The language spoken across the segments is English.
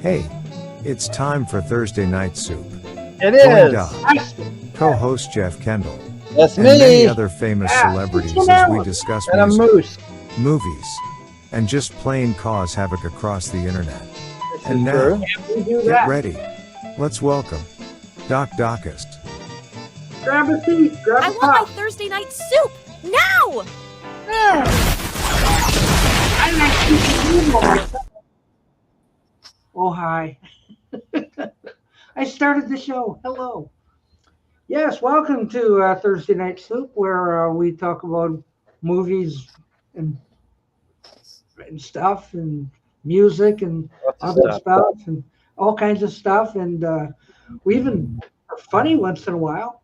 Hey, it's time for Thursday Night Soup. It Join is. Doc, co-host Jeff Kendall, That's and me. many other famous celebrities as we discuss And a music, moose. movies, and just plain cause havoc across the internet. And now, True. We do get that. ready. Let's welcome Doc Dockist. Grab a seat. Grab I a want my cup. Thursday night soup now! Oh, hi. I started the show. Hello. Yes, welcome to Thursday Night Soup, where we talk about movies and stuff and music and Lots of other stuff. stuff and all kinds of stuff. And we even are funny once in a while.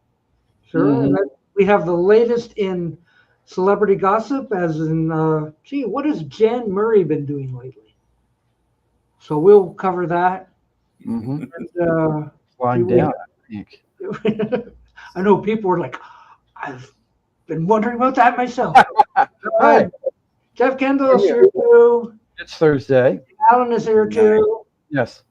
Sure. Mhm. And then we have the latest in celebrity gossip, as in, gee, what has Jan Murray been doing lately? So we'll cover that. Mm-hmm. And, Flying we- down, I think. I know people are like, I've been wondering about that myself. Hi. Jeff Kendall is here too. It's Thursday. Alan is here too. Yes.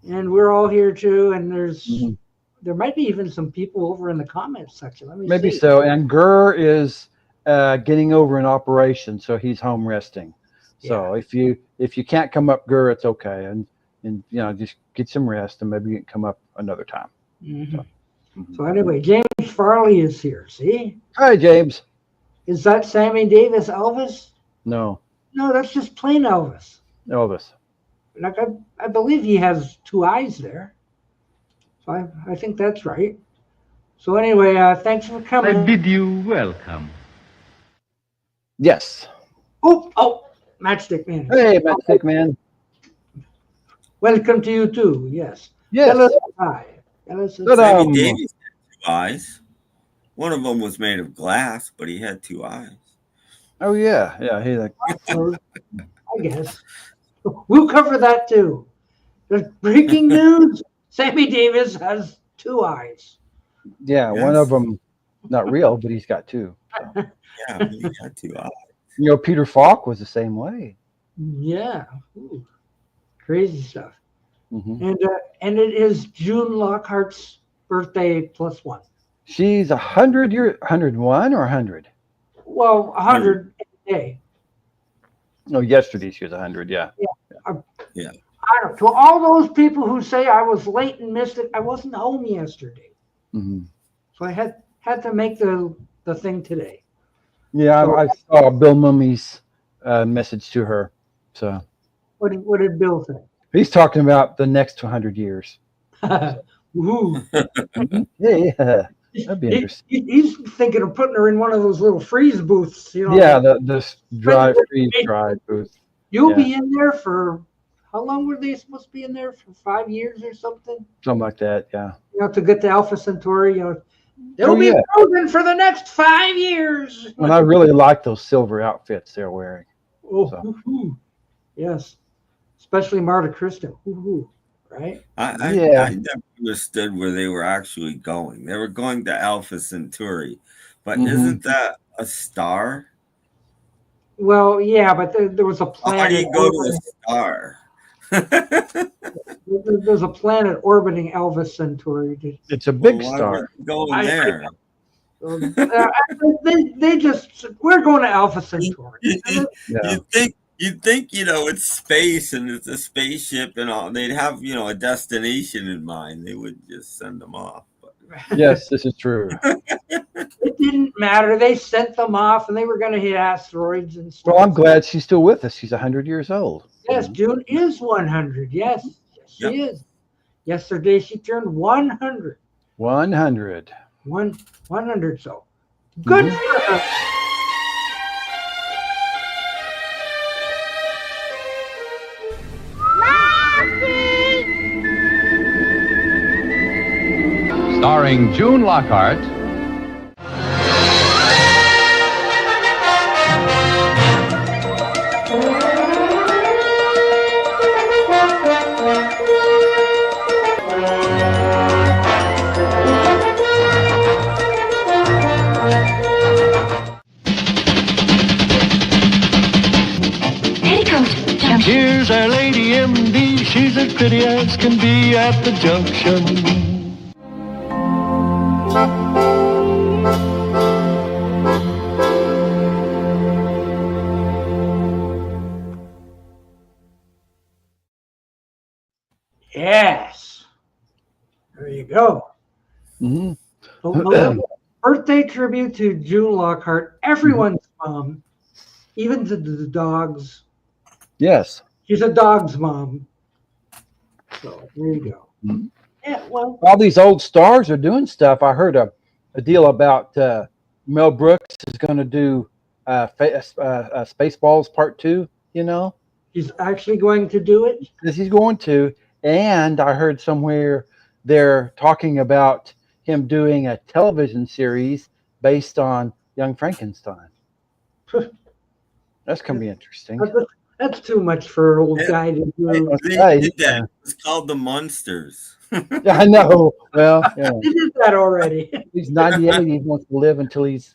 And we're all here too. And Mhm. there might be even some people over in the comments section. Let me Maybe see. so. And Gurr is getting over an operation, so he's home resting. So if you can't come up, Gurr, it's okay. And you know, just get some rest, and maybe you can come up another time. Mhm. Mhm. So anyway, James Farley is here. See? Hi, James. Is that Sammy Davis Elvis? No, No, that's just plain Elvis. Elvis. Like I believe he has two eyes there. So I think that's right. So anyway, thanks for I coming. bid you welcome. Yes. Oh, Matchstick Man. Hey, Matchstick Man. Welcome to you too. Yes. Yes. Tell us hi. Tell us But, hi. Sammy Davis had two eyes. One of them was made of glass, but he had two eyes. Oh yeah, yeah. He like. I guess we'll cover that too. There's breaking news. Sammy Davis has two eyes. Yeah, one Yes. of them not real, but he's got two. So. Yeah, he had two eyes. You know, Peter Falk was the same way. Yeah. Ooh. Crazy stuff. Hmm. And it is June Lockhart's birthday plus one. She's 101 or 100? Well, 100 a day. No, yesterday she was 100. Yeah. I don't. To all those people who say I was late and missed it, I wasn't home yesterday, Hmm. so I had to make the thing today. Yeah, So- I saw Bill Mummy's message to her. So What did Bill say? he's talking about the next 100 years. Woohoo. Yeah, that'd be interesting. He's thinking of putting her in one of those little freeze booths. You know. Yeah, the freeze dry booth. You'll yeah. be in there for how long were they supposed to be in there for 5 years or something? Something like that. Yeah. You know, to get to Alpha Centauri. You know, they'll Oh, be yeah. frozen for the next 5 years. And I really like those silver outfits they're wearing. Oh, So. woo-hoo. Yes, especially Marta Krista. Woo-hoo. Right? I never understood where they were actually going. They were going to Alpha Centauri, but Mhm. isn't that a star? Well, yeah, but there was a planet. How do you go to a star? There's a planet orbiting Alpha Centauri. It's a big Why star. would you go I- there? They just we're going to Alpha Centauri. Yeah. You'd think, it's space and it's a spaceship and all. They'd have, a destination in mind. They would just send them off. But Yes, this is true. It didn't matter. They sent them off, and they were going to hit asteroids and stuff. Well, I'm glad she's still with us. She's 100 years old. Yes, June is 100. Yes, she is. Yesterday she turned 100. 100. 100. So good Mhm. for her. Starring June Lockhart, Petticoat, jump. here's our Lady MD She's as pretty as can be at the junction. Yes. There you go. Mhm. A birthday tribute to June Lockhart. Everyone's mom, even to the dogs. Yes. She's a dog's mom. So there you go. Mhm. Yeah, well, All these old stars are doing stuff. I heard a deal about Mel Brooks is going to do Spaceballs Part 2, you know? he's actually going to do it. Yes, he's going to. And I heard somewhere they're talking about him doing a television series based on Young Frankenstein. That's going to be interesting. That's too much for an old guy to do. They did that. It's called The Monsters. Yeah, I know. Well, yeah. He did that already. He's 98. He wants to live until he's.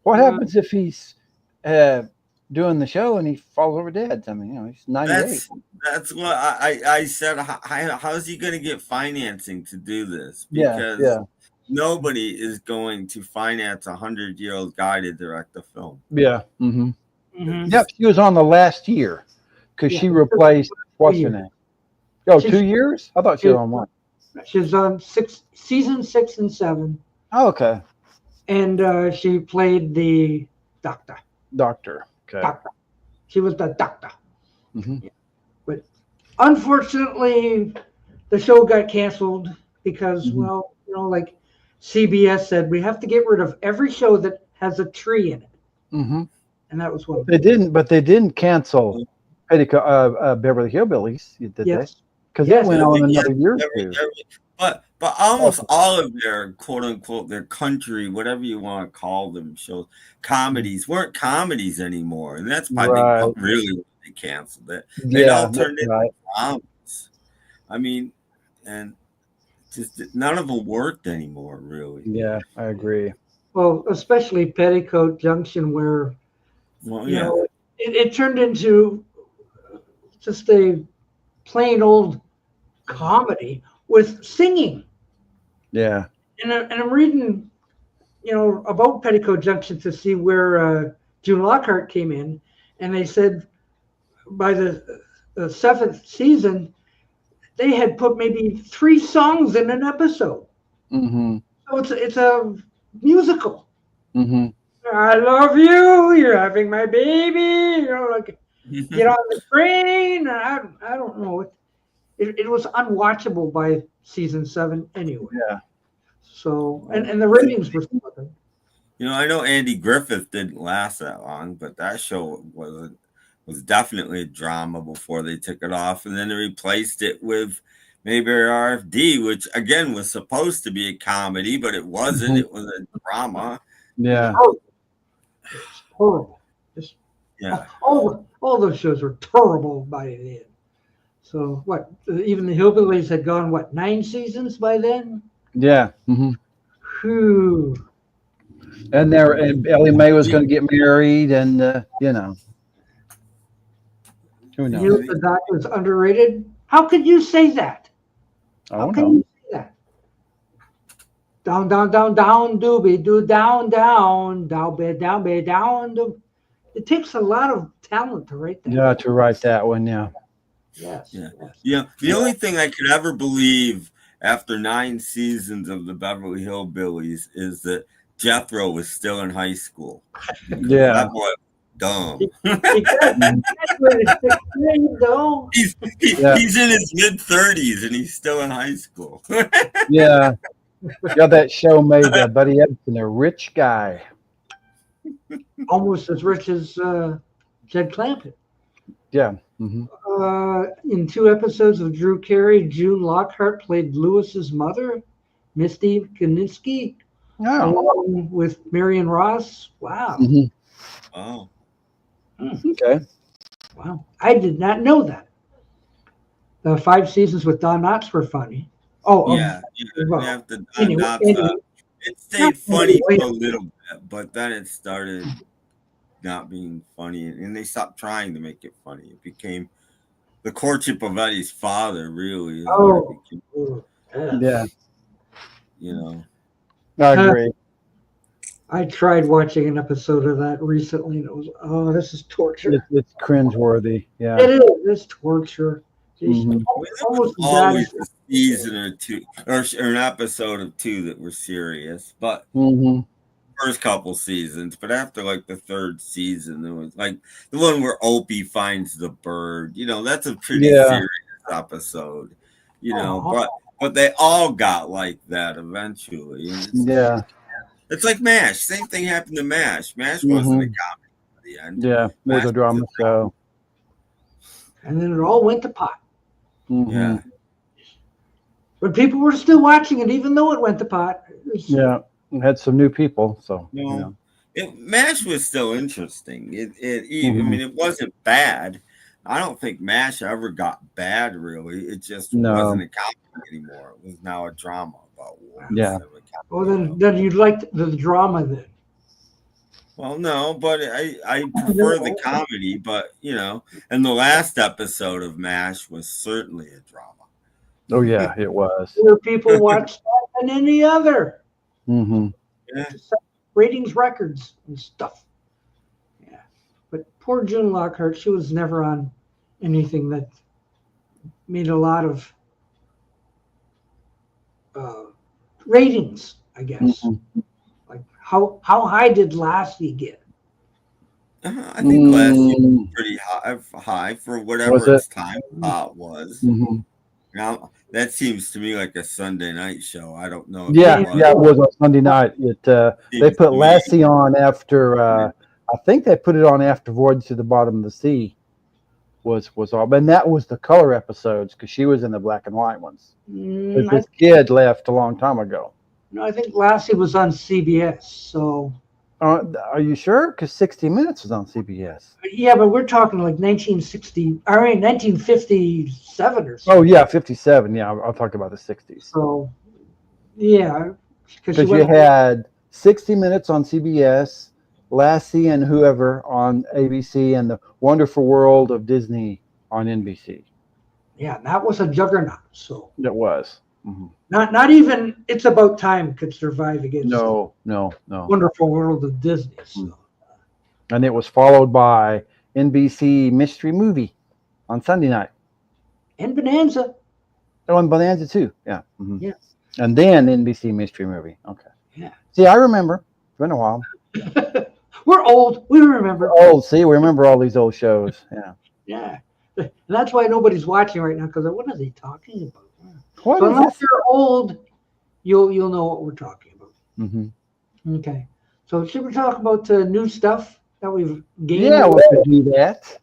What happens if he's doing the show and he falls over dead? I mean, he's 98. That's what I said. How's he going to get financing to do this? Because nobody is going to finance a 100-year-old guy to direct a film. Yeah. Mm-hmm. Mm-hmm. Yep. She was on the last year because she replaced what's her name? Oh, 2 years? I thought she was on one. She's on season 6 and 7. Oh, okay. And she played the doctor. Okay. Doctor. She was the doctor. Mm-hmm. Yeah. But unfortunately, the show got canceled because, well, like CBS said, we have to get rid of every show that has a tree in it. Mm-hmm. And that was one. They didn't cancel Beverly Hillbillies, did they? Because it went on another year or two. But almost all of their quote unquote their country, whatever you want to call them, shows comedies weren't comedies anymore, and that's probably really when they canceled it. They all turned into dramas. I mean, and just none of them worked anymore, really. Yeah, I agree. Well, especially Petticoat Junction, where it turned into just a plain old comedy with singing. Yeah. And I'm reading, about Petticoat Junction to see where June Lockhart came in, and they said by the 7th season they had put maybe 3 songs in an episode. Mm-hmm. So it's a musical. Mm-hmm. I love you. You're having my baby. Like get on the train. I don't know. It was unwatchable by season 7 anyway. Yeah. So and the ratings were something. I know Andy Griffith didn't last that long, but that show was definitely a drama before they took it off, and then they replaced it with Mayberry RFD, which again was supposed to be a comedy, but it wasn't. It was a drama. Yeah. It's horrible. Just all those shows were terrible by the end. So what? Even the Hillbillies had gone 9 seasons by then. Yeah. Mm-hmm. Whew. And Ellie Mae was going to get married, and who knows? The doctor's underrated. How could you say that? How can you say that? Down, down, down, down, doobie, do down, down, down, bed, down, bed, down. It takes a lot of talent to write that. Yeah, to write that one. Yeah. Yes. Yeah. The only thing I could ever believe after 9 seasons of the Beverly Hillbillies is that Jethro was still in high school. Yeah. That boy, dumb. He's in his mid-30s and he's still in high school. Yeah. That show made Buddy Ebsen a rich guy. Almost as rich as Jed Clampett. Yeah. Mm-hmm. In 2 episodes of Drew Carey, June Lockhart played Lewis's mother, Misty Kaninsky, along with Marion Ross. Wow. Mm-hmm. Oh. Okay. Wow. I did not know that. The 5 seasons with Don Knotts were funny. Oh, yeah. Well, we have to, anyway, it stayed funny for a little bit, but then it started not being funny, and they stopped trying to make it funny. It became the courtship of Eddie's father really is Oh, what it became, Yeah, you know. I agree. I tried watching an episode of that recently, and it was, this is torture. It's cringeworthy. Yeah. It is. It's torture. It's Mhm. I mean, there was almost as bad always as a season or two, or an episode of two that were serious, but Mhm. first couple seasons. But after like the third season, there was like the one where Opie finds the bird. You know, that's a pretty Yeah. serious episode. You know, but they all got like that eventually. And Yeah. it's like MASH. Same thing happened to MASH. MASH wasn't a Mhm. comedy at the end. Yeah. More MASH the drama was show. and then it all went to pot. Mhm. Yeah. But people were still watching it, even though it went to pot. Yeah. And had some new people. So. No, You know. MASH was still interesting. I Mhm. mean, it wasn't bad. I don't think MASH ever got bad, really. It just No. wasn't a comedy anymore. It was now a drama about war. Yeah. instead of a comedy Well, then, about- then you liked the drama then. Well, no, but I prefer the comedy. But you know, and the last episode of MASH was certainly a drama. Oh yeah, it was. More people watched that than any other. Mm-hmm. Yeah. Ratings records and stuff. Yeah. But poor June Lockhart, she was never on anything that made a lot of ratings, I guess. Mm-hmm. Like how high did Lassie get? I think Lassie was pretty high for whatever its time slot was. Mm-hmm. Now that seems to me like a Sunday night show. I don't know. Yeah, it was on Sunday night. They put Lassie on after. I think they put it on after Voyage to the Bottom of the Sea. Was all, and that was the color episodes because she was in the black and white ones. This kid left a long time ago. No, I think Lassie was on CBS. So. Are you sure? Because 60 Minutes was on CBS. Yeah, but we're talking like 1957 or something. Oh yeah, 57. Yeah, I'll talk about the 60s. So, yeah, because you had 60 Minutes on CBS, Lassie and whoever on ABC, and the Wonderful World of Disney on NBC. Yeah, that was a juggernaut. So it was. Mm-hmm. Not even It's About Time could survive against no. Wonderful World of Disney. So. And it was followed by NBC Mystery Movie on Sunday night. And Bonanza. Oh, and Bonanza too. Yeah. Mm-hmm. Yeah. And then NBC Mystery Movie. Okay. Yeah. See, I remember. It's been a while. We're old. We remember. We're old. See, we remember all these old shows. Yeah. Yeah. And that's why nobody's watching right now, because what are they talking about? What so unless you're old, you'll know what we're talking about. Mm-hmm. Okay. So should we talk about new stuff that we've gained? Yeah, we could do that.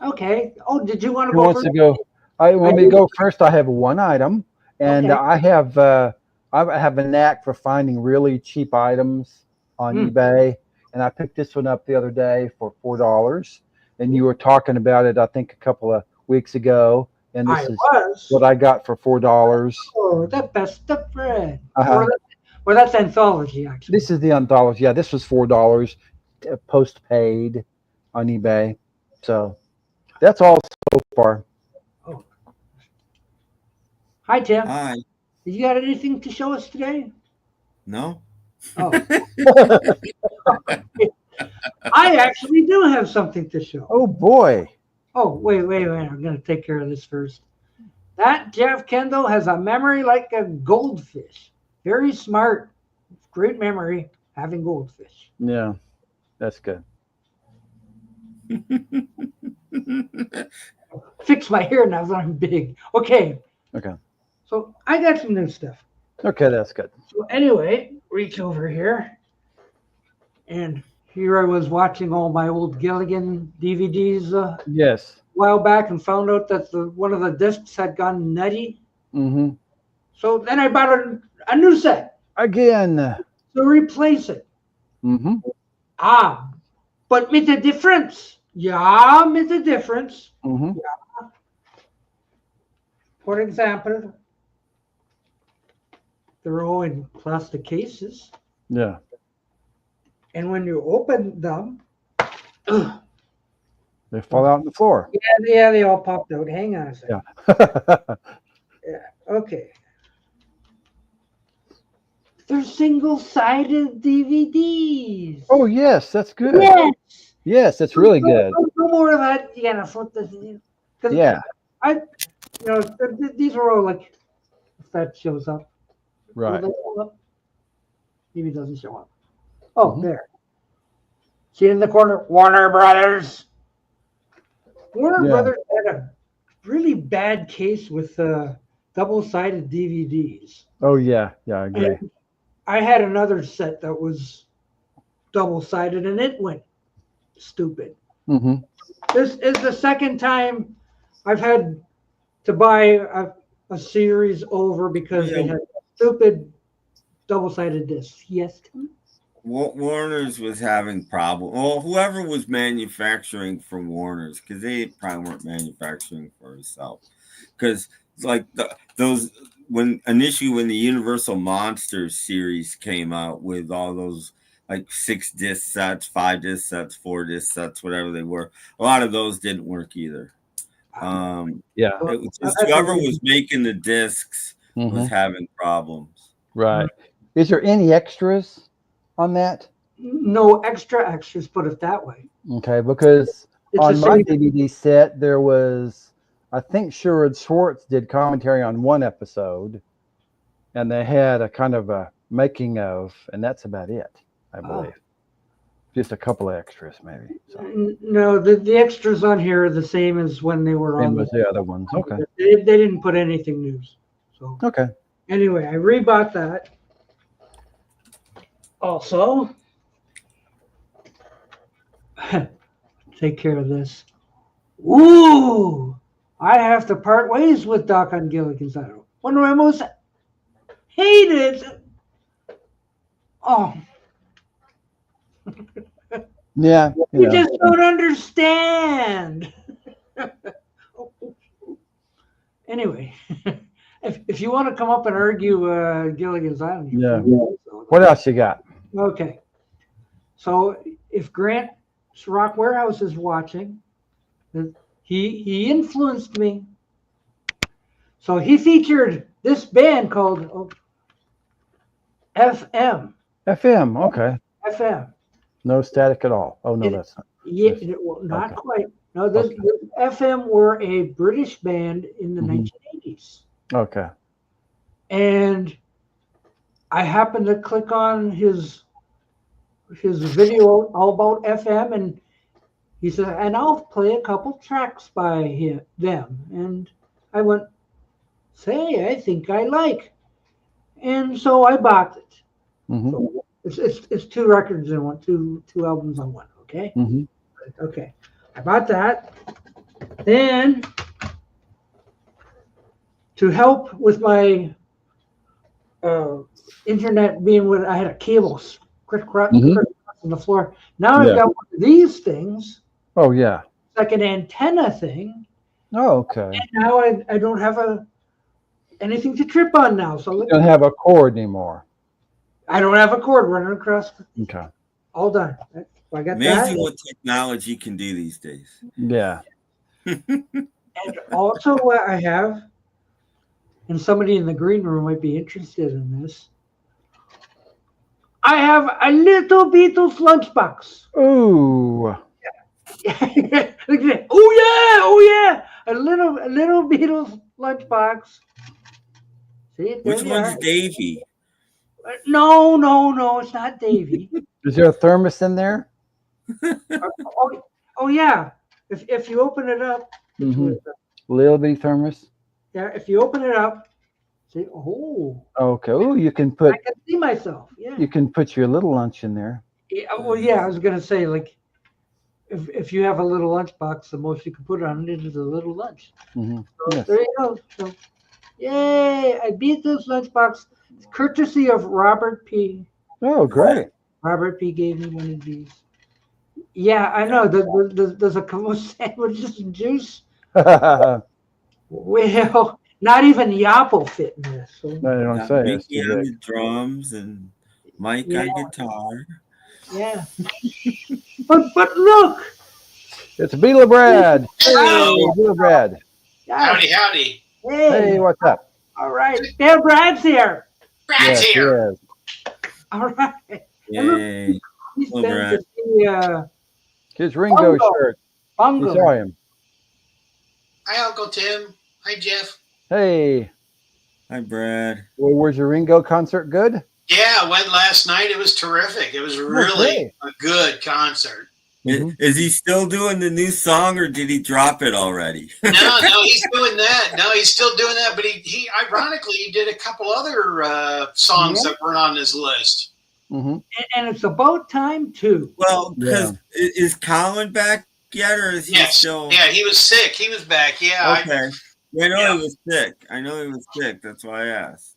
Okay. Oh, did you want to Who go wants first? to go? I want me to go first. I have one item, and Okay. I have a knack for finding really cheap items on eBay, and I picked this one up the other day for $4. And you were talking about it, I think, a couple of weeks ago. And this is what I got for $4. Oh, the best of friend. Uh-huh. Or that's anthology, actually. This is the anthology. Yeah, this was $4 postpaid on eBay. So that's all so far. Oh. Hi, Tim. Hi. Did you got anything to show us today? No. Oh. I actually do have something to show. Oh, boy. Oh, wait. I'm going to take care of this first. That Jeff Kendall has a memory like a goldfish. Very smart. Great memory, having goldfish. Yeah, that's good. Fix my hair now that I'm big. Okay. So I got some new stuff. Okay, that's good. So anyway, reach over here. And here I was watching all my old Gilligan DVDs yes. a while back and found out that one of the discs had gone nutty. Mm-hmm. So then I bought a new set. Again. To replace it. Mm-hmm. But with a difference. Yeah, with a difference. Mm-hmm. Yeah. For example, they're all in plastic cases. Yeah. And when you open them, They fall out on the floor. Yeah, they all popped out. Hang on a second. Yeah. Okay. They're single-sided DVDs. Oh, yes, that's good. Yes. Yes, that's really good. No more of that. You gotta flip this. Yeah. These are all like, if that shows up. Right. Will they show up? Maybe it doesn't show up. Oh, Mhm. there. See it in the corner? Warner Brothers. Warner Yeah. Brothers had a really bad case with double-sided DVDs. Oh, yeah. Yeah, I agree. And I had another set that was double-sided, and it went stupid. Mm-hmm. This is the second time I've had to buy a series over because they had stupid double-sided discs. Yes, Tim? Warner's was having problems. Well, whoever was manufacturing for Warner's, because they probably weren't manufacturing for themselves. Because like when the Universal Monsters series came out with all those like 6 disc sets, 5 disc sets, 4 disc sets, whatever they were, a lot of those didn't work either. Yeah. It was just whoever was making the discs was having problems. Right. Is there any extras on that? No extras, put it that way. Okay, because It's on the my same- DVD set, there was, I think Sherwood Schwartz did commentary on one episode, and they had a kind of a making of, and that's about it, I believe. Just a couple of extras, maybe. So. No, the extras on here are the same as when they were Same on as the other ones. Okay. They didn't put anything new. So Okay. anyway, I rebought that. Also, take care of this. Ooh, I have to part ways with Doc on Gilligan's Island. One of my most hated. Oh, Yeah. you just don't understand. Anyway, if you want to come up and argue Gilligan's Island, you Yeah. can. What else you got? Okay. So if Grant's Rock Warehouse is watching, he influenced me. So he featured this band called FM. FM. Okay. FM. No static at all. Oh, no, that's not. Yeah, Yes. well, not Okay. quite. No, this FM were a British band in the 1980s. Okay. And I happened to click on his video all about FM, and he said, and I'll play a couple tracks by them. And I went, say, I think I like. And so I bought it. Mm-hmm. So it's 2 records in one, two albums on one. Okay. Mm-hmm. Okay. I bought that. Then to help with my internet being with, I had a cable crisscross on the floor. Now I've got one of these things, Oh, yeah. like an antenna thing. Oh, okay. And now I don't have anything to trip on now. So You don't have a cord anymore. I don't have a cord running across. Okay. All done. I got Amazing that. what technology can do these days. Yeah. And also what I have, and somebody in the green room might be interested in this, I have a little Beatles lunchbox. Ooh. Oh yeah! A little Beatles lunchbox. See, there Which they one's are. Davy? No, it's not Davy. Is there a thermos in there? Oh yeah. If you open it up, Little bitty thermos. yeah. If you open it up, see. Oh, Okay. Ooh, you can I put can see myself. Yeah. you can put your little lunch in there. Yeah, well, yeah, I was gonna say, like, if you have a little lunchbox, the most you can put on it is a little lunch. Mm-hmm. So Yes. there you go. So, yay! I beat this lunchbox, courtesy of Robert P. Oh, great. Robert P. gave me one of these. Yeah, I know. There's a couple of sandwiches and juice. I Well, not even Yop will fit in this. So, don't say. It's Mickey too on big. the drums and Mike Yeah. on guitar. yeah. But look, It's Beatle Brad. Hey, Hello. Beatle Brad. Yeah. Howdy, howdy. Hey, what's up? All right. Dad Brad's here. Brad's Yes, here. yes. All right. Yay. He's Hello, been Brad. to see His Ringo Bungo. shirt. You Bungo. saw him. Hi, Uncle Tim. Hi, Jeff. Hey, Hi, Brad. well, was your Ringo concert good? Yeah, I went last night. It was terrific. It was really Okay. a good concert. Mhm. Is he still doing the new song, or did he drop it already? No, he's doing that. No, he's still doing that. But he ironically, he did a couple other songs that weren't on his list. Mm-hmm. And it's about time, too. Well, because is Colin back yet, or is he still? Yeah, he was sick. He was back. Yeah. Okay. I know he was sick. I know he was sick. That's why I asked.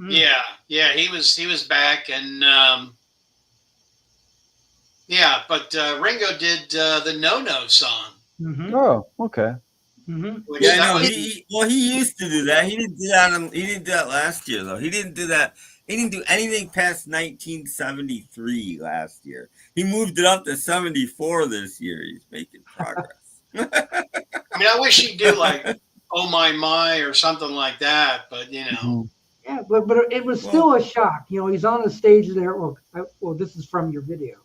Yeah. He was back, and but Ringo did the No song. Mm-hmm. Oh, okay. Mm-hmm. Which Yeah, that no, was- he used to do that. He didn't do that. He didn't do that last year, though. He didn't do that. He didn't do anything past 1973 last year. He moved it up to 74 this year. He's making progress. I mean, I wish he'd do like "Oh My" or something like that, but you know. Mm-hmm. Yeah, but it was still a shock. You know, he's on the stage there. Well, this is from your video.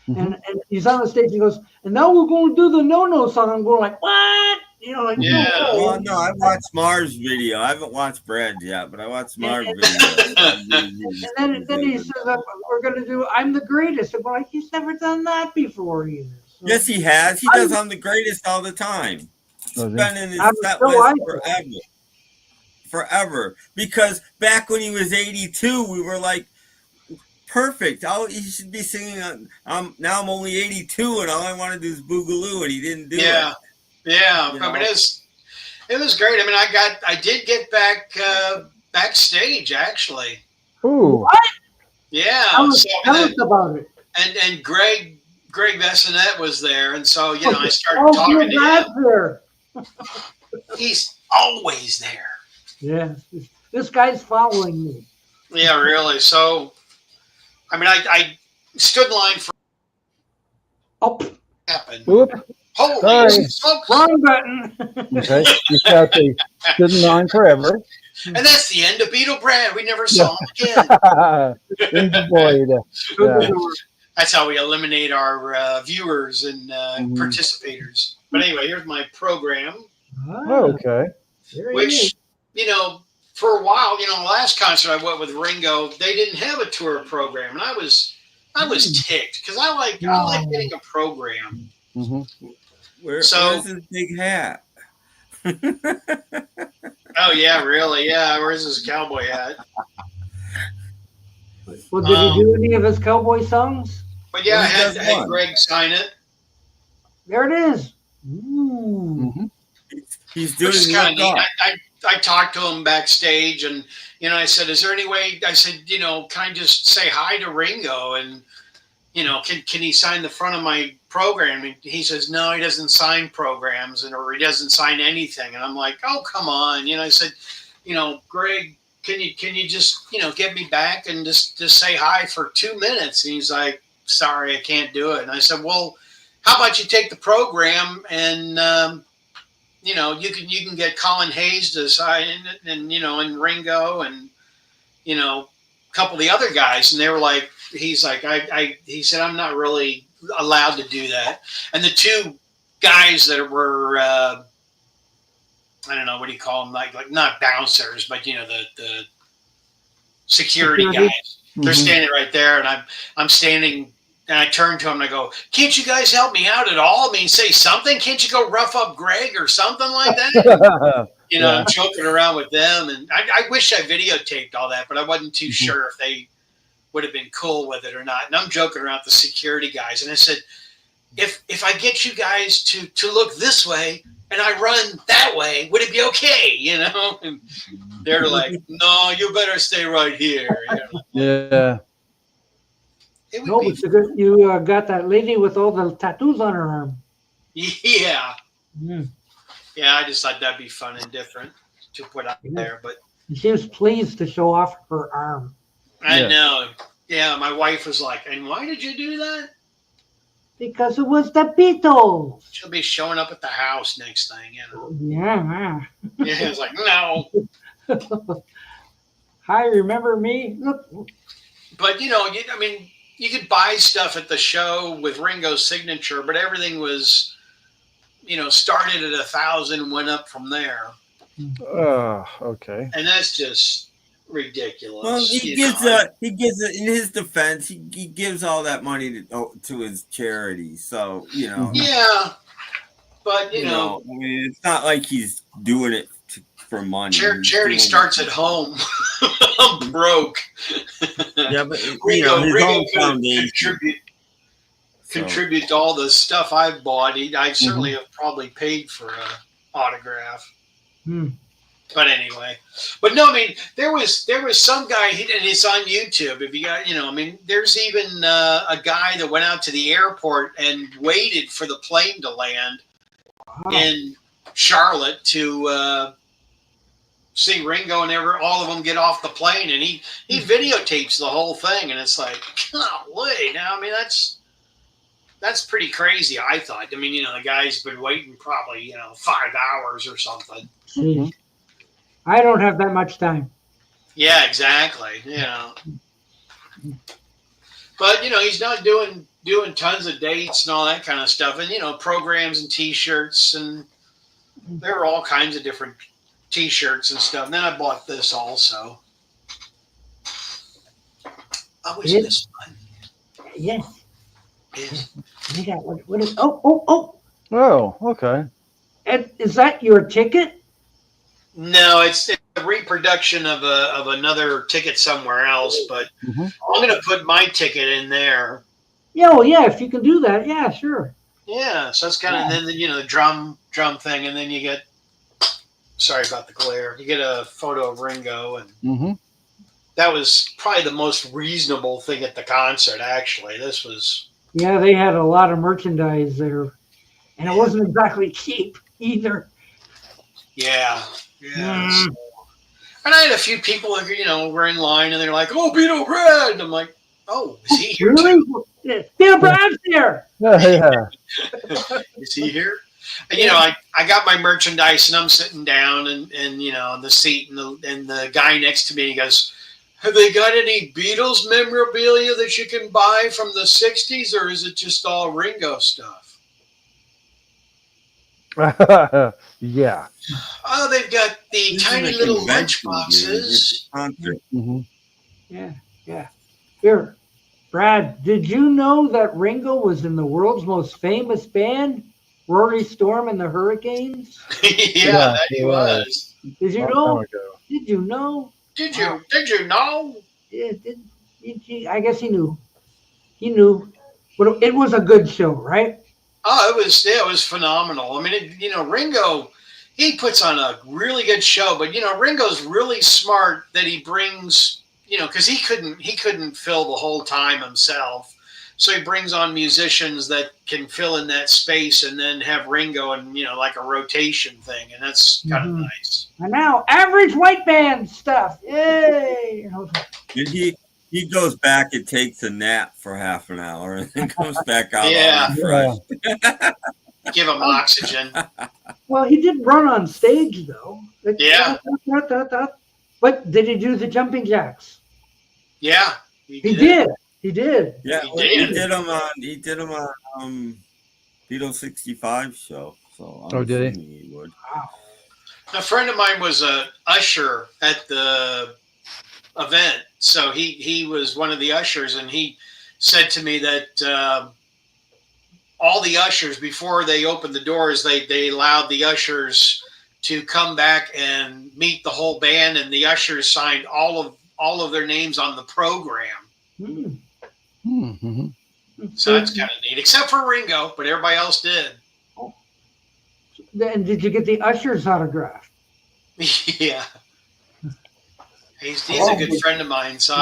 Mhm. And he's on the stage. He goes, and now we're going to do the No song. I'm going like, what? You know, like, Yeah. Well, no, I watched Mars' video. I haven't watched Brad's yet, but I watched Mars' video. And then he says, we're going to do I'm the Greatest. I'm like, he's never done that before either. So, Yes, he has. He does I'm the Greatest all the time. It's Does he? been in his I'm set so list I- forever. Because back when he was 82, we were like, perfect. He should be singing. Now I'm only 82, and all I want to do is Boogaloo, and he didn't do it. Yeah. You I mean, know? it was great. I mean, I did get back backstage actually. Ooh. Yeah. Tell So, us about it. and Greg Vessinet was there, and so I started Oh, talking to Brad's him. there. He's always there. Yeah, this guy's following me. Yeah, really. So, I mean, I stood in line for Oh, happened. Whoop. Holy Sorry. smokes! wrong button. Okay. You thought they stood in line forever. And that's the end of Beatle Brad. We never saw him again. Enjoyed. Yeah. That's how we eliminate our viewers and participators. But anyway, here's my program, Oh, okay. which, for a while, the last concert I went with Ringo, they didn't have a tour program. And I was ticked because I like getting a program. Mm-hmm. Where's his big hat? Oh, yeah, really? Yeah, where's his cowboy hat? Well, did he do any of his cowboy songs? But yeah, Well, I he had does one. Greg sign it. There it is. Ooh. Mm-hmm. He's Which doing is kind of Look neat. Up. I talked to him backstage, and I said, "Is there any way?" I said, "Can I just say hi to Ringo, and can he sign the front of my program?" And he says, "No, he doesn't sign programs, or he doesn't sign anything." And I'm like, "Oh, come on!" I said, "Greg, can you just get me back and just say hi for 2 minutes?" And he's like, "Sorry, I can't do it." And I said, "Well, how about you take the program and you can get Colin Hayes to sign it, and Ringo and a couple of the other guys." And they were like, he's like, he said, "I'm not really allowed to do that." And the two guys that were I don't know, what do you call them, like not bouncers, but the security guys. They're standing right there, and I'm standing. And I turned to him and I go, "Can't you guys help me out at all? I mean, say something. Can't you go rough up Greg or something like that?" I'm joking around with them. And I wish I videotaped all that, but I wasn't too sure if they would have been cool with it or not. And I'm joking around with the security guys. And I said, if I get you guys to look this way and I run that way, would it be okay? And they're like, "No, you better stay right here." Yeah. It No, would it's good. You got that lady with all the tattoos on her arm. Yeah. Mm. Yeah, I just thought that'd be fun and different to put out there. But She was pleased to show off her arm. I Yeah. know. Yeah, my wife was like, "And why did you do that?" because it was the Beatles. She'll be showing up at the house next thing, you know. Yeah. Yeah, it's like, no. Hi, remember me? Look. But, I mean, you could buy stuff at the show with Ringo's signature, but everything was, started at 1,000, went up from there. Okay. And that's just ridiculous. Well, he gives it in his defense. He gives all that money to his charity. So Yeah, but I mean, it's not like he's doing it for money. Charity starts at home. I'm broke. Yeah, but Ringo his own foundation. Contribute to all the stuff I've bought. I certainly have probably paid for an autograph. But anyway, but no, I mean, there was some guy, and it's on YouTube. If you got, I mean, there's even a guy that went out to the airport and waited for the plane to land in Charlotte to see Ringo and all of them get off the plane, and he videotapes the whole thing, and it's like, golly, now, I mean, that's pretty crazy, I thought. I mean, the guy's been waiting probably, 5 hours or something. I don't have that much time. Yeah, exactly. But he's not doing tons of dates and all that kind of stuff, and programs and T-shirts, and there are all kinds of different T-shirts and stuff. And then I bought this also. Oh, is this one? Yes. Yes. What is? Oh! Oh, okay. And is that your ticket? No, it's a reproduction of another ticket somewhere else, but I'm going to put my ticket in there. Yeah, well, yeah, if you can do that, yeah, sure. Yeah, so that's kind of, and then, the drum thing, and then you get, sorry about the glare, you get a photo of Ringo, and that was probably the most reasonable thing at the concert, actually. This was... Yeah, they had a lot of merchandise there, and it wasn't exactly cheap either. Yeah. And I had a few people that, were in line, and they're like, "Oh, Beatle Brad." And I'm like, "Oh, is he here really? too? Yeah, Beatle Brad's here." Yeah. Is he here?" And, I got my merchandise, and I'm sitting down, and the seat, and the guy next to me, he goes, "Have they got any Beatles memorabilia that you can buy from the 60s, or is it just all Ringo stuff?" Yeah. Oh, they've got the tiny little lunch boxes. Yeah. Here, Brad, did you know that Ringo was in the world's most famous band, Rory Storm and the Hurricanes? Yeah, that he was. Did you know? Did you know? Did you know? Yeah, I guess he knew. He knew. But it was a good show, right? Oh, it was phenomenal. I mean, Ringo, he puts on a really good show, but Ringo's really smart that he brings, because he couldn't fill the whole time himself. So he brings on musicians that can fill in that space, and then have Ringo and like a rotation thing, and that's kind of nice. And now average white band stuff. Yay! And he goes back and takes a nap for half an hour, and then comes back out. Yeah. Refreshed. Give him oxygen. Well, he did run on stage though. Yeah. But did he do the jumping jacks? Yeah. He did. Yeah, He did him on Beatle 65 show. So did he? He would. Wow. A friend of mine was a usher at the event, so he was one of the ushers, and he said to me that all the ushers, before they opened the doors, they allowed the ushers to come back and meet the whole band, and the ushers signed all of their names on the program. So that's kind of neat, except for Ringo, but everybody else did. Then did you get the usher's autograph? Yeah. He's a good friend of mine, so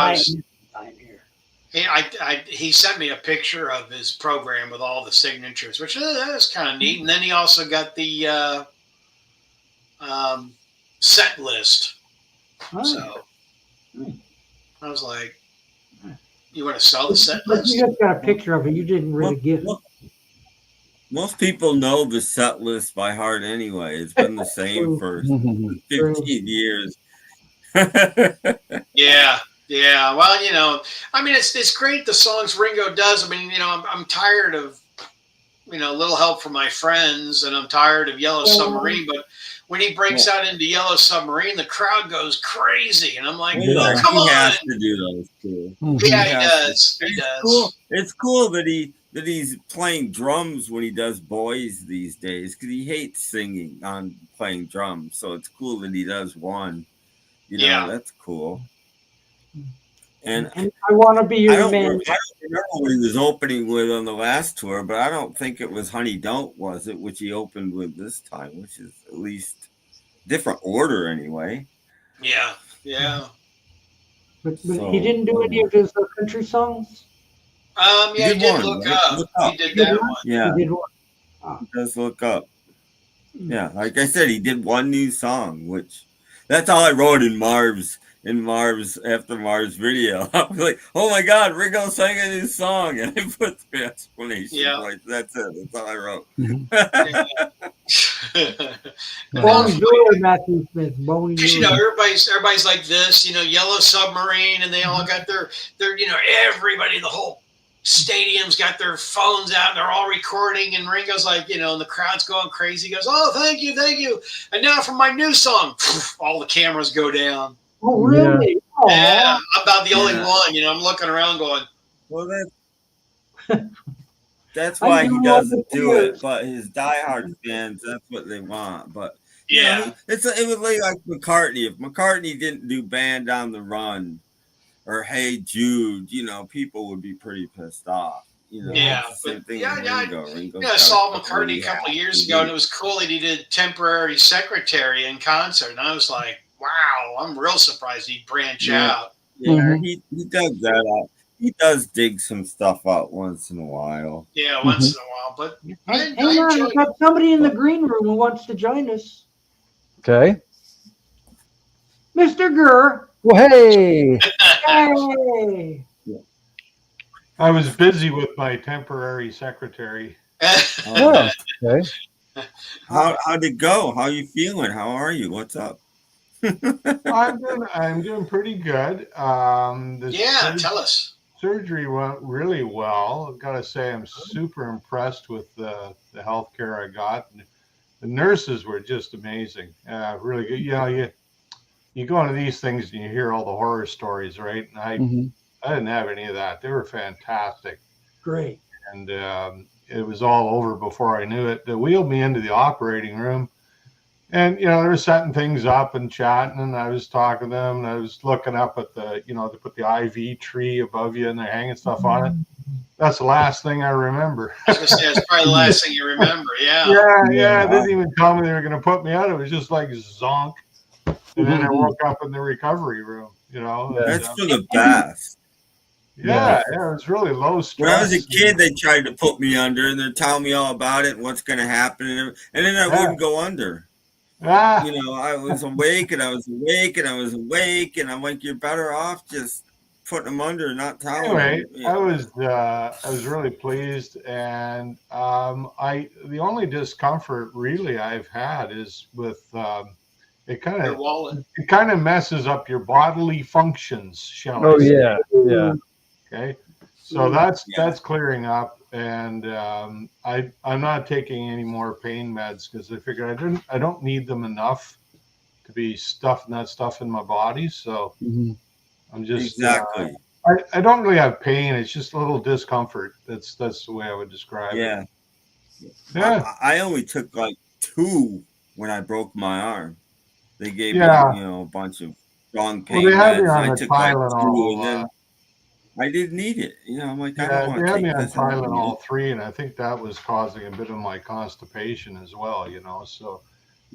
he sent me a picture of his program with all the signatures, which that was kind of neat. And then he also got the set list. So I was like, "You want to sell the set list?" You just got a picture of it. You didn't really get it. Most people know the set list by heart anyway. It's been the same for 15 years. Yeah, yeah. Well, I mean, it's great the songs Ringo does. I mean, I'm tired of Little Help from My Friends, and I'm tired of Yellow Submarine. But when he breaks out into Yellow Submarine, the crowd goes crazy, and I'm like, come he on! has to do those too. Yeah, he does. He does. Cool. It's cool that he's playing drums when he does Boys these days, because he hates singing on playing drums. So it's cool that he does one. That's cool. And I want to be your man. I don't remember what he was opening with on the last tour, but I don't think it was Honey Don't, was it? Which he opened with this time, which is at least different order anyway. Yeah, yeah. But he didn't do any of his country songs? Yeah, he did Look Up. He did that one. Yeah, he did one. He does Look Up. Yeah, like I said, he did one new song, which that's all I wrote in Marv's after Marv's video. I was like, oh my God, Ringo sang a new song, and I put the explanation. Yeah. Like, that's it. That's all I wrote. Bonjour, Matthew Smith. Bonjour. Everybody's like this, Yellow Submarine, and they all got their everybody, the whole stadium's got their phones out, and they're all recording, and Ringo's like, and the crowd's going crazy. He goes, oh, thank you. And now for my new song, all the cameras go down. Oh, really? Yeah, I'm about the only one. I'm looking around going, well, that's why he doesn't do it. But his diehard fans, that's what they want. But yeah, it would be like McCartney. If McCartney didn't do Band on the Run or Hey Jude, people would be pretty pissed off. Yeah, same thing. Ringo. I saw McCartney a couple of years ago, and it was cool that he did Temporary Secretary in concert, and I was like, wow, I'm real surprised he'd branch out. Yeah, he does that. He does dig some stuff out once in a while. Yeah, once in a while. But hang on, we've got somebody in the green room who wants to join us. Okay. Mr. Gurr. Well, hey. Hey. I was busy with my temporary secretary. Oh, okay. How'd it go? How you feeling? How are you? What's up? I'm doing pretty good. Tell us. Surgery went really well. I've got to say, I'm super impressed with the healthcare I got. The nurses were just amazing. Really good. You go into these things and you hear all the horror stories, right? And I didn't have any of that. They were fantastic. Great. And it was all over before I knew it. They wheeled me into the operating room. And, they were setting things up and chatting, and I was talking to them, and I was looking up at they put the IV tree above you, and they're hanging stuff on it. That's the last thing I remember. I was going to say, it's probably the last thing you remember, yeah. Yeah. They didn't even tell me they were going to put me out. It was just like zonk. And then I woke up in the recovery room, That's for the best. Yeah, it was really low stress. When I was a kid, they tried to put me under, and they're telling me all about it and what's going to happen, and then I wouldn't go under. I was awake and I was awake and I was awake, and I'm like, you're better off just putting them under and not telling them. I was really pleased, and the only discomfort really I've had is with it kind of messes up your bodily functions, shall I say. Yeah. Okay, so that's clearing up. And I'm not taking any more pain meds because I figured I don't need them enough to be stuffing that stuff in my body. So I'm just I don't really have pain. It's just a little discomfort. That's the way I would describe it. Yeah. I only took like 2 when I broke my arm. They gave me a bunch of strong pain they had meds. me on I the took like 2, Tylenol. and then I didn't need it. I'm like, I they don't want to had take me on this. Tylenol 3, and I think that was causing a bit of my constipation as well. So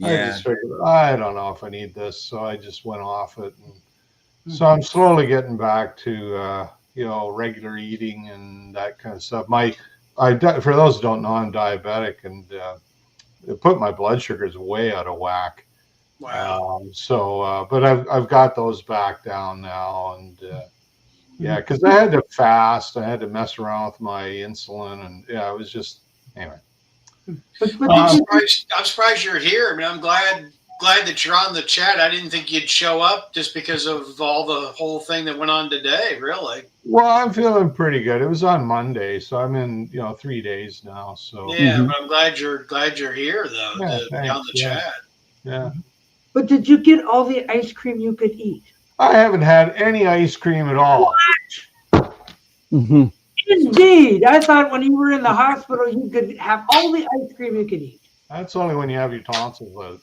I just figured, I don't know if I need this, so I just went off it. And so I'm slowly getting back to regular eating and that kind of stuff. For those who don't know, I'm diabetic, and it put my blood sugars way out of whack. Wow. But I've got those back down now, and because I had to fast, I had to mess around with my insulin, and it was just anyway. I'm surprised you're here. I mean, I'm glad that you're on the chat. I didn't think you'd show up just because of all the whole thing that went on today. Really. Well, I'm feeling pretty good. It was on Monday, so I'm in 3 days now. So yeah, but I'm glad you're here though. Yeah, To be on the chat. Yeah. But did you get all the ice cream you could eat? I haven't had any ice cream at all. What? Mm-hmm. Indeed. I thought when you were in the hospital, you could have all the ice cream you could eat. That's only when you have your tonsils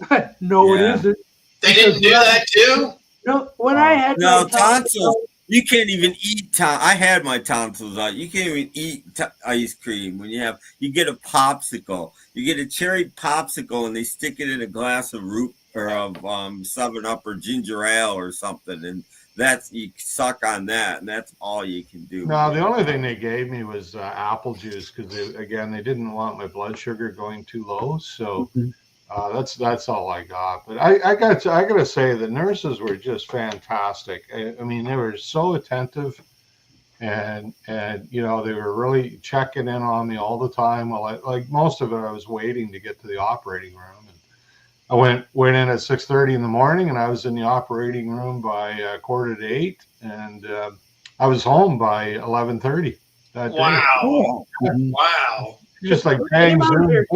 out. No, it isn't. They didn't do that too? No, when I had no tonsils, you can't even eat. I had my tonsils out. You can't even eat ice cream when you get a popsicle. You get a cherry popsicle and they stick it in a glass of root or of 7-Up or ginger ale or something, and you suck on that, and that's all you can do. No, the only thing they gave me was apple juice because they didn't want my blood sugar going too low. So that's all I got. But I got to say the nurses were just fantastic. I mean, they were so attentive, and they were really checking in on me all the time. Well, like most of it, I was waiting to get to the operating room. I went in at 6:30 in the morning, and I was in the operating room by 7:45, and I was home by 11:30 that day. Wow! Wow! Just like bang, zoom, get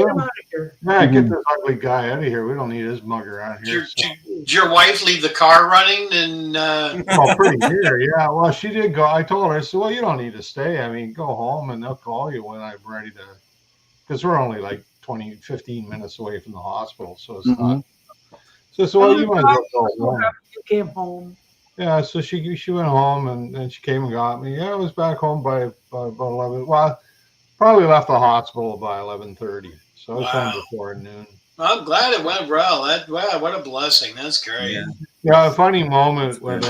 this ugly guy out of here. We don't need his mug around here. Did your wife leave the car running? And oh, pretty near, yeah. Well, she did go. I told her, I said, well, you don't need to stay. I mean, go home, and they'll call you when I'm ready to. Because we're only like 15 minutes away from the hospital, so it's not. So well, you might as well go home. You came home. Yeah, so she went home, and then she came and got me. Yeah, I was back home by about 11. Well, probably left the hospital by 11:30. So I was home before noon. I'm glad it went well. What a blessing. That's great. Yeah, a funny moment when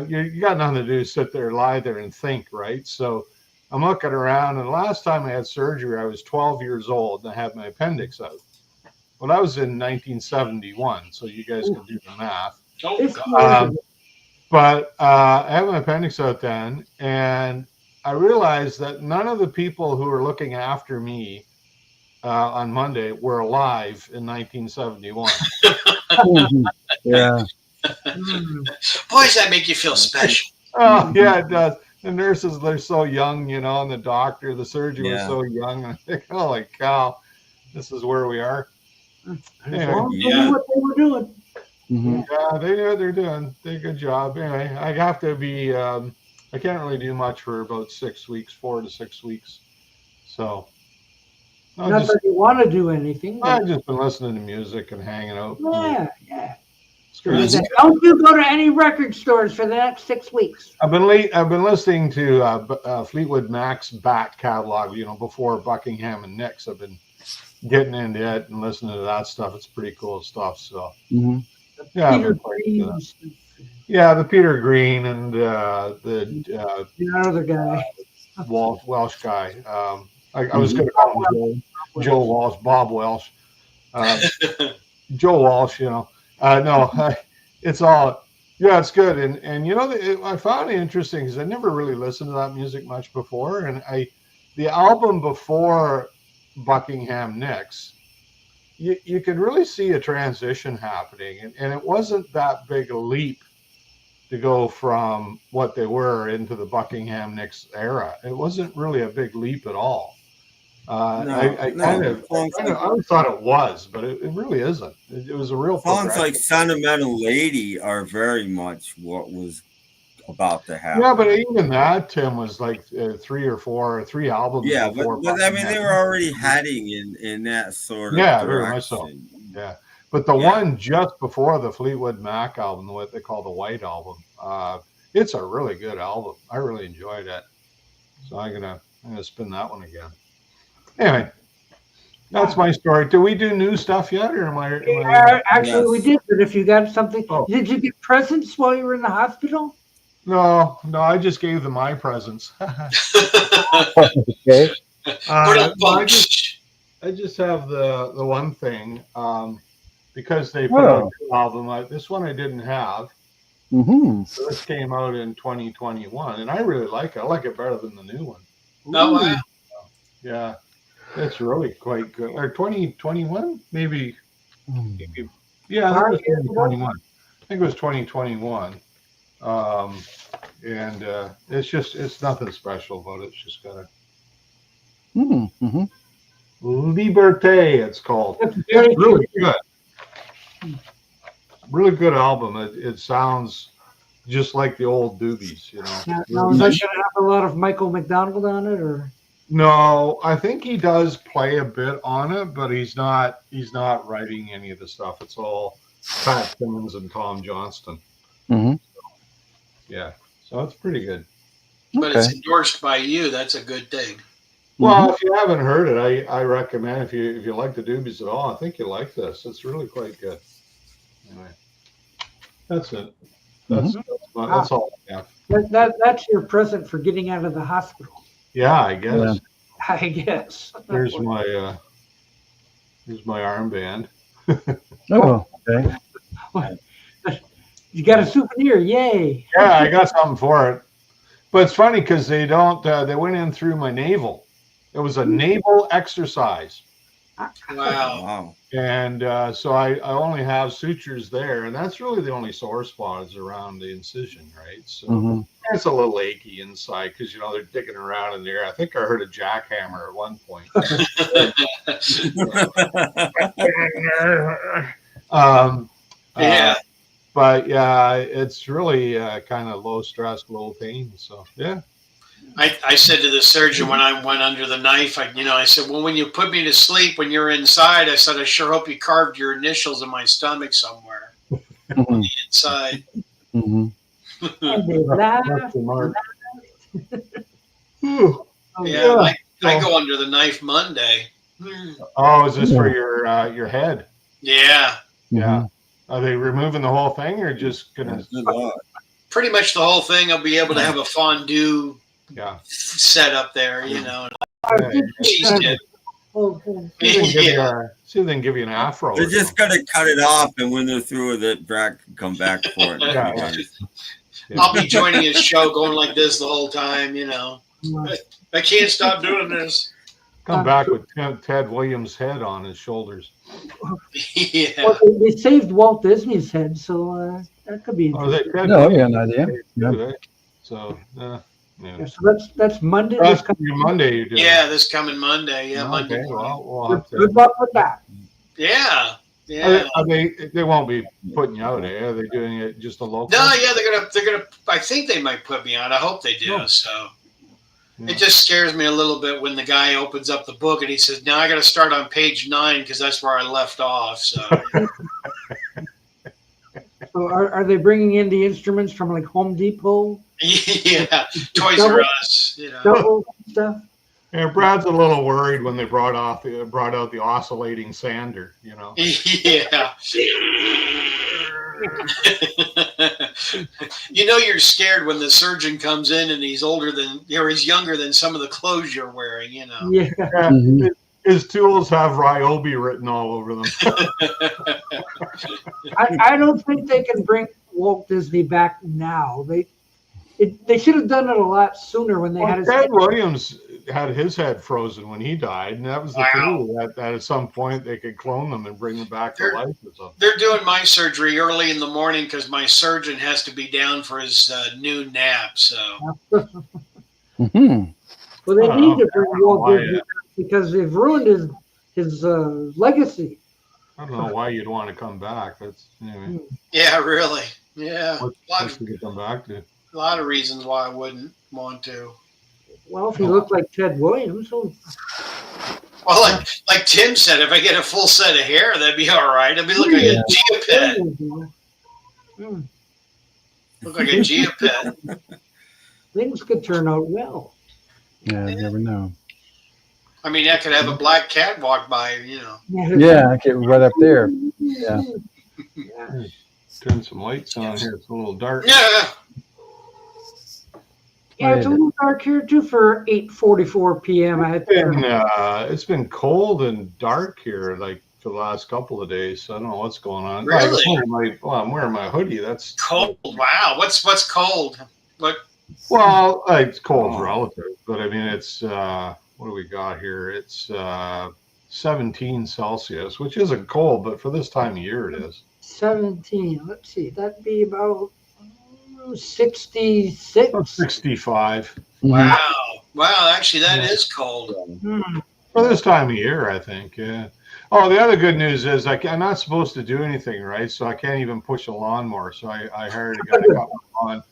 you got nothing to do, sit there, lie there, and think, right? So I'm looking around, and the last time I had surgery, I was 12 years old, and I had my appendix out. Well, that was in 1971, so you guys can do the math. Oh, God. But I had my appendix out then, and I realized that none of the people who were looking after me on Monday were alive in 1971. Yeah. Boy, does that make you feel special. Oh, yeah, it does. The nurses, they're so young, and the doctor, the surgeon was so young. I think, holy cow, this is where we are. Anyway, what they were doing. Yeah, they know what they're doing. They did a good job. Anyway, I have to be, I can't really do much for about 6 weeks, 4 to 6 weeks. So. Not that you want to do anything. I've just been listening to music and hanging out. Yeah. Don't you go to any record stores for the next 6 weeks. I've been listening to Fleetwood Mac's back catalog. Before Buckingham and Nicks. I've been getting into it and listening to that stuff. It's pretty cool stuff. So yeah, the Peter Green and the other guy, Welsh guy. I was going to call him Joe Walsh, Bob Welsh, Joe Walsh. No, it's all. Yeah, it's good, and I found it interesting because I never really listened to that music much before, and the album before Buckingham Nicks, you could really see a transition happening, and it wasn't that big a leap to go from what they were into the Buckingham Nicks era. It wasn't really a big leap at all. I thought it was, but it really isn't. It was a real songs like "Sentimental Lady" are very much what was about to happen. Yeah, but even that, Tim, was like 3 albums. Yeah, but I mean, they were already heading in that sort of direction. Very much so. Yeah, but the one just before the Fleetwood Mac album, what they call the White Album, it's a really good album. I really enjoyed it. So I'm gonna spin that one again. Anyway, that's my story. Do we do new stuff yet, or am I actually, we did. But if you got something, did you get presents while you were in the hospital? No, I just gave them my presents. Okay. I just have the one thing because they put out an album. This one I didn't have. So this came out in 2021, and I really like it. I like it better than the new one. Oh, wow. Yeah. It's really quite good. Or 2021, maybe. Yeah, I think it was 2021. I think it was 2021. And it's nothing special about it. It's just got a Liberté, it's called. It's really good. Really good album. It sounds just like the old Doobies, you know. Now, is that going to have a lot of Michael McDonald on it, or? No, I think he does play a bit on it, but he's not writing any of the stuff. It's all Pat Simmons and Tom Johnston. Yeah, so it's pretty good. But it's endorsed by you. That's a good thing. Well, if you haven't heard it, I recommend if you like the Doobies at all, I think you like this. It's really quite good. Anyway, that's it. That's all I have. That's your present for getting out of the hospital. Yeah, I guess. Yeah. I guess. Here's my armband. Oh, okay. You got a souvenir, yay! Yeah, I got something for it. But it's funny because they don't. They went in through my navel. It was a naval exercise. Wow. And so I only have sutures there, and that's really the only sore spot is around the incision, right? So it's a little achy inside because they're digging around in there. I think I heard a jackhammer at one point. Yeah. But yeah, it's really kind of low stress, low pain. So yeah. I said to the surgeon when I went under the knife, I said, well, when you put me to sleep, when you're inside, I said, I sure hope you carved your initials in my stomach somewhere on the inside. Yeah, I go under the knife Monday. Oh, is this for your head? Yeah. Yeah. Are they removing the whole thing or just gonna? Pretty much the whole thing. I'll be able to have a fondue set up there, Cheese dip. See if they can give you an afro. They're just gonna cut it off, and when they're through with it, Brad can come back for it. I'll be joining his show, going like this the whole time. I can't stop doing this. Come back with Ted Williams' head on his shoulders. Yeah. Well, they saved Walt Disney's head, so that could be. No, yeah, an idea. Yeah. So, yeah, so that's Monday. That's Monday. You do. Yeah, this coming Monday. Yeah, Monday. Well, good luck with that. Yeah. Yeah. They won't be putting you out, Are they doing it just a local? No, yeah, they're gonna. I think they might put me out. I hope they do. So. It just scares me a little bit when the guy opens up the book and he says, now I got to start on page 9 because that's where I left off. So, so are they bringing in the instruments from like Home Depot? Yeah, Toys R Us. Double stuff. Yeah, Brad's a little worried when they brought out the oscillating sander. Yeah. You're scared when the surgeon comes in and he's he's younger than some of the clothes you're wearing, Yeah. His tools have Ryobi written all over them. I don't think they can bring Walt Disney back now. They should have done it a lot sooner when they had his Ted Williams had his head frozen when he died, and that was the theory that at some point they could clone them and bring them back to life or something. They're doing my surgery early in the morning because my surgeon has to be down for his noon nap. So, well, they need to bring Walt Disney back because they've ruined his legacy. I don't know why you'd want to come back. That's anyway. Yeah, really. Yeah, what's to come back to? A lot of reasons why I wouldn't want to. Well, if he looked like Ted Williams. Well, like Tim said, if I get a full set of hair, that'd be all right. I'd be looking like a geopet. Look like a geopet. Things could turn out well. Yeah, you never know. I mean, I could have a black cat walk by, Yeah, I get right up there. Yeah. Turn some lights on here. It's a little dark. Yeah. Yeah, it's a little dark here too for 8:44 p.m. It's been cold and dark here like for the last couple of days. So I don't know what's going on. Really? I'm wearing my hoodie. That's cold. Wow. What's cold? What? Well, it's cold's relative, but I mean it's what do we got here? It's 17 Celsius, which isn't cold, but for this time of year it is. 17. Let's see. That'd be about 66. About 65. Wow. Wow. Actually, that is cold. For this time of year, I think. Yeah. Oh, the other good news is I'm not supposed to do anything, right? So I can't even push a lawnmower. So I hired a guy to cut my lawn.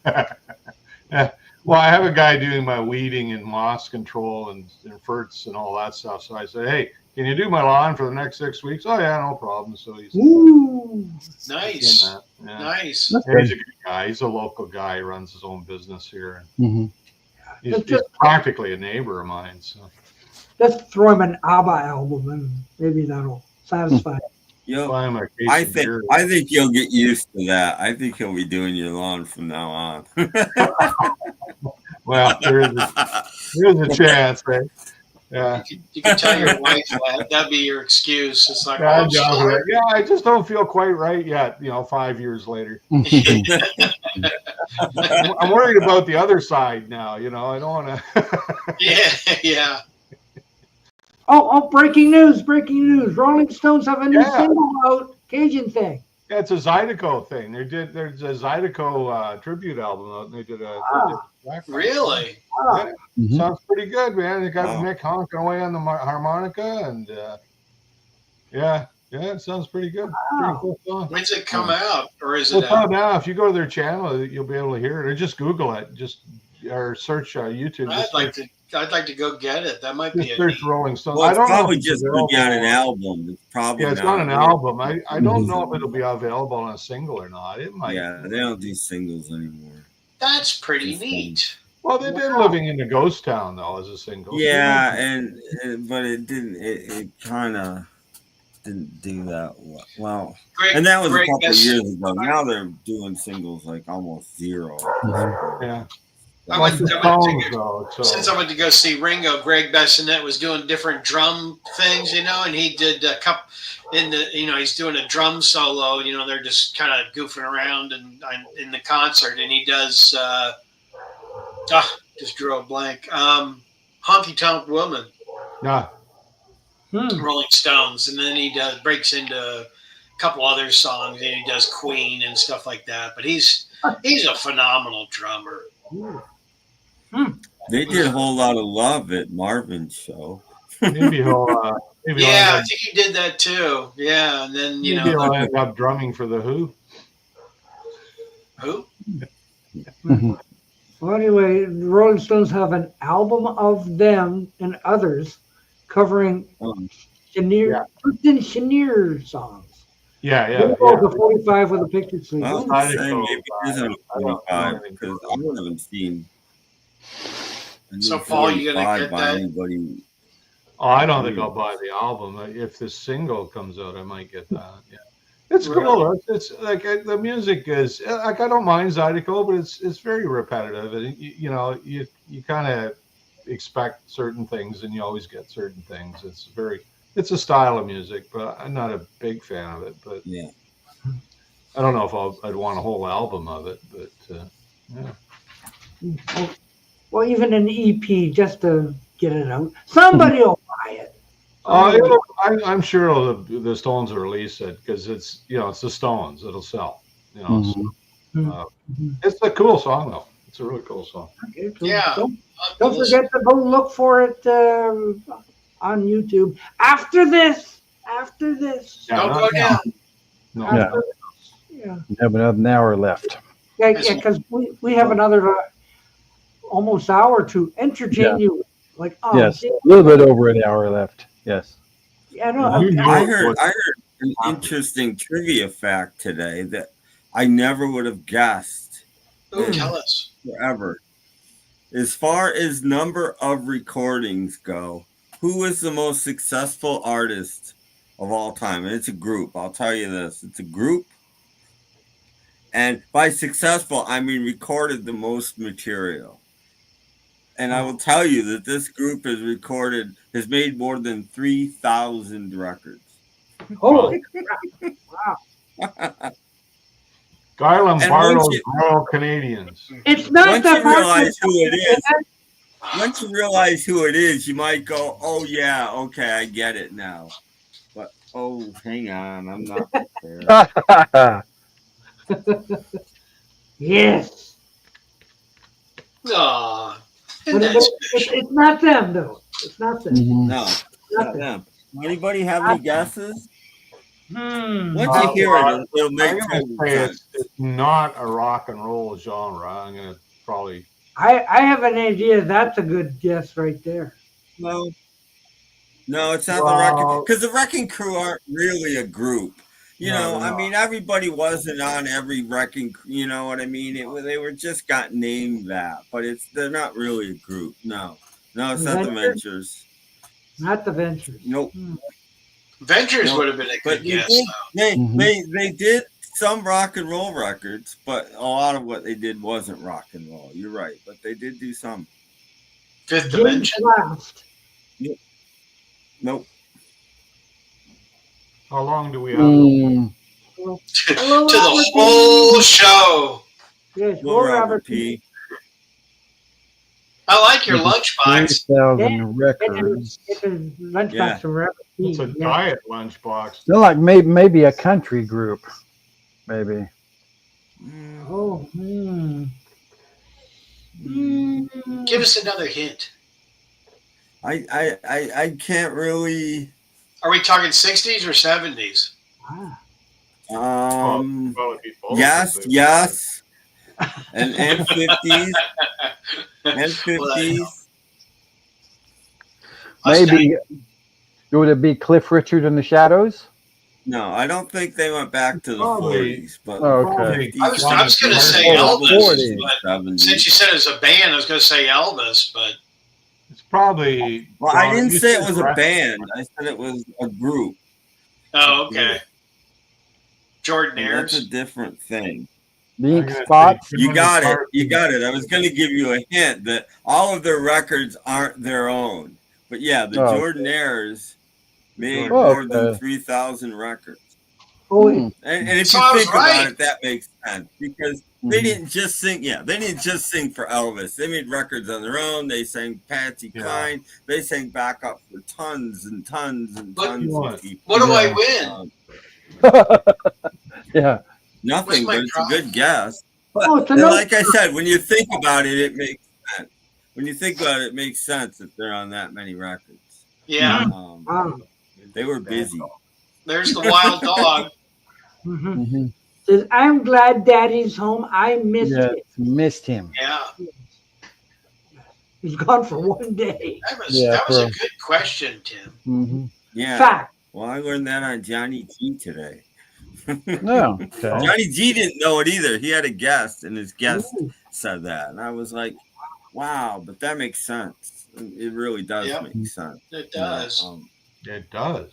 Yeah. Well, I have a guy doing my weeding and moss control and ferts and all that stuff. So I said, hey, can you do my lawn for the next 6 weeks? Oh, yeah, no problem. So he's Nice. Yeah. Nice. Yeah, he's a good guy. He's a local guy. He runs his own business here. He's practically a neighbor of mine. So Let's throw him an ABBA album and maybe that'll satisfy him. I think you'll get used to that. I think he'll be doing your lawn from now on. Well, there's a chance, right? Yeah. You can tell your wife that. That'd be your excuse. It's like, Yeah, I'm sorry. I just don't feel quite right yet, 5 years later. I'm worried about the other side now, I don't want to. Yeah. Oh, breaking news. Rolling Stones have a new single out, Cajun Thing. Yeah, it's a Zydeco thing. There's a Zydeco tribute album out, and they did a Really? Yeah. Sounds pretty good, man. They got Mick honking away on the harmonica, and it sounds pretty good. Pretty cool song. When's it come out, or is it? It's out now. If you go to their channel, you'll be able to hear it, or just Google it. Or search YouTube. I'd like to go get it. That might be search Rolling Stones. Well, I don't probably know just put down an album. It's probably it's not an album. I don't know if it'll be available on a single or not. It might. Yeah, they don't do singles anymore. That's pretty neat. Well, they did "Living in a Ghost Town" though as a single. Yeah, but it didn't. It kind of didn't do that well. And that was a couple of years ago. Now they're doing singles like almost zero. Yeah. Since I went to go see Ringo, Greg Bessonette was doing different drum things, and he did a couple he's doing a drum solo, they're just kind of goofing around and in the concert, and he does just drew a blank. Honky Tonk Woman. Yeah. Rolling Stones, and then he breaks into a couple other songs, and he does Queen and stuff like that. But he's a phenomenal drummer. They did a whole lot of love at Marvin's show. Maybe I think he did that too. Yeah, and then maybe he'll end up drumming for the Who. Well, anyway, the Rolling Stones have an album of them and others covering Kristen Chenier songs. Yeah. The 45 with a picture sleeve. Well, maybe it is on 45 because I haven't seen. So, Paul, you gonna get that? Anybody. Oh, I don't think I'll buy the album. If the single comes out, I might get that. Yeah, it's cool. It's like the music is like I don't mind Zydeco, but it's very repetitive, and you kind of expect certain things, and you always get certain things. It's a style of music, but I'm not a big fan of it. But yeah, I don't know if I'd want a whole album of it, but yeah. Well, even an EP just to get it out. Somebody will buy it. I'm sure the Stones will release it because it's it's the Stones. It'll sell. It's a cool song though. It's a really cool song. Okay, cool. Yeah. Don't forget to go look for it on YouTube. After this. Don't go down. No. We have another hour left. Yeah, because we have another almost hour to entertain you. Yes, a little bit over an hour left. Yes. Yeah, no, I heard an interesting trivia fact today that I never would have guessed. Tell us. Forever. As far as number of recordings go, who is the most successful artist of all time? And it's a group. I'll tell you this. It's a group. And by successful, I mean recorded the most material. And I will tell you that this group has made more than 3,000 records. Holy crap. Wow. Garland Bartlow's Royal Canadians. It's not Once you realize who it is, once you realize who it is, you might go, "Oh yeah, okay, I get it now." But oh, hang on, I'm not prepared. Yes. Aw, But it's not them, though. It's not them. No, not them. Anybody have any guesses? Hmm. Once you hear it, it'll make I'm gonna total say sense. it's not a rock and roll genre. I'm gonna probably. I have an idea. That's a good guess right there. No, no, it's not the Well, Wrecking, because the Wrecking Crew aren't really a group. You No, know, they're I mean, everybody wasn't on every Wrecking. You know what I mean? They were just got named that, but they're not really a group. No, it's not the Ventures. Not the Ventures. Nope. Ventures No, would have been a but good guess. they did some rock and roll records, but a lot of what they did wasn't rock and roll. You're right, but they did do some. Fifth Dimension. Last. Nope. How long do we have? To the whole show. Yes, Well, Robert P. I like your lunchbox. 3,000 records. It's a lunchbox Yeah. from Robert P. It's a diet lunchbox. They're like maybe a country group. Maybe. Oh. Give us another hint. I can't really. Are we talking 60s or 70s? Yes, and 50s, and 50s. Maybe would it be Cliff Richard and the Shadows? No, I don't think they went back to the 40s, but okay. I was going to say Elvis, but since you said it was a band, I was going to say Elvis, but it's probably. Well, I didn't say it was a band. I said it was a group. Oh, okay. Jordan Ayers. That's a different thing. The Ink Spots. You got it. You got it. I was going to give you a hint that all of their records aren't their own. But yeah, the Jordan Ayers made more than 3,000 records. And if you think about it, that makes sense because they didn't just sing. Yeah, they didn't just sing for Elvis. They made records on their own. They sang Patsy Cline. They sang backup for tons and tons and tons of people. What do I win? Yeah. Nothing, but it's a good guess. But like I said, when you think about it, it makes sense. When you think about it, it makes sense that they're on that many records. Yeah. They were busy. There's the wild dog. Says, I'm glad Daddy's home. I missed him. Yeah. He's gone for one day. That was a good question, Tim. Yeah. Fact. Well, I learned that on Johnny G today. No. Johnny G didn't know it either. He had a guest, and his guest said that. And I was like, wow, but that makes sense. It really does make sense. It does. It does.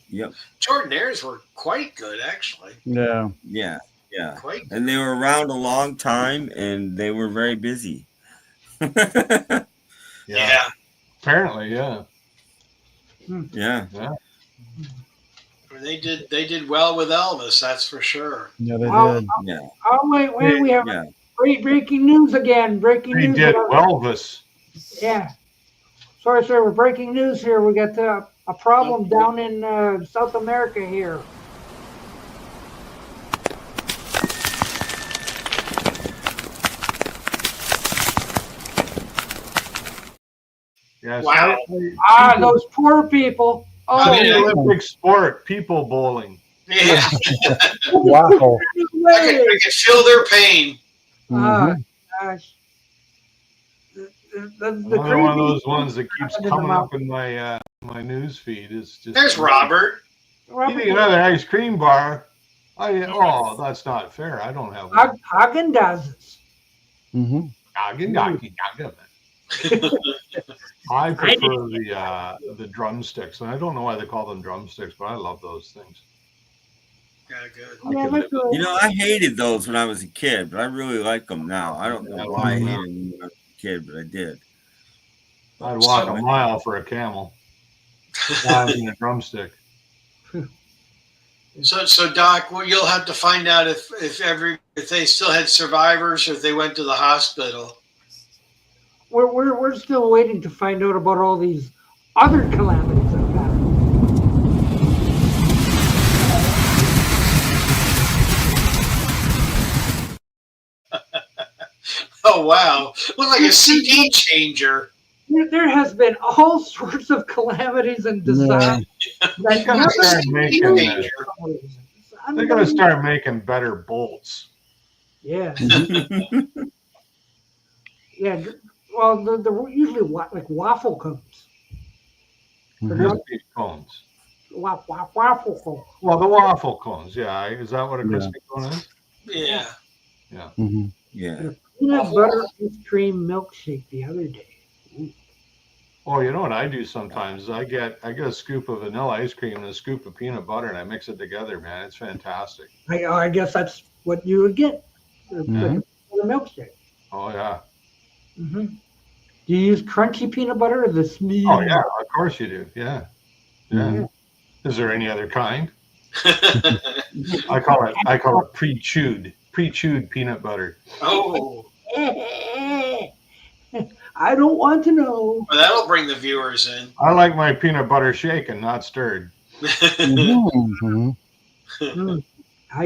Yep. Jordan Ayers were quite good, actually. Yeah. Yeah. Quite good. And they were around a long time, and they were very busy. Yeah. Apparently, yeah. Yeah. They did well with Elvis, that's for sure. Yeah, they did. Yeah. Oh, wait, we have great breaking news again. Breaking news. They did Elvis. Yeah. Sorry, sir. We're breaking news here. We got a problem down in South America here. Yes. Wow. Those poor people. Oh, Olympic sport, people bowling. Yeah. Wow. I can feel their pain. Gosh. One of those ones that keeps coming up in my my news feed is just. There's Robert. Eating another ice cream bar. That's not fair. I don't have one. Hagen does. I prefer the drumsticks, and I don't know why they call them drumsticks, but I love those things. Yeah, good. You know, I hated those when I was a kid, but I really like them now. I don't know why I hated them when I was a kid, but I did. I'd walk a mile for a camel. Having a drumstick. So Doc, well, you'll have to find out if they still had survivors or if they went to the hospital. we're still waiting to find out about all these other calamities that have happened. Oh wow, look like a CD changer. There has been all sorts of calamities and disasters. They gotta start making. They gotta start making better bolts. Yeah. Yeah. Well, they're usually like waffle cones. Crispy cones. Waffle cones. Well, the waffle cones. Yeah, is that what a crispy cone is? Yeah. Yeah. Yeah. Peanut butter ice cream milkshake the other day. Ooh. Oh, you know what I do sometimes? I get a scoop of vanilla ice cream and a scoop of peanut butter, and I mix it together. Man, it's fantastic. I guess that's what you would get. The milkshake. Oh yeah. Mm-hmm. Do you use crunchy peanut butter or the smooth? Oh yeah, of course you do. Yeah. Yeah. Is there any other kind? I call it pre-chewed peanut butter. Oh. I don't want to know. Well, that'll bring the viewers in. I like my peanut butter shaken, not stirred. I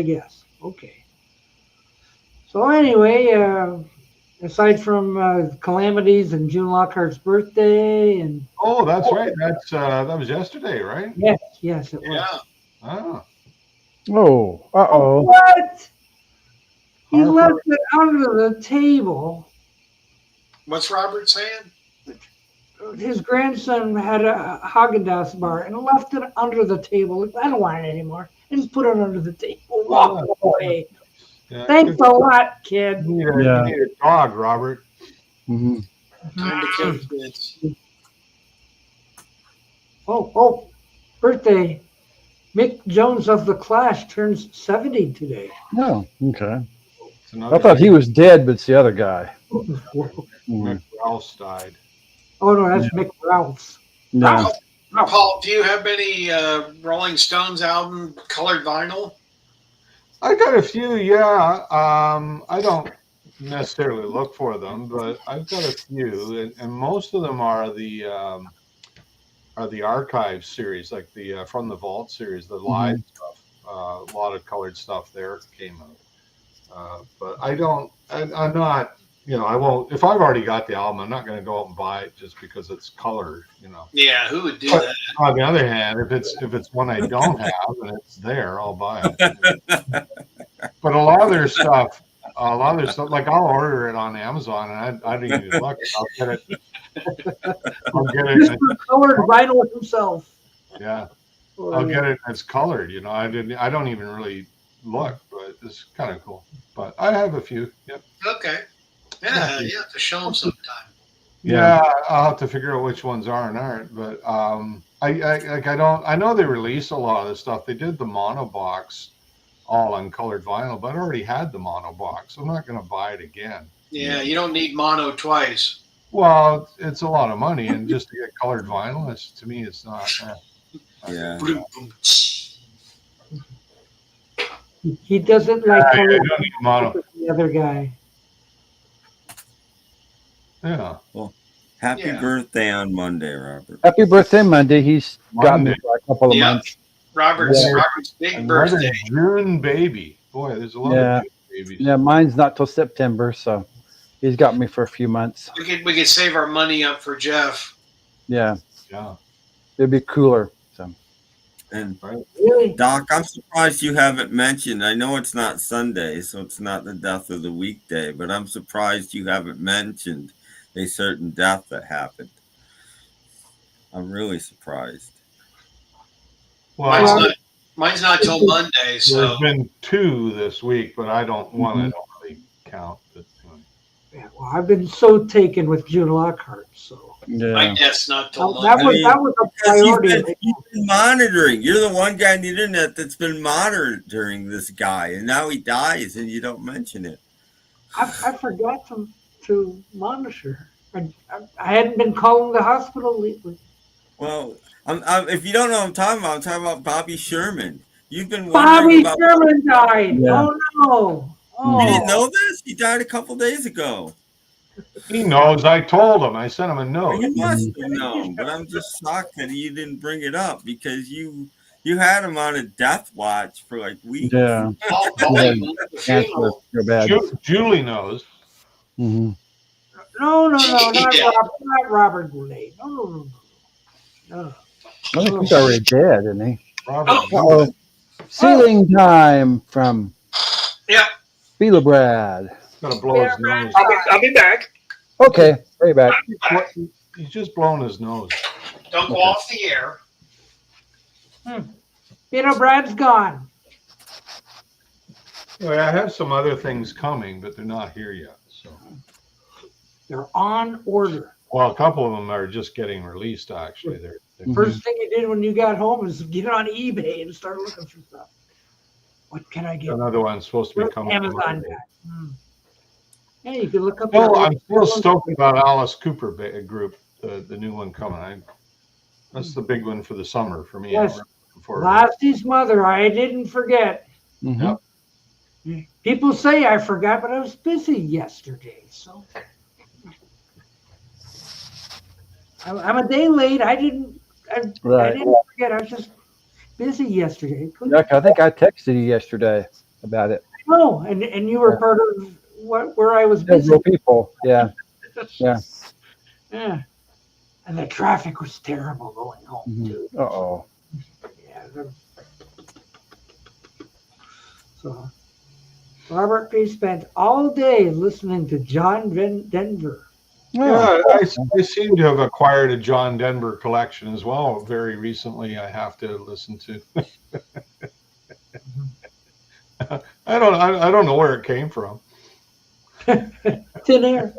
guess. Okay. So anyway, aside from calamities and June Lockhart's birthday, and oh, that's right. That was yesterday, right? Yes, it was. Yeah. Oh. Oh, uh-oh. What? He left it under the table. What's Robert saying? His grandson had a Haagen-Dazs bar and left it under the table. I don't want it anymore. And just put it under the table. Walk away. Yeah. Thanks a lot, kid. You need a dog, Robert. Time to kill kids. Oh, birthday. Mick Jones of The Clash turns 70 today. Oh, okay. I thought he was dead, but it's the other guy. Mick Rouse died. Oh, no, that's Mick Ralphs. No. Paul, do you have any Rolling Stones album colored vinyl? I got a few, yeah. I don't necessarily look for them, but I've got a few, and most of them are the archive series, like the From the Vault series, the live stuff. A lot of colored stuff there came out. But I'm not, I won't, if I've already got the album, I'm not going to go out and buy it just because it's colored, Yeah, who would do that? On the other hand, if it's one I don't have and it's there, I'll buy it. But a lot of their stuff, like I'll order it on Amazon and I don't even look. I'll get it. Mr. Colored vinyl himself. Yeah. I'll get it. It's colored, I don't even really look, but it's kind of cool. But I have a few. Yep. Okay. Yeah, you have to show them sometime. Yeah, I'll have to figure out which ones are and aren't. But I know they release a lot of this stuff. They did the mono box all on colored vinyl, but I already had the mono box. I'm not going to buy it again. Yeah, you don't need mono twice. Well, it's a lot of money, and just to get colored vinyl, to me, it's not. Yeah. He doesn't like I colored don't need mono. the other guy. Yeah. Well, happy birthday on Monday, Robert. Happy birthday, Monday. He's got me for a couple of months. Robert's big birthday. June baby. Boy, there's a lot of June babies. Yeah, mine's not till September, so he's got me for a few months. We could save our money up for Jeff. Yeah. Yeah. It'd be cooler. So. And Really? Doc, I'm surprised you haven't mentioned. I know it's not Sunday, so it's not the death of the weekday, but I'm surprised you haven't mentioned a certain death that happened. I'm really surprised. Well, mine's not till Monday, so there's been 2 this week, but I don't really count. But, Yeah, well, I've been so taken with June Lockhart, so. I guess not till That Monday. was a priority. You've been monitoring. You're the one guy on the internet that's been monitoring this guy, and now he dies, and you don't mention it. I forgot to monitor. I hadn't been calling the hospital lately. Well, if you don't know what I'm talking about Bobby Sherman. You've been Bobby wondering about Sherman died. Yeah. Oh no! Oh. You didn't know this? He died a couple days ago. He knows. I told him. I sent him a note. You must have known, but I'm just shocked that you didn't bring it up because you had him on a death watch for like weeks. Yeah. Julie knows. Mm-hmm. No, not Robert Goulet. No. I think he's already dead, isn't he? Robert. Ceiling time from Beatle Brad. Gotta blow his nose. I'll be back. Okay, right back. He's just blowing his nose. Don't go off the air. Brad's gone. Anyway, I have some other things coming, but they're not here yet. So They're on order. well, a couple of them are just getting released. Actually, they're First thing you did when you got home is get on eBay and start looking for stuff. What can I get? another one's supposed to be coming. Amazon. Yeah, you can look up. Well, I'm still stoked about Alice Cooper group, the new one coming. That's the big one for the summer for me. Yes. Lassie's mother. I didn't forget. Mm-hmm. Yep. People say I forgot, but I was busy yesterday. So I'm a day late. I didn't forget. I was just busy yesterday. Yeah, I think I texted you yesterday about it. No, and you were part of where I was busy. Several people. Yeah. Yeah. Yeah. And the traffic was terrible going home too. Uh-oh. Yeah. So Robert P. spent all day listening to John Denver. Yeah, I seem to have acquired a John Denver collection as well very recently. I have to listen to. I don't know where it came from. Thin air.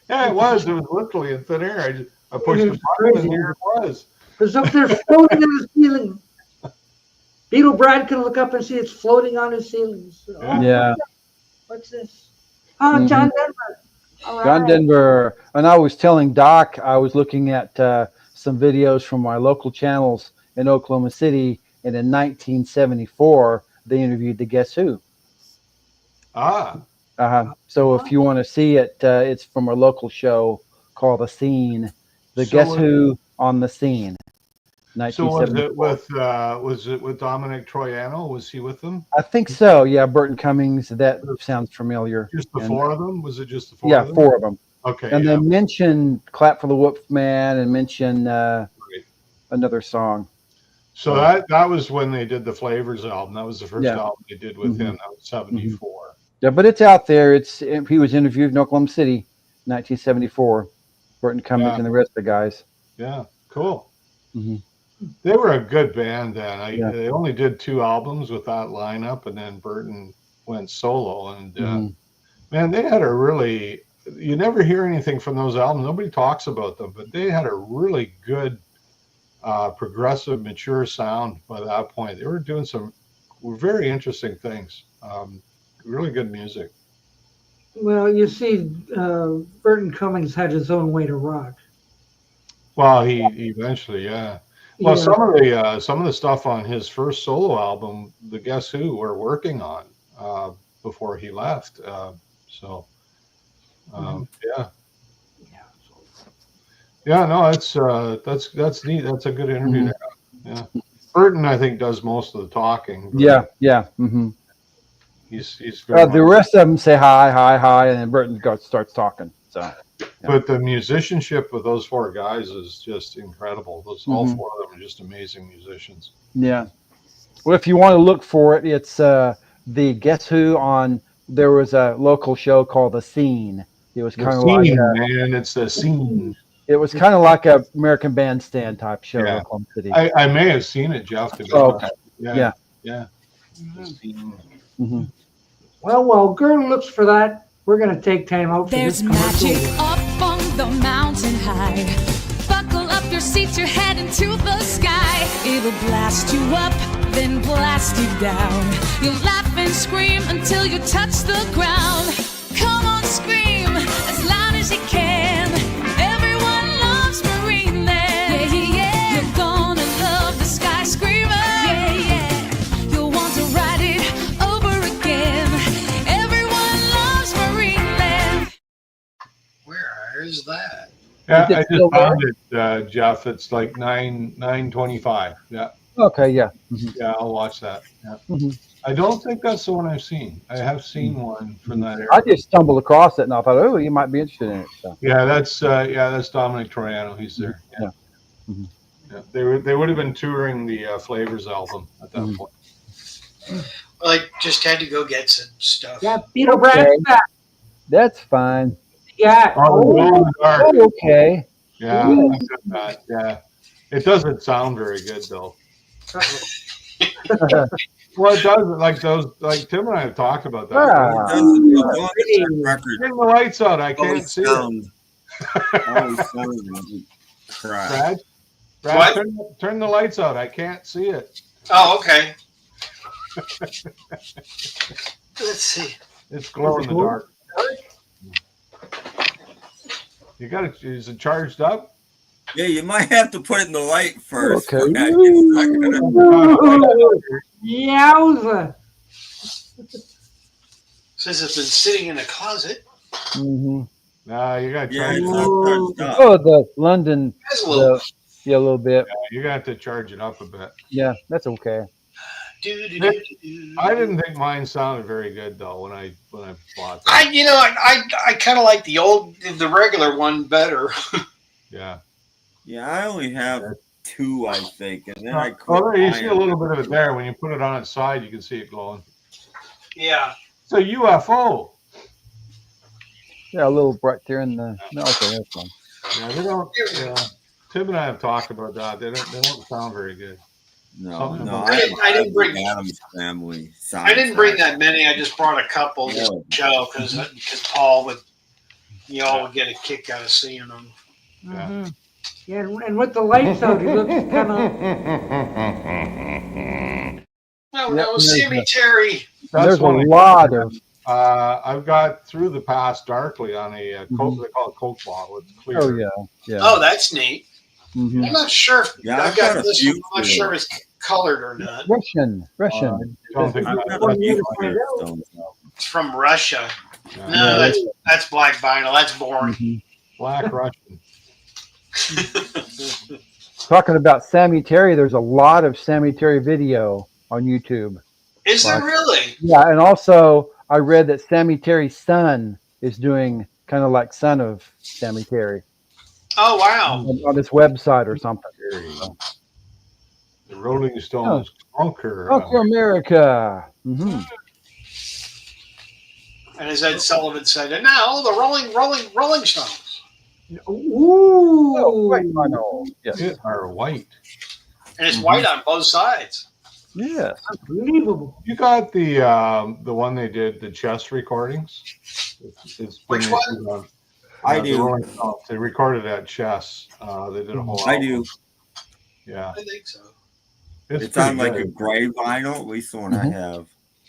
Yeah, it was. It was literally in thin air. I pushed the button and here it was. It was up there floating in the ceiling. Beatle Brad can look up and see it's floating on his ceiling. So, Yeah. What's this? Oh, John Denver. All John right. Denver. And I was telling Doc, I was looking at some videos from my local channels in Oklahoma City, and in 1974, they interviewed the Guess Who. So if you want to see it, it's from a local show called The Scene. The Guess Who on the Scene. So was it with Dominic Troiano? Was he with them? I think so. Yeah, Burton Cummings. That sounds familiar. Just the four of them? Was it just the four? Yeah, of them? four of them. Okay. And they mentioned "Clap for the Wolf Man" and mentioned another song. So that was when they did the Flavors album. That was the first album they did with him. That was 74. Yeah, but it's out there. He was interviewed in Oklahoma City, 1974. Burton Cummings and the rest of the guys. Yeah, cool. Mm-hmm. They were a good band then. They only did 2 albums with that lineup, and then Burton went solo. And man, they had a really, you never hear anything from those albums. Nobody talks about them, but they had a really good, progressive, mature sound by that point. They were doing some very interesting things. Really good music. Well, you see, Burton Cummings had his own way to rock. Well, he eventually, Well, some of the stuff on his first solo album, the Guess Who, were working on before he left. No, that's neat. That's a good interview. To have. Yeah, Burton, I think, does most of the talking. Yeah. Mm-hmm. He's very the rest of them say hi, and then Burton starts talking. So. Yeah. But the musicianship with those 4 guys is just incredible. All 4 of them are just amazing musicians. Yeah. Well, if you want to look for it, it's the Guess Who on. There was a local show called The Scene. It was kind of like it's The Scene. It was kind of like a American Bandstand type show. Yeah. In City. I may have seen it, Jeff. Okay. Yeah. The Scene. Mm-hmm. Well, while Gert looks for that, we're going to take time out for There's this commercial. magic up on the mountain high. Buckle up your seats, you're heading to the sky. It'll blast you up, then blast you down. You'll laugh and scream until you touch the ground. Come on, scream as loud as you can. Everyone loves Marineland. Yeah. You're gonna love the skyscraper. Yeah. You'll want to ride it over again. Everyone loves Marineland. is that? Yeah, Is it I still just found it, Jeff. It's like 9:25. Yeah, Okay, yeah. Mhm. yeah, I'll watch that. Yeah. Mhm. I don't think that's the one I've seen. I have seen one from that I era. just stumbled across it and I thought, oh, you might be interested in it. So Yeah, that's Dominic Troiano. He's there. Yeah. yeah. Mhm. Yeah. They would have been touring the Flavors album at that Mhm. point. Like, just had to go get some stuff. Yeah, Beetle Brand's Okay. back. That's fine. Yeah. Oh, Glow in the Dark. Oh, okay. Yeah, Yeah. I got that. Yeah, it doesn't sound very good though. Well, it doesn't. Like those, like Tim and I have talked about that. Ah. Turn the lights out. I can't Always see it. sound like crap. Brad, turn the lights out. I can't see it. Oh, okay. Let's see. It's glow in the dark. You got it. Is it charged up? Yeah, you might have to put it in the light first. Okay. Yowza. Says it's been sitting in a closet. Mm-hmm. No, you got to Yeah, charge it's it up. not charged up. Oh, the London. Has a little. Yeah, a little bit. You got to charge it up a bit. Yeah, that's okay. I didn't think mine sounded very good though when I bought that. I kind of like the regular one better. Yeah. Yeah, I only have 2, I think, and then I quit. Oh, you see a little bit of it there. When you put it on its side, you can see it glowing. Yeah. It's a UFO. Yeah, a little bright there in the. No, okay, that's fine. Yeah, they don't. Yeah. Tim and I have talked about that. They don't sound very good. No, I didn't bring Adam's family. I didn't bring that many. I just brought a couple just to show because Paul would, would get a kick out of seeing them. Yeah. Mm-hmm. Yeah, and with the lights out, it looks kind of. No, Sammy Terry. There's a lot of. I've got Through the Past Darkly on a Coke. They call it Coke bottle. It's clear. Oh yeah. Oh, that's neat. Mm-hmm. I'm not sure. Yeah, I've got this one. I'm not sure if it's colored or not. Russian. It's from Russia. Yeah. No, that's black vinyl. That's boring. Mm-hmm. Black Russian. Talking about Sammy Terry, there's a lot of Sammy Terry video on YouTube. Is there really? Yeah, and also I read that Sammy Terry's son is doing kind of like Son of Sammy Terry. Oh wow! On his website or something. The Rolling Stones Conquer. Conquer America. Mm-hmm. And as Ed Sullivan said, and now the Rolling Stones. Ooh. Oh, white vinyl. Yes. It are white. And it's white on both sides. Yeah. Unbelievable. You got the one they did, the chess recordings. It's Which one? I do. They recorded at chess. They did a whole. I album. do. Yeah. I think so. It's on like a gray vinyl, at least the one I have.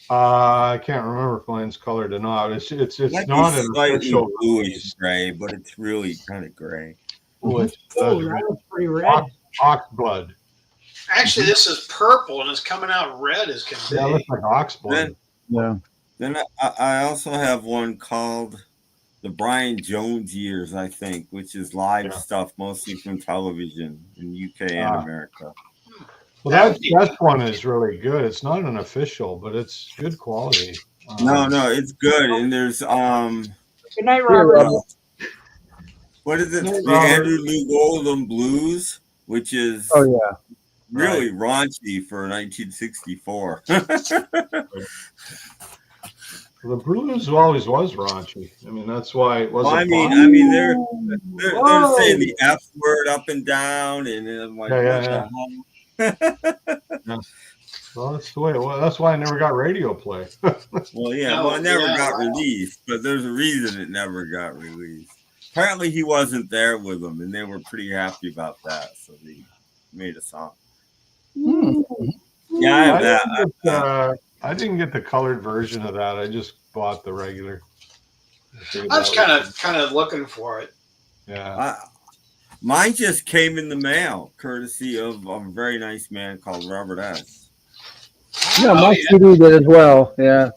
I can't remember if mine's colored or not. It's not an slightly official bluish gray, but it's really kind of gray. Oh, that was pretty red. Ox blood. Actually, this is purple and it's coming out red as can be. Yeah, it looks like ox blood. Then I also have one called the Brian Jones Years, I think, which is live stuff mostly from television in UK and America. Well, that one is really good. It's not an official, but it's good quality. No, it's good. And there's Good night, Robert. what is it? The Andrew Lee Goldham Blues, which is really raunchy for 1964. The blues always was raunchy. I mean, that's why it wasn't. Well, I mean, they're saying the F word up and down, and I'm like, Well, that's the way it was. That's why I never got radio play. Well, it never got released, but there's a reason it never got released. Apparently, he wasn't there with them, and they were pretty happy about that, so they made a song. Yeah, I have that. I didn't get the colored version of that. I just bought the regular. I was kind of looking for it. Yeah. Mine just came in the mail, courtesy of a very nice man called Robert S. Yeah, my CD did as well. Yeah.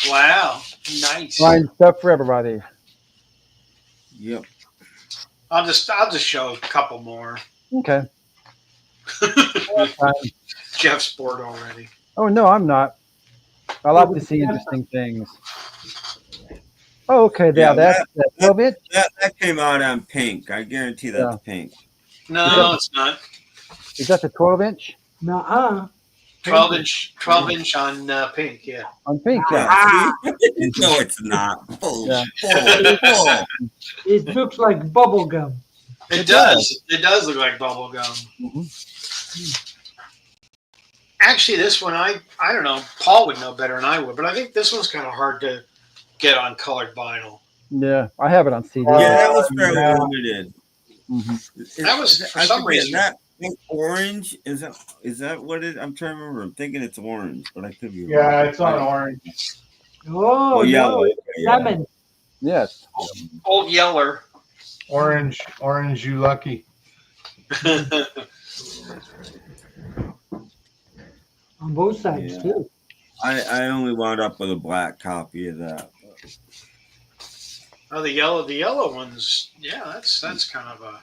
Wow. Nice. Fine stuff for everybody. Yep. I'll just show a couple more. Okay. Jeff's bored already. Oh no, I'm not. I like to see interesting things. Oh, okay, Yeah, that's that 12 inch. That came out on pink. I guarantee that's pink. No, it's not. Is that the 12 inch? Nuh-uh. 12 inch on pink. Yeah. On pink, yeah. No, it's not. Bullshit. It looks like bubble gum. It does. It does look like bubble gum. Actually, this one I don't know. Paul would know better than I would, but I think this one's kind of hard to get on colored vinyl. Yeah, I have it on CD. Yeah, that was fairly limited. That was for some reason. That orange is that what it? I'm trying to remember. I'm thinking it's orange, but I could be wrong. Yeah, it's on orange. Oh, yellow. no, lemon. Yes. Old Yeller. Orange, you lucky. On both sides too. I only wound up with a black copy of that. Oh, the yellow ones. Yeah, that's kind of a.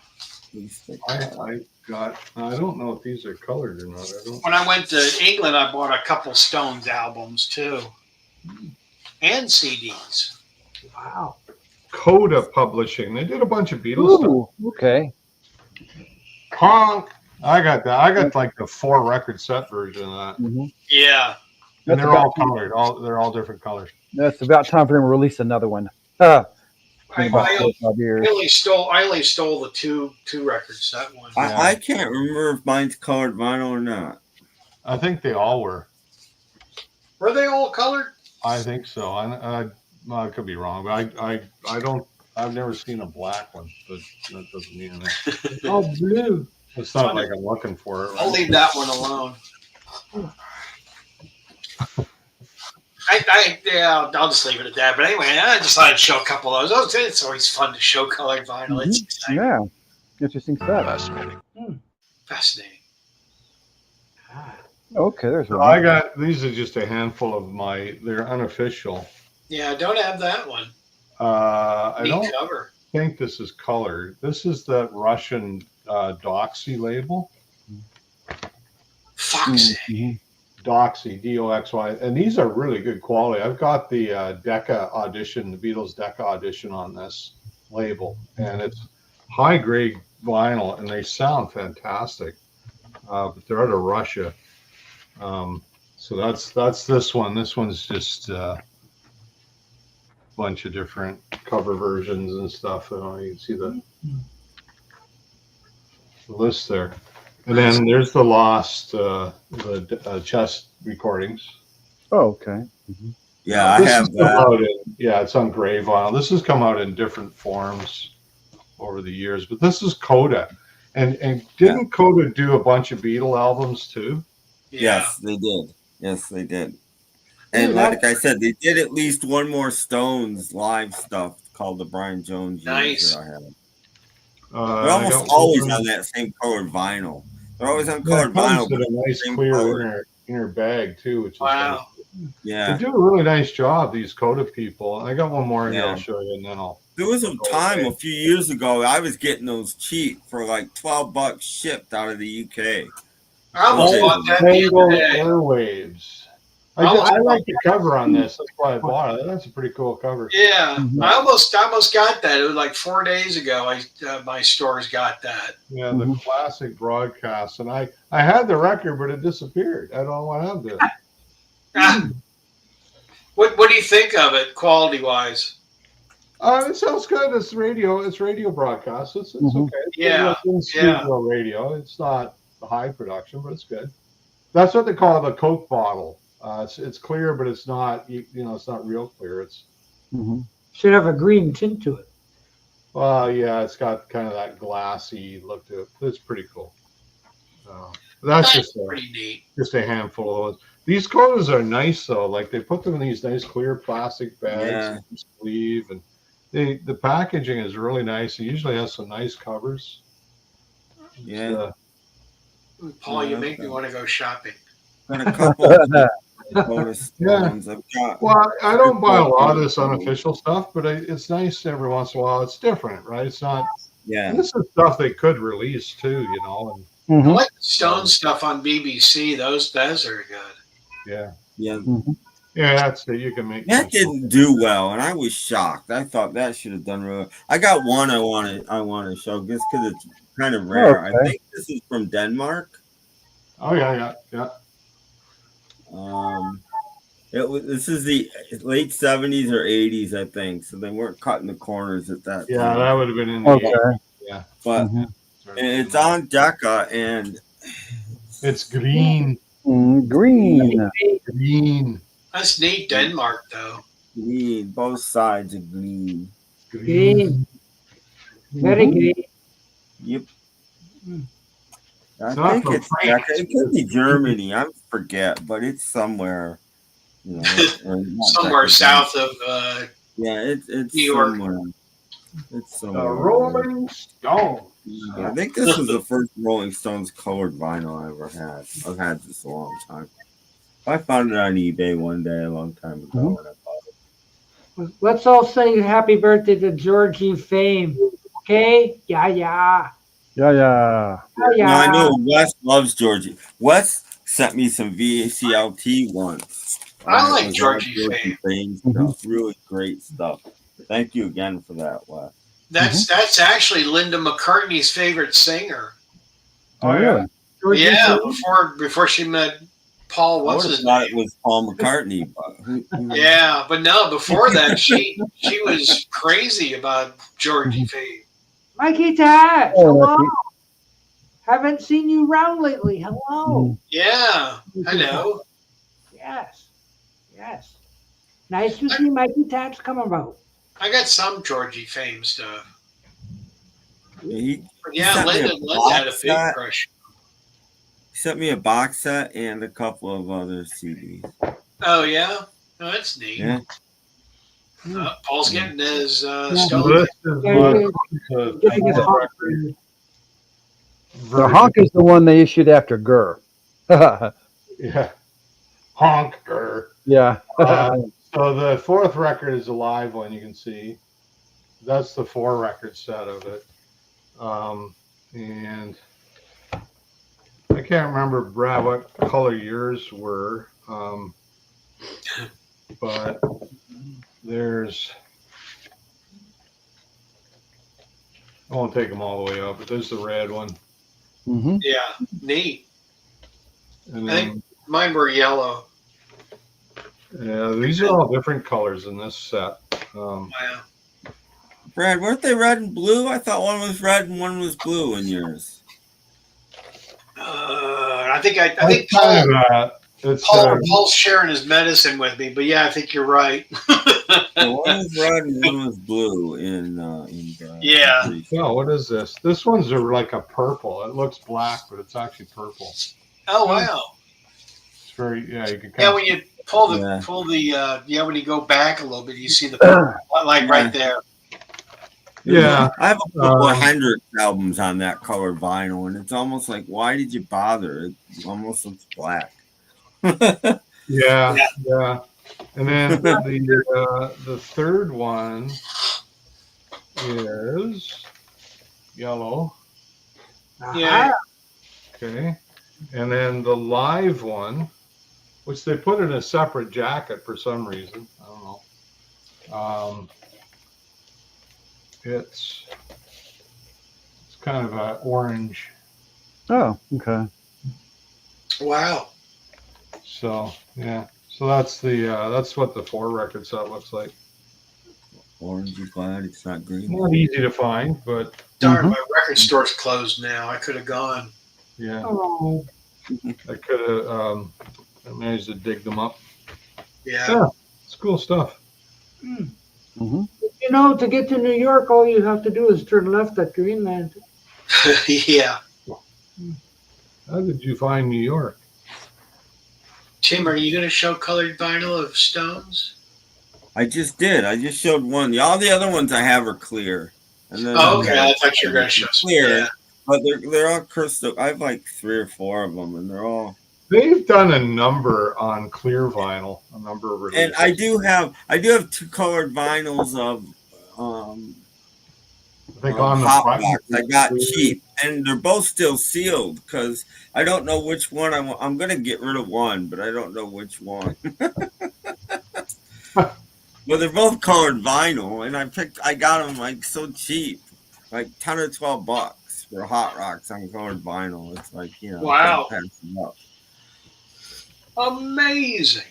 I don't know if these are colored or not. When I went to England, I bought a couple Stones albums too, and CDs. Wow. Coda Publishing. They did a bunch of Beatles stuff. Okay. Honk. I got that. I got like the 4 record set version of that. Yeah. And they're all colored. They're all different colors. That's about time for them to release another one. I only stole the two record set one. I can't remember if mine's colored vinyl or not. I think they all were. Were they all colored? I think so. I could be wrong, but I don't. I've never seen a black one, but that doesn't mean anything. Oh, blue. It's not like I'm looking for it. Right? I'll leave that one alone. I'll just leave it at that. But anyway, I just thought I'd show a couple of those. It's always fun to show colored vinyl. It's exciting. Yeah, interesting stuff. Fascinating. Okay, there's one. I got these are just a handful of they're unofficial. Yeah, I don't have that one. I don't cover. think this is colored. This is the Russian Doxy label. Foxy. Doxy, D-O-X-Y. And these are really good quality. I've got the Decca Audition, the Beatles Decca Audition on this label. And it's high-grade vinyl, and they sound fantastic. But they're out of Russia. So that's this one. This one's just a bunch of different cover versions and stuff. You can see the list there. And then there's the lost chess recordings. Oh, okay. Yeah, I have that. It's on gray vinyl. This has come out in different forms over the years, but this is Coda. And didn't Coda do a bunch of Beatle albums too? Yeah. Yes, they did. Yes, they did. And like I said, they did at least one more Stones live stuff called the Brian Jones. Nice. They're almost always on that same colored vinyl. They're always on colored vinyl. With a nice clear inner bag too, which is wow. Yeah, they do a really nice job. These Coda people. I got one more here I'll show you, and then I'll. There was a time a few years ago I was getting those cheap for like $12 shipped out of the UK. I almost bought that Airwaves. I like the cover on this. That's why I bought it. That's a pretty cool cover. Yeah, I almost got that. It was like 4 days ago. My stores got that. Yeah, the classic broadcast, and I had the record, but it disappeared. I don't know what happened. What do you think of it, quality wise? It sounds good. It's radio. It's radio broadcast. It's okay. It's studio radio. It's not high production, but it's good. That's what they call the Coke bottle. It's clear, but it's not. It's not real clear. It's should have a green tint to it. Well, yeah, it's got kind of that glassy look to it. It's pretty cool. That's just pretty neat. Just a handful of those. These Codas are nice though. Like they put them in these nice clear plastic bags, and sleeve, and the packaging is really nice. It usually has some nice covers. Yeah. Paul, you make me want to go shopping. Got a couple. Well, I don't buy a lot of this unofficial stuff, but it's nice every once in a while. It's different, right? It's not Yeah. And this is stuff they could release too, you know. I Mhm. like the Stone stuff on BBC. Those are good. Yeah. Yeah. Mhm. Yeah, that's it. You can make That didn't do well, and I was shocked. I thought that should have done real. I got one I want to show just because it's kind of rare. I Okay. think this is from Denmark. Oh yeah. This is the late 70s or 80s, I think. So they weren't cutting the corners at that Yeah, time. that would have been in the Okay. yeah. But it's on Decca, and it's green. Green. Green. That's neat, Denmark though. Green, both sides are green. Green. Very green. Yep. It's I not think from it's France. Decca. It could be Germany. I forget, but it's somewhere. You know, or not Somewhere Decca, south of yeah, it's New York. somewhere. It's The somewhere. Rolling Stone. I think this was the first Rolling Stones colored vinyl I ever had. I've had this a long time. I found it on eBay one day a long time ago, and I bought it. Let's all sing happy birthday to Georgie Fame. Okay? Yeah. Yeah. Oh, yeah. No, I know Wes loves Georgie. Wes sent me some VCLT once. I It like was Georgie all Fame. Fame stuff. Really great stuff. Thank you again for that, Wes. That's actually Linda McCartney's favorite singer. Oh, really? Georgie Yeah, Fame. before she met Paul. I What's would have his thought name? it was Paul McCartney, but who Yeah, but no. Before that, she was crazy about Georgie Fame. Mikey Tash. Oh, Hello. Mikey. Haven't seen you around lately. Hello. Yeah, I know. Yes. Nice to see Mikey Tash come about. I got some Georgie Fame stuff. he Yeah, sent me a Linda had a box big set. crush. He sent me a box set and a couple of other CDs. Oh yeah, oh, that's neat. Yeah. Paul's getting his So Stone. this is Yeah, what yeah. Getting his heart the The honk is the one they issued after Gurr. yeah, honker. Yeah. So the fourth record is a live one. You can see that's the 4 record set of it, and I can't remember, Brad, what color yours were, but there's. I won't take them all the way up, but there's the red one. Mm-hmm. Yeah, neat. And I then, think mine were yellow. yeah, these are all different colors in this set. Wow. Brad, weren't they red and blue? I thought one was red and one was blue in yours. I think It's Paul, kind of, it's, Paul's sharing his medicine with me, but yeah, I think you're right. So one was red and one was blue in Yeah. no, what is this? This one's like a purple. It looks black, but it's actually purple. Oh wow. It's very, yeah, you can kind Yeah, of, when you pull the when you go back a little bit, you see the like right there. yeah. I have a couple of Hendrix albums on that colored vinyl, and it's almost like, why did you bother? It almost looks black. Yeah. And then the third one is yellow. Yeah. Okay. And then the live one, which they put in a separate jacket for some reason. I don't know. It's kind of an orange. Oh, okay. Wow. So yeah. So that's what the 4 record set looks like. Orange is glad it's not green. Not easy to find, but Darn, my record store's closed now. I could have gone. yeah, Oh. I could have managed to dig them up. Yeah. It's cool stuff. Mm-hmm. You know, to get to New York, all you have to do is turn left at Greenland. Yeah. How did you find New York? Tim, are you going to show colored vinyl of Stones? I just did. I just showed one. All the other ones I have are clear. And then Oh, okay. I thought you were going to show some. clear, Yeah. but they're all crystal. I have like 3 or 4 of them, and they're all. They've done a number on clear vinyl, a number of releases. And I do have 2 colored vinyls of think on the hot button, box I got cheap, and they're both still sealed because I don't know which one I want. I'm gonna get rid of one, but I don't know which one. Well, they're both colored vinyl, and I got them like so cheap, like 10 or 12 bucks for Hot Rocks on colored vinyl. It's like, you know, Wow. pass them up. Amazing.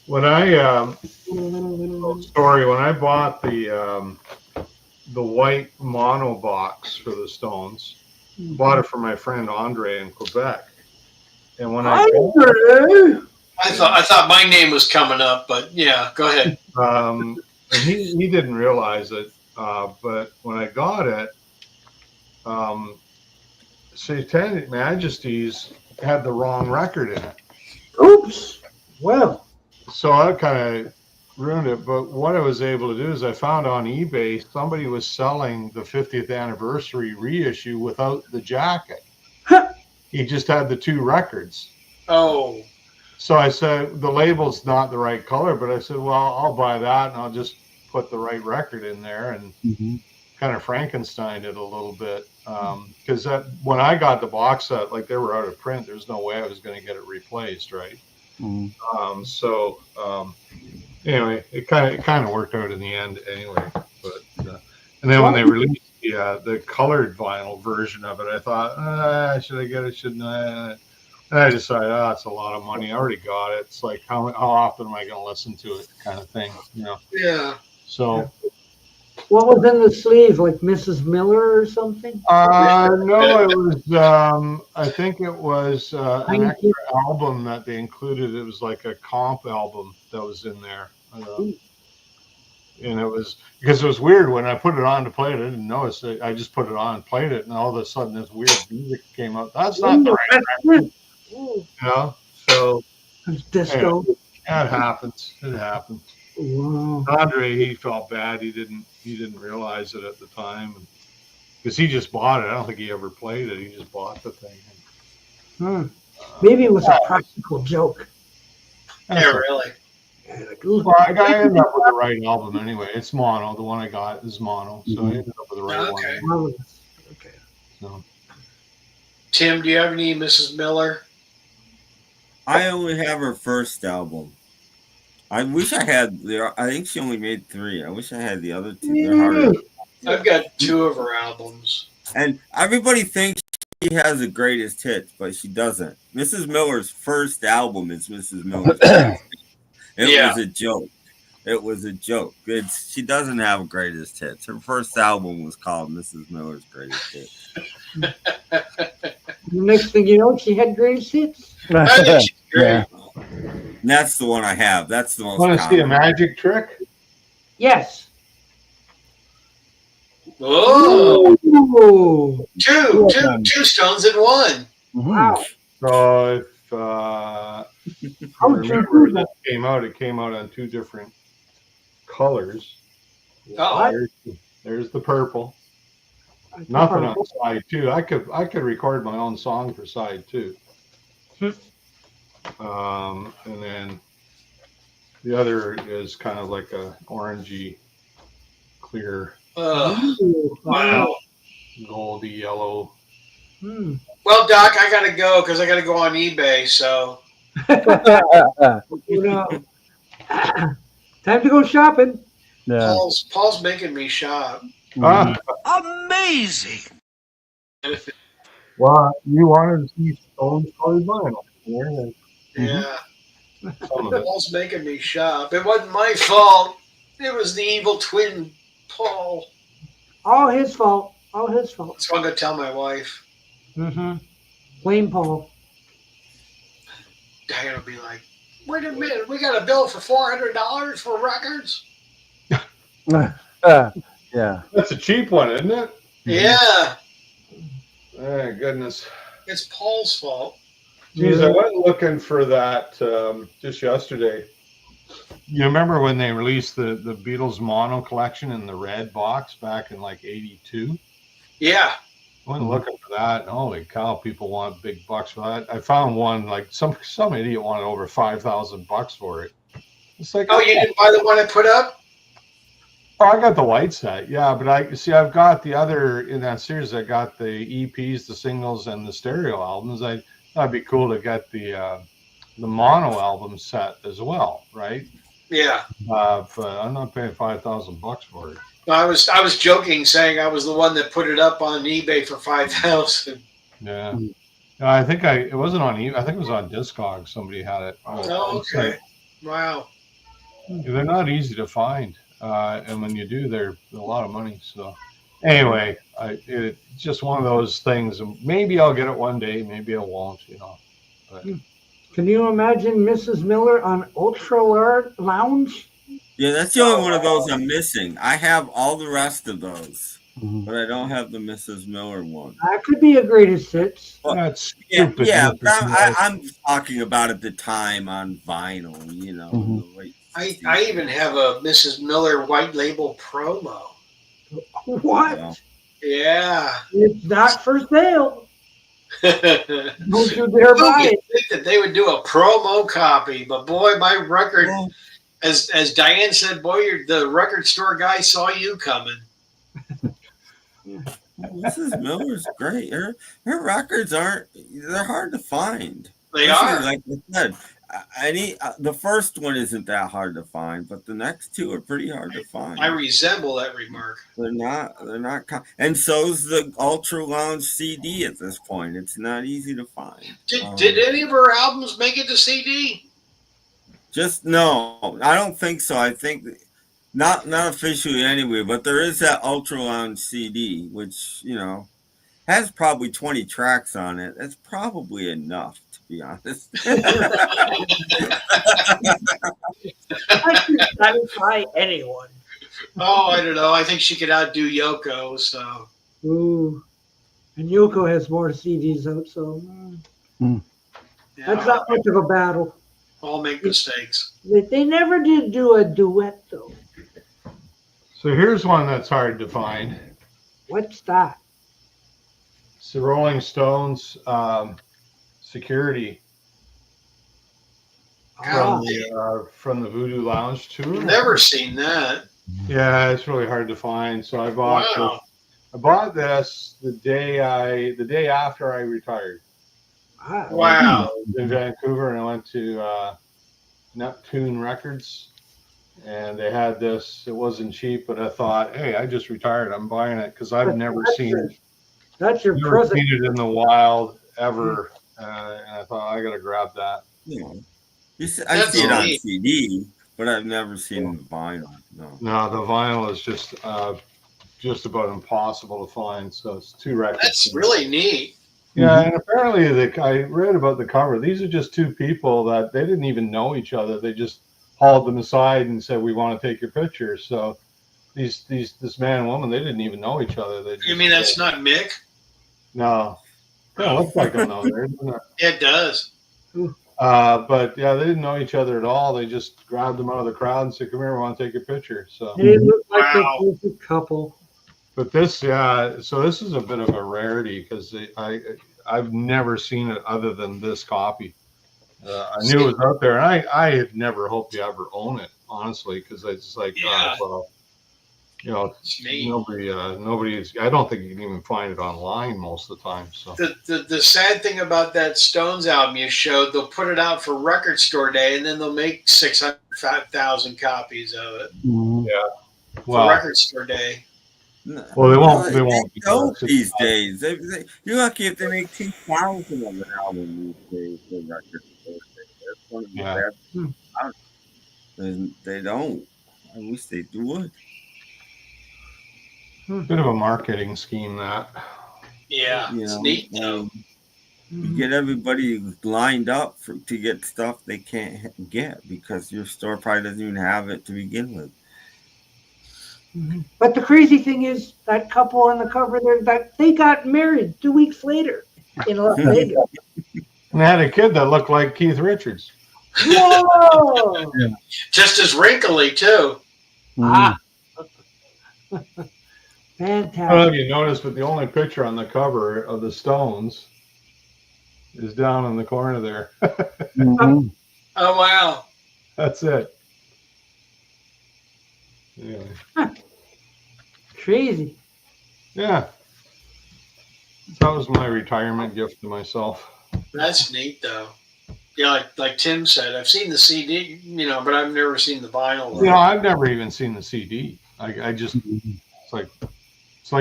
When I story when I bought the white mono box for the Stones, bought it for my friend Andre in Quebec, and when I thought my name was coming up, but yeah, go ahead. and he didn't realize it, but when I got it, Satanic Majesties had the wrong record in it. Oops. Well. So I kind of ruined it. But what I was able to do is I found on eBay somebody was selling the 50th anniversary reissue without the jacket. He just had the two records. Oh. So I said, the label's not the right color, but I said, well, I'll buy that and I'll just put the right record in there and kind of Frankenstein it a little bit. Because when I got the box set, like they were out of print, there's no way I was going to get it replaced, right? Anyway, it kind of worked out in the end anyway. But and then when they released the colored vinyl version of it, I thought, should I get it? Shouldn't I? And I decided, it's a lot of money. I already got it. It's like how often am I going to listen to it, kind of thing, you know? Yeah. So. What was in the sleeve, like Mrs. Miller or something? No, it was. I think it was an extra album that they included. It was like a comp album that was in there, and it was because it was weird when I put it on to play it. I didn't notice it. I just put it on and played it, and all of a sudden this weird music came out. That's not the right record, you know. So disco. Anyway, it happens. It happens. Wow. Andre, he felt bad. He didn't realize it at the time because he just bought it. I don't think he ever played it. He just bought the thing. Maybe it was a practical joke. Yeah, really. Well, I ended up with the right album anyway. It's mono. The one I got is mono, so I ended up with the right one. Okay. So. Tim, do you have any Mrs. Miller? I only have her first album. I wish I had I think she only made 3. I wish I had the other 2. They're harder. I've got 2 of her albums. And everybody thinks she has the greatest hits, but she doesn't. Mrs. Miller's first album is Mrs. Miller's greatest hits. It was a joke. It was a joke. She doesn't have greatest hits. Her first album was called Mrs. Miller's Greatest Hits. The next thing you know, she had greatest hits. Yeah. And that's the one I have. That's the most. Want to see a magic trick? Yes. Oh, two stones in one. Wow. So if I remember when it came out on 2 different colors. Oh, there's the purple. Nothing on side 2. I could record my own song for side 2. And then the other is kind of like a orangey, clear, wow, goldy yellow. Well, Doc, I gotta go because I gotta go on eBay. So, time to go shopping. Yeah. Paul's making me shop. Amazing. Well, you wanted to see Stones colored vinyl. Yeah. Paul's making me shop. It wasn't my fault. It was the evil twin, Paul. All his fault. All his fault. So I'm gonna tell my wife. Blame Paul. I gotta be like, wait a minute, we got a bill for $400 for records. Yeah. That's a cheap one, isn't it? Yeah. Oh, goodness. It's Paul's fault. Geez, I went looking for that just yesterday. You remember when they released the Beatles mono collection in the red box back in like '82? Yeah. I went looking for that, and holy cow, people want big bucks for that. I found one, like some idiot wanted over $5,000 for it. It's like, oh, you didn't buy the one I put up? Oh, I got the white set, yeah, but I've got the other in that series. I got the EPs, the singles, and the stereo albums. That'd be cool to get the mono album set as well, right? Yeah. But I'm not paying $5,000 for it. I was joking, saying I was the one that put it up on eBay for 5,000. Yeah. No, I think it wasn't on eBay. I think it was on Discogs. Somebody had it. Oh, okay. Wow. They're not easy to find, and when you do, they're a lot of money. So, anyway, it's just one of those things. Maybe I'll get it one day. Maybe I won't. But. Can you imagine Mrs. Miller on Ultra Lounge? Yeah, that's the only one of those I'm missing. I have all the rest of those, but I don't have the Mrs. Miller one. That could be a greatest hits. That's stupid. Yeah, but I'm talking about at the time on vinyl. I even have a Mrs. Miller white label promo. What? Yeah. It's not for sale. Don't you dare buy it. Think that they would do a promo copy, but boy, my record, as Diane said, boy, the record store guy saw you coming. Mrs. Miller's great. Her records they're hard to find. They are. Like I said, the first one isn't that hard to find, but the next two are pretty hard to find. I resemble that remark. They're not, and so's the Ultra Lounge CD at this point. It's not easy to find. Did any of her albums make it to CD? No, I don't think so. I think not officially anyway, but there is that Ultra Lounge CD, which, has probably 20 tracks on it. That's probably enough, to be honest. That could satisfy anyone. Oh, I don't know. I think she could outdo Yoko, so. Ooh. And Yoko has more CDs out, so that's not much of a battle. All make mistakes. They never did do a duet, though. So here's one that's hard to find. What's that? It's the Rolling Stones Security from the Voodoo Lounge tour. Never seen that. Yeah, it's really hard to find. So I bought this the day after I retired. Wow. I was in Vancouver, and I went to Neptune Records, and they had this. It wasn't cheap, but I thought, hey, I just retired. I'm buying it because I've never seen it. That's your never present. seen it in the wild ever, and I thought I got to grab that. Yeah. I've seen it on CD, but I've never seen vinyl. No, the vinyl is just about impossible to find. So it's two records. That's really neat. Yeah, and apparently I read about the cover. These are just two people that they didn't even know each other. They just hauled them aside and said, "We want to take your picture." So this man and woman, they didn't even know each other. You mean that's not Mick? No, it looks like them though. It does. But yeah, they didn't know each other at all. They just grabbed them out of the crowd and said, "Come here, we want to take your picture." So They look like a perfect couple. But this, so this is a bit of a rarity because I've never seen it other than this copy. I knew it was out there, and I had never hoped to ever own it, honestly, because I just like, nobody's. I don't think you can even find it online most of the time. So the sad thing about that Stones album you showed, they'll put it out for Record Store Day, and then they'll make 600,000 copies of it. Yeah, for Record Store Day. Well, they won't. They won't these days. You're lucky if they make 2,000 of an album these days for Record Store Day. That's one of the best. They don't. I wish they would. Bit of a marketing scheme, that. Yeah, it's neat though. You get everybody lined up to get stuff they can't get because your store probably doesn't even have it to begin with. But the crazy thing is that couple on the cover there, that they got married 2 weeks later in Las Vegas. And they had a kid that looked like Keith Richards. Whoa! Yeah. Just as wrinkly too. Fantastic. I don't know if you noticed, but the only picture on the cover of the Stones is down in the corner there. Oh wow! That's it. Anyway. crazy. Yeah. That was my retirement gift to myself. That's neat, though. Yeah, like Tim said, I've seen the CD, but I've never seen the vinyl. I've never even seen the CD. I just it's like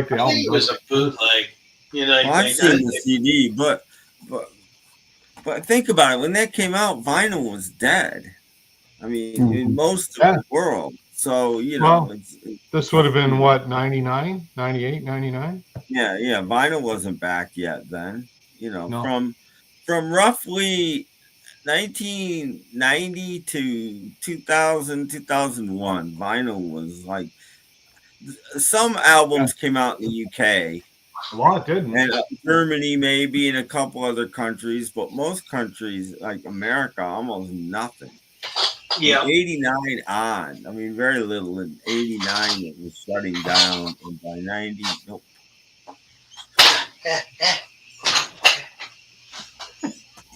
the I album. think it was a bootleg. Well, I've seen the CD, but think about it. When that came out, vinyl was dead. I mean, in most of the world. So, this would have been what, 99, 98, 99? Yeah. Vinyl wasn't back yet then. From roughly 1990 to 2000, 2001, vinyl was like, some albums came out in the UK. A lot didn't. And Germany, maybe, and a couple other countries, but most countries, like America, almost nothing. Yeah. 89 on. I mean, very little. In 89, it was shutting down. And by 90, nope.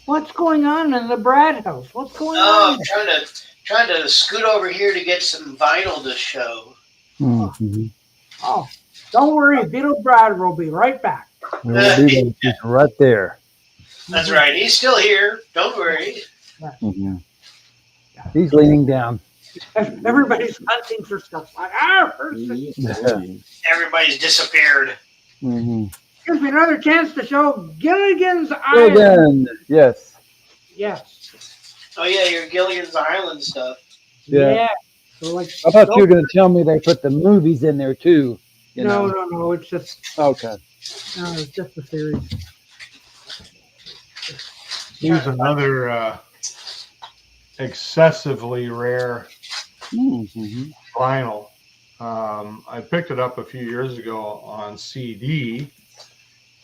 What's going on in the Brad house? What's going on? Oh, I'm trying to scoot over here to get some vinyl to show. Mm-hmm. Oh, don't worry. Beatle Brad will be right back. He's right there. That's right. He's still here. Don't worry. Mm-hmm. He's leaning down. Everybody's hunting for stuff. Like, everybody's disappeared. Mm-hmm. Gives me another chance to show Gilligan's Island. Island. Yes. Oh yeah, your Gilligan's Island stuff. Yeah. So like, I thought you were going to tell me they put the movies in there too. No. It's just okay. No, it's just a series. Here's another excessively rare vinyl. I picked it up a few years ago on CD,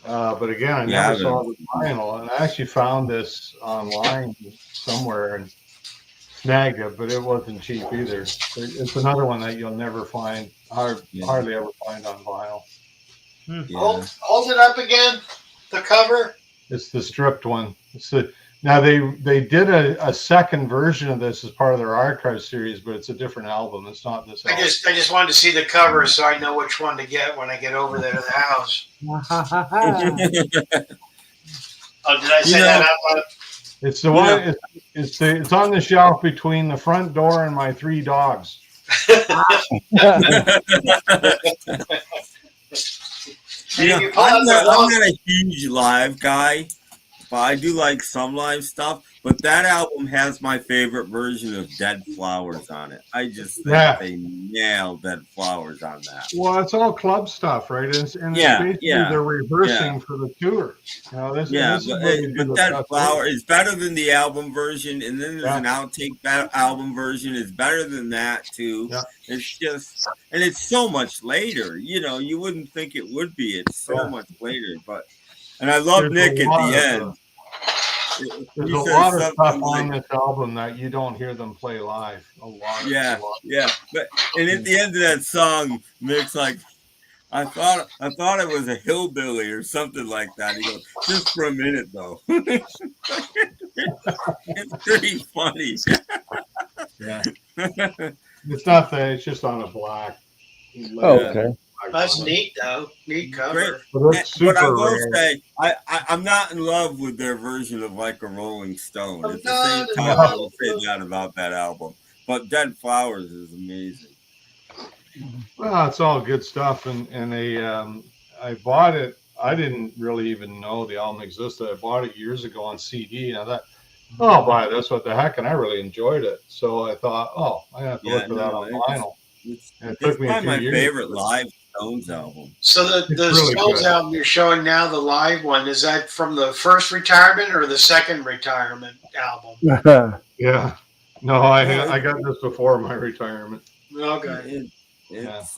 but again, I never saw the vinyl. And I actually found this online somewhere and snagged it, but it wasn't cheap either. It's another one that you'll never find, hardly ever find on vinyl. Yeah. Hold it up again. The cover. It's the stripped one. Now they did a second version of this as part of their archive series, but it's a different album. It's not this album. I just wanted to see the cover so I know which one to get when I get over there to the house. Oh, did I say that out loud? It's the one. It's on the shelf between the front door and my 3 dogs. I'm not a huge live guy, but I do like some live stuff. But that album has my favorite version of Dead Flowers on it. I just think they nailed Dead Flowers on that. Well, it's all club stuff, right? And basically they're rehearsing for the tour. But Dead Flower is better than the album version, and then there's an outtake album version is better than that too. Yeah. It's just, and it's so much later. You wouldn't think it would be. It's so much later, and I love Nick at the end. There's a lot of stuff on this album that you don't hear them play live. A lot. But at the end of that song, Mick's like, I thought it was a hillbilly or something like that. He goes, just for a minute though. It's pretty funny. Yeah. It's not that. It's just on a black. Okay. That's neat, though. Neat cover. But I will say, I'm not in love with their version of Like a Rolling Stone. At the same time, I will say that about that album. But Dead Flowers is amazing. Well, it's all good stuff. And I bought it. I didn't really even know the album existed. I bought it years ago on CD. And I thought, I'll buy this. What the heck? And I really enjoyed it. So I thought, I have to look for that on vinyl. It's probably my favorite live Stones album. So the really Stones album you're showing now, the live one, is that from the first retirement or the second retirement album? Yeah. No, I got this before my retirement. Okay.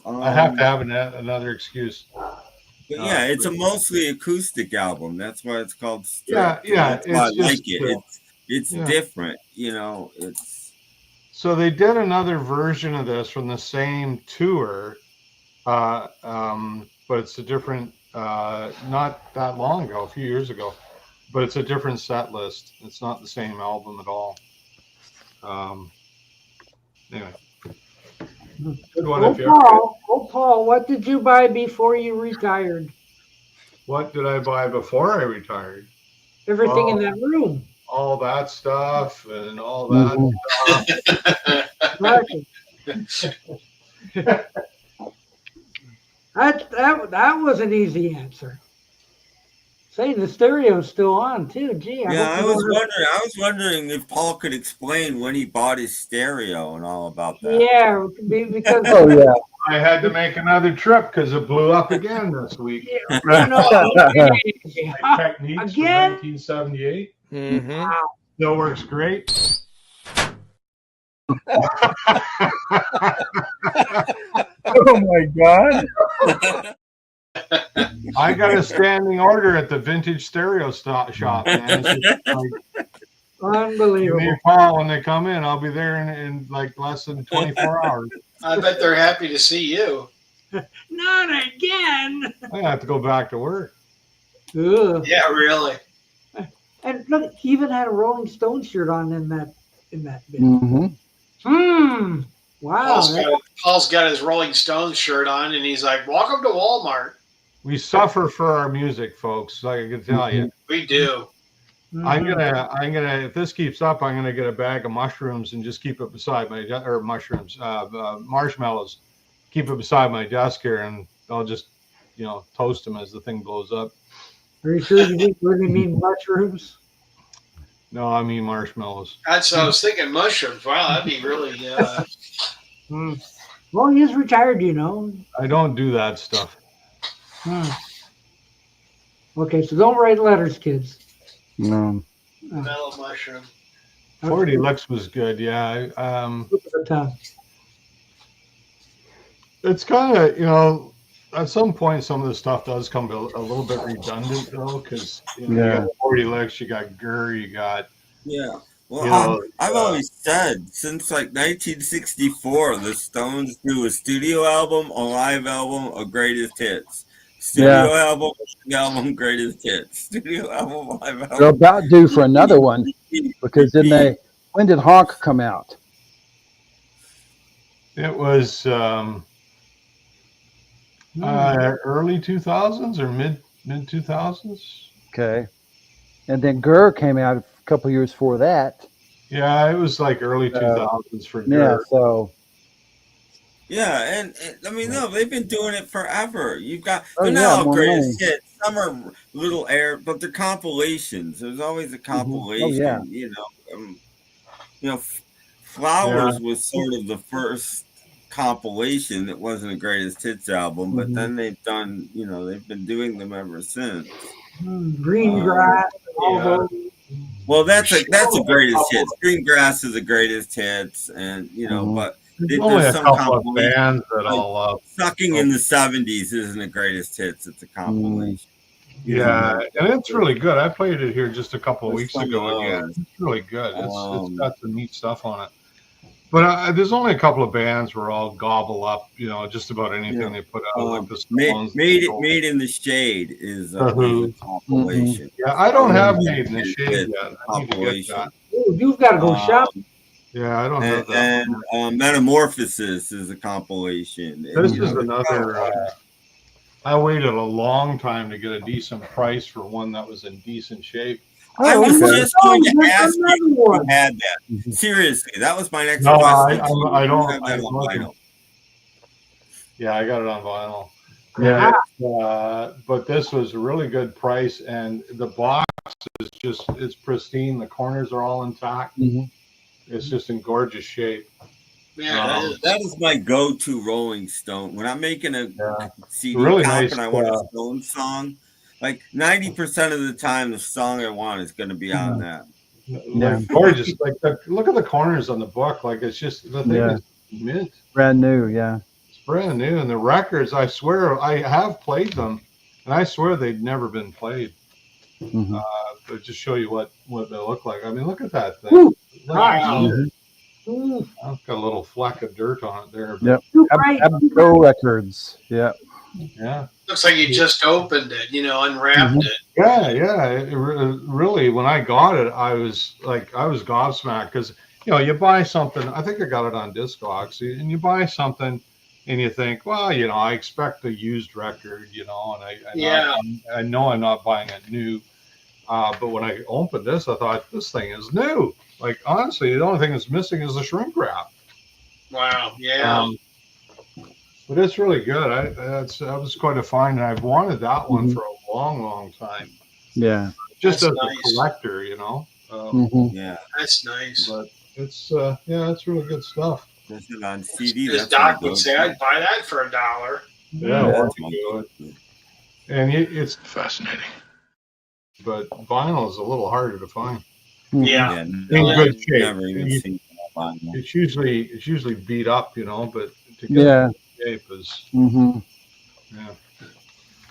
I have to have another excuse. But it's a mostly acoustic album. That's why it's called Stripped. That's why I like it. It's different, It's so they did another version of this from the same tour. But it's a different, not that long ago, a few years ago, but it's a different set list. It's not the same album at all. Anyway. Good one. Paul, what did you buy before you retired? What did I buy before I retired? Everything in that room. All that stuff and all that stuff. That was an easy answer. Saying the stereo's still on too. Gee, I was wondering if Paul could explain when he bought his stereo and all about that. Yeah, because I had to make another trip because it blew up again this week. Techniques again? from 1978. Wow. Still works great. Oh my God. I got a standing order at the vintage stereo shop, man. It's like, unbelievable. give me a call when they come in. I'll be there in like less than 24 hours. I bet they're happy to see you. Not again. I have to go back to work. Ugh. Yeah, really. And look, he even had a Rolling Stone shirt on in that bit. Wow. Paul's got his Rolling Stones shirt on, and he's like, "Welcome to Walmart." We suffer for our music, folks. I can tell you. We do. I'm gonna. If this keeps up, I'm gonna get a bag of mushrooms and just keep it beside my marshmallows. Keep it beside my desk here, and I'll just, toast them as the thing blows up. Are you sure you didn't really mean mushrooms? No, I mean marshmallows. That's what I was thinking. Mushrooms. Wow, that'd be really. Well, he's retired, I don't do that stuff. Okay, so don't write letters, kids. No. Mellow mushroom. 40 Licks was good, yeah. It's kind of, at some point, some of the stuff does come a little bit redundant, though, because you got 40 Licks, you got Gurr, you got. Yeah. Well, I've always said since like 1964, the Stones do a studio album, a live album, a greatest hits. Studio album, greatest hits. Studio album, live album. They're about due for another one because then when did Honk come out? It was early 2000s or mid 2000s. Okay. And then Gurr came out a couple years before that. Yeah, it was like early 2000s for Gurr. Yeah, so. Yeah, and I mean, no, they've been doing it forever. You've got they're not all greatest hits. Some are little but they're compilations. There's always a compilation. Flowers was sort of the first compilation that wasn't a greatest hits album, but then they've done, they've been doing them ever since. Green Grass. Well, that's a greatest hits. Green Grass is the greatest hits, and but. There's only a couple of bands that I'll love. Sucking in the 70s isn't the greatest hits. It's a compilation. Yeah, and it's really good. I played it here just a couple of weeks ago again. It's really good. It's got some neat stuff on it. But there's only a couple of bands where I'll gobble up, just about anything they put out. Like the Stones, Made in the Shade is a compilation. Yeah, I don't have Made in the Shade yet. I need to get that. Ooh, you've got to go shopping. Yeah, I don't have that. And Metamorphosis is a compilation. This is another. I waited a long time to get a decent price for one that was in decent shape. I was just going to ask you if you had that. Seriously, that was my next question. I don't. Yeah, I got it on vinyl. Yeah. But this was a really good price, and the box is it's pristine. The corners are all intact. It's just in gorgeous shape. Yeah, that is my go-to Rolling Stone. When I'm making a CD really comp nice, and I want a Stone song, like 90% of the time, the song I want is going to be on that. Like gorgeous. Like look at the corners on the book. Like it's just the thing is mint, brand new. Yeah, it's brand new. And the records, I swear, I have played them, and I swear they'd never been played. But just show you what they look like. I mean, look at that thing. Wow. I've got a little fleck of dirt on it there. Yep. Abbey Records. Yeah. Yeah. Looks like you just opened it, unwrapped it. Yeah. It really, when I got it, I was gobsmacked because you buy something. I think I got it on Discogs, and you buy something, and you think, well, I expect a used record, and I know I'm not buying it new. But when I opened this, I thought this thing is new. Like honestly, the only thing that's missing is the shrink wrap. Wow. Yeah. But it's really good. That was quite a find, and I've wanted that one for a long, long time. Yeah. Just That's as nice. a collector, Yeah. That's nice. But it's it's really good stuff. That's it on CD. As Doc would say, I'd buy that for $1. Yeah, that's and it's Fascinating. but vinyl is a little harder to find. Yeah. In good shape. Never even seen vinyl. It's usually beat up, but to get Yeah. shape is yeah.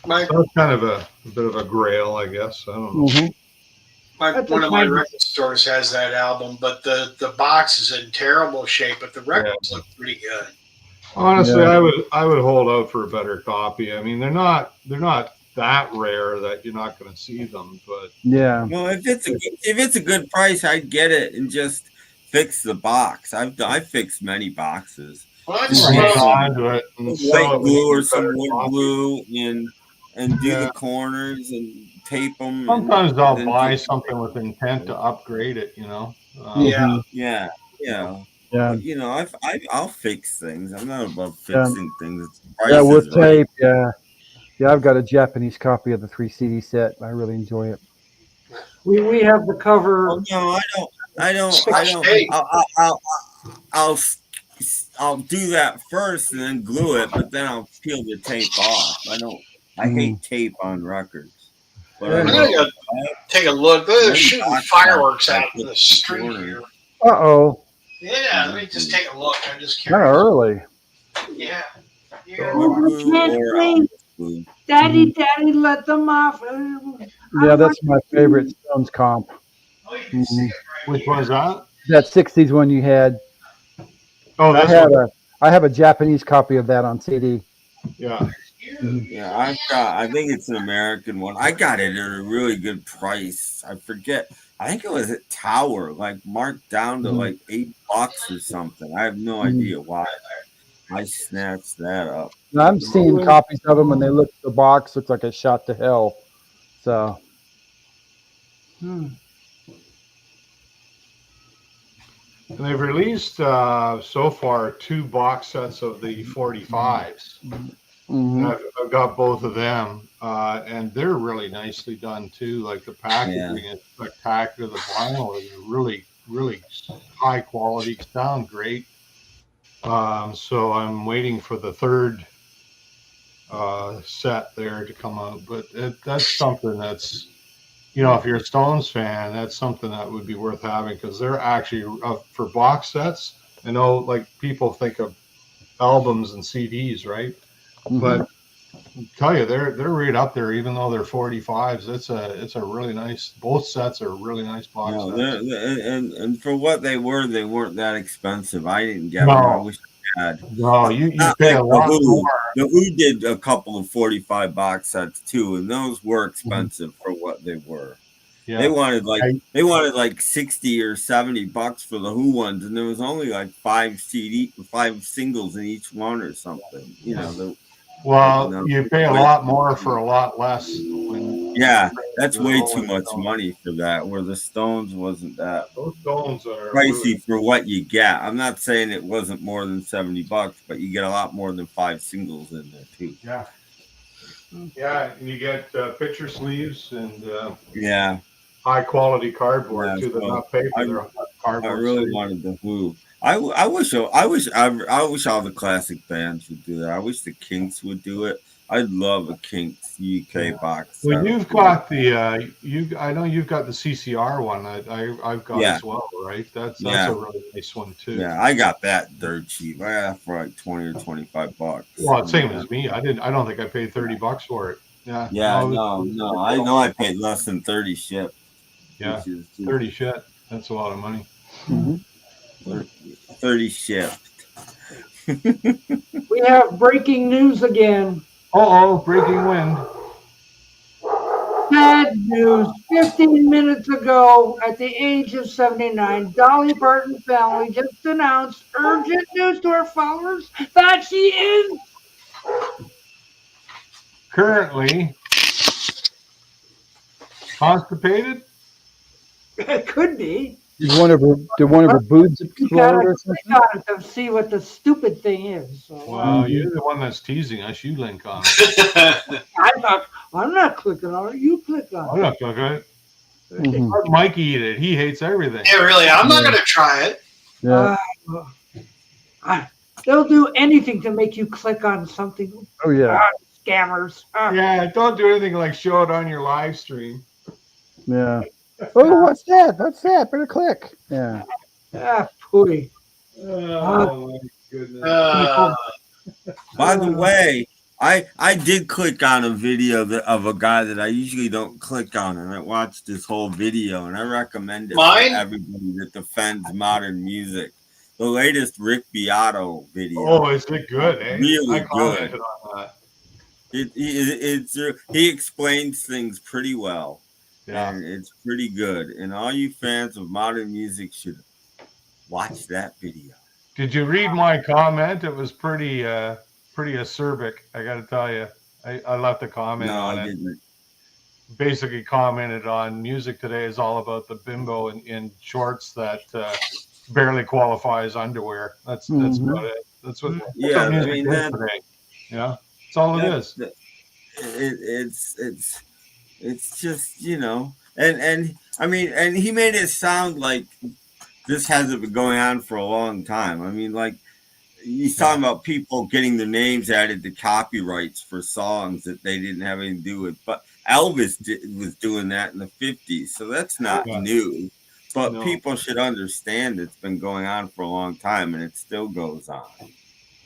My, So it's kind of a bit of a grail, I guess. I don't know. one of my record stores has that album, but the box is in terrible shape, but the records look pretty good. Honestly, I would hold out for a better copy. I mean, they're not that rare that you're not going to see them, but Yeah. Well, if it's a good price, I'd get it and just fix the box. I fixed many boxes. Well, I hang just on to it and sell White it glue or with some better wood copy. glue and do the corners and tape them. Sometimes I'll buy something with intent to upgrade it, Yeah. Yeah. Yeah. But, I'll fix things. I'm not above fixing things. Yeah, with tape. Yeah. Yeah, I've got a Japanese copy of the 3 CD set. I really enjoy it. We have the cover. Oh, no, I don't. I'll do that first and then glue it, but then I'll peel the tape off. I hate tape on records. But I'm gonna take a look. They're shooting fireworks out in the street here. Uh-oh. Yeah, let me just take a look. I'm just Kind of curious. early. Yeah. Daddy, let them off. Yeah, that's my favorite Stones comp. Which one's that? That 60s one you had. Oh, I have a Japanese copy of that on CD. Yeah. Yeah, I think it's an American one. I got it at a really good price. I forget. I think it was at Tower, like marked down to like $8 or something. I have no idea why. I snatched that up. I'm seeing copies of them, and they the box looks like a shot to hell. So. And they've released so far 2 box sets of the 45s. I've got both of them, and they're really nicely done too. Like the packaging is spectacular. The vinyl is really, really high quality. Sound great. So I'm waiting for the 3rd set there to come out. But that's something that's, if you're a Stones fan, that's something that would be worth having, because they're actually for box sets. I know, like, people think of albums and CDs, right? But I'll tell you, they're right up there, even though they're 45s. It's a really nice. Both sets are really nice box sets. And for what they weren't that expensive. I didn't get them. I wish I had. No, you pay a lot more. The Who did a couple of 45 box sets too, and those were expensive for what they were. Yeah. They wanted like $60 or $70 for the Who ones, and there was only like 5 singles in each one or something. You pay a lot more for a lot less. That's way too much money for that. Where the Stones wasn't that. Those Stones are pricey for what you get. I'm not saying it wasn't more than $70, but you get a lot more than 5 singles in there too. Yeah, and you get picture sleeves and high quality cardboard too. They're not paper. They're cardboard. I really wanted the Who. I wish all the classic bands would do that. I wish the Kinks would do it. I'd love a Kinks UK box. Well, you've got I know you've got the CCR one. I've got as well, right? That's a really nice one too. Yeah, I got that dirt cheap. I got it for like $20 or $25. Well, same as me. I don't think I paid $30 for it. Yeah. No. I know I paid less than 30 shipped. Yeah, 30 shipped. That's a lot of money. 30 shipped. We have breaking news again. Breaking wind. Sad news. 15 minutes ago, at the age of 79, Dolly Parton family just announced urgent news to our followers that she is currently constipated. it could be. Did one of her boobs You gotta explode or click something? on it to see what the stupid thing is. So, Well, you're the one that's teasing us. You link on it. I'm not clicking on it. You click on I'm not clicking it. Mhm. Let Mikey eat it. He hates everything. Yeah, really. I'm not going to try it. Yeah. They'll do anything to make you click on something. Oh yeah. Scammers. Yeah, don't do anything like show it on your live stream. Yeah. Oh, what's that? What's that? Better click. Yeah. Pooey. Oh my goodness. By the way, I did click on a video of a guy that I usually don't click on, and I watched this whole video, and I recommend it Mine? to everybody that defends modern music. The latest Rick Beato video. Oh, is it good? Eh? Really I commented on that. He explains things pretty well. Yeah. And it's pretty good. And all you fans of modern music should watch that video. Did you read my comment? It was pretty acerbic. I got to tell you. I left a comment on it. Didn't. Basically commented on music today is all about the bimbo in shorts that barely qualify as underwear. That's about it. That's what. Yeah, music I mean is that. today. Yeah, that's all it is. It's just, you know, and I mean, and he made it sound like this hasn't been going on for a long time. I mean, like he's talking about people getting their names added to copyrights for songs that they didn't have anything to do with. But Elvis was doing that in the 50s, so that's not new. But people should understand it's been going on for a long time, and it still goes on.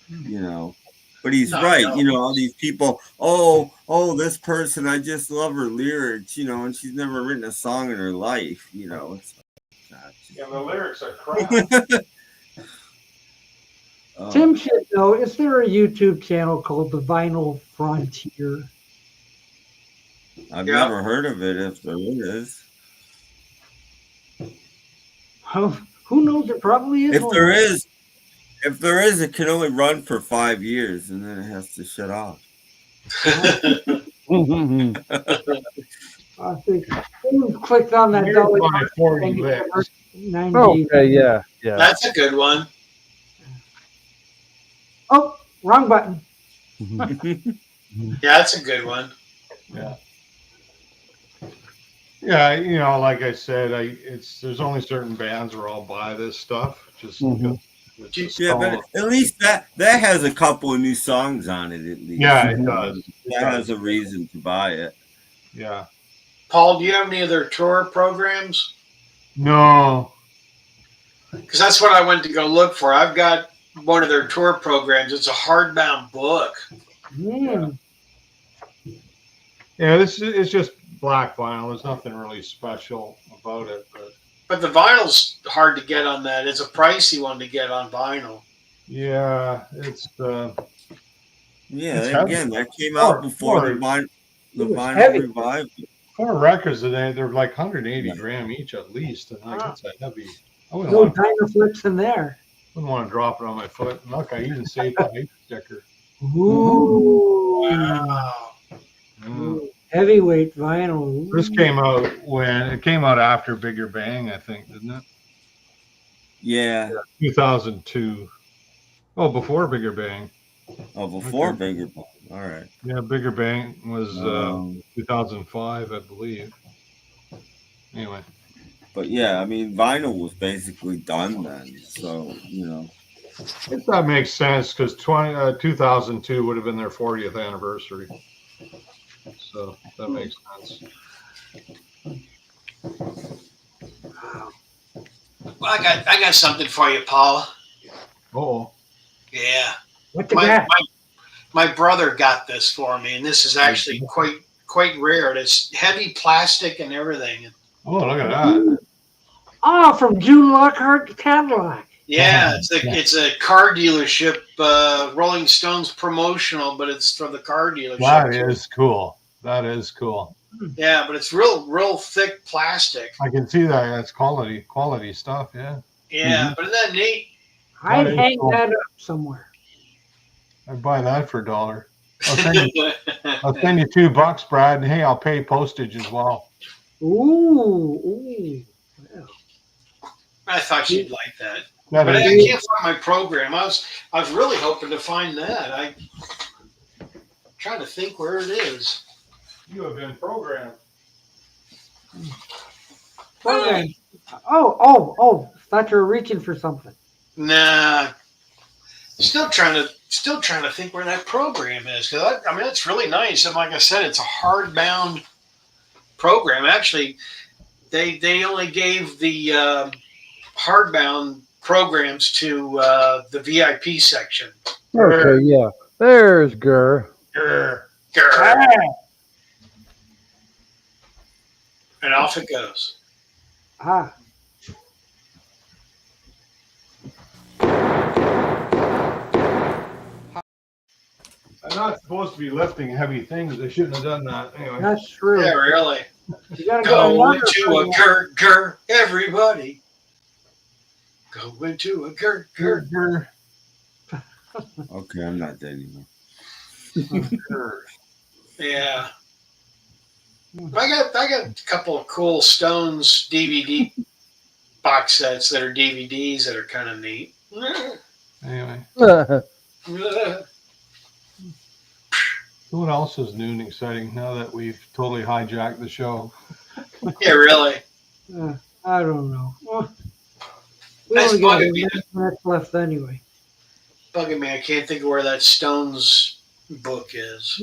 You know. But he's right, you know, all these people, this person, I just love her lyrics, you know, and she's never written a song in her life, you know. It's Yeah, the lyrics are crap. Tim should know, is there a YouTube channel called The Vinyl Frontier? I've never heard of it, if there is. Who knows? There probably is. If there is, it can only run for 5 years, and then it has to shut off. I think who clicked on that dollar. 40 licks. Okay, yeah. That's a good one. Oh, wrong button. Yeah, that's a good one. Yeah. Yeah, you know, like I said, there's only certain bands where I'll buy this stuff just because. Yeah, but at least that has a couple of new songs on it. At least, yeah, it does. That has a reason to buy it. Yeah. Paul, do you have any of their tour programs? No. Because that's what I went to go look for. I've got one of their tour programs. It's a hardbound book. Mm. Yeah, it's just black vinyl. There's nothing really special about it, But the vinyl's hard to get on that. It's a pricey one to get on vinyl. yeah, it's again, that came out before the vinyl revival. 4 records today. They're like 180 gram each at least, and like it's a heavy. I wouldn't No want Dynaflips in there. to drop it on my foot. Look, I even saved the hype sticker. Ooh. Wow. Ooh. Heavyweight vinyl. This came out after Bigger Bang, I think, didn't it? Yeah. 2002. Oh, before Bigger Bang. Oh, before Bigger Bang. All right. Yeah, Bigger Bang was 2005, I believe. Anyway. But yeah, I mean, vinyl was basically done then. So, you know. If that makes sense, because 2002 would have been their 40th anniversary. So that makes sense. Well, I got something for you, Paul. Oh. Yeah. What the got? My brother got this for me, and this is actually quite rare. It's heavy plastic and everything. Oh, look at that. Oh, from June Lockhart Cadillac. Yeah, it's a car dealership, Rolling Stones promotional, but it's for the car dealership. That is cool. That is cool. Yeah, but it's real thick plastic. I can see that. That's quality stuff. Yeah. Yeah, but isn't that neat? I'd That is hang cool. that up somewhere. I'd buy that for $1. I'll send you $2, Brad, and hey, I'll pay postage as well. Ooh. Well, I thought you'd like that. That But I is- can't find my program. I was really hoping to find that. I'm trying to think where it is. You have been programmed. program. Oh. Thought you were reaching for something. Nah. Still trying to think where that program is, because I mean it's really nice. And like I said, it's a hardbound program. Actually, they only gave the hardbound programs to the VIP section. Okay, yeah. There's Gur. Grr. And off it goes. Ah. I'm not supposed to be lifting heavy things. I shouldn't have done that. Anyway. That's true. Yeah, really. You gotta Go another into program. a grr, everybody. Go into a grr. Grr. Okay, I'm not that anymore. Grr. Yeah. I got a couple of cool Stones DVD box sets that are DVDs that are kind of neat. Anyway, what else is new and exciting now that we've totally hijacked the show? Yeah, really. I don't know. Well, we That's only got bugging me. minutes left anyway. Bugging me. I can't think of where that Stones book is.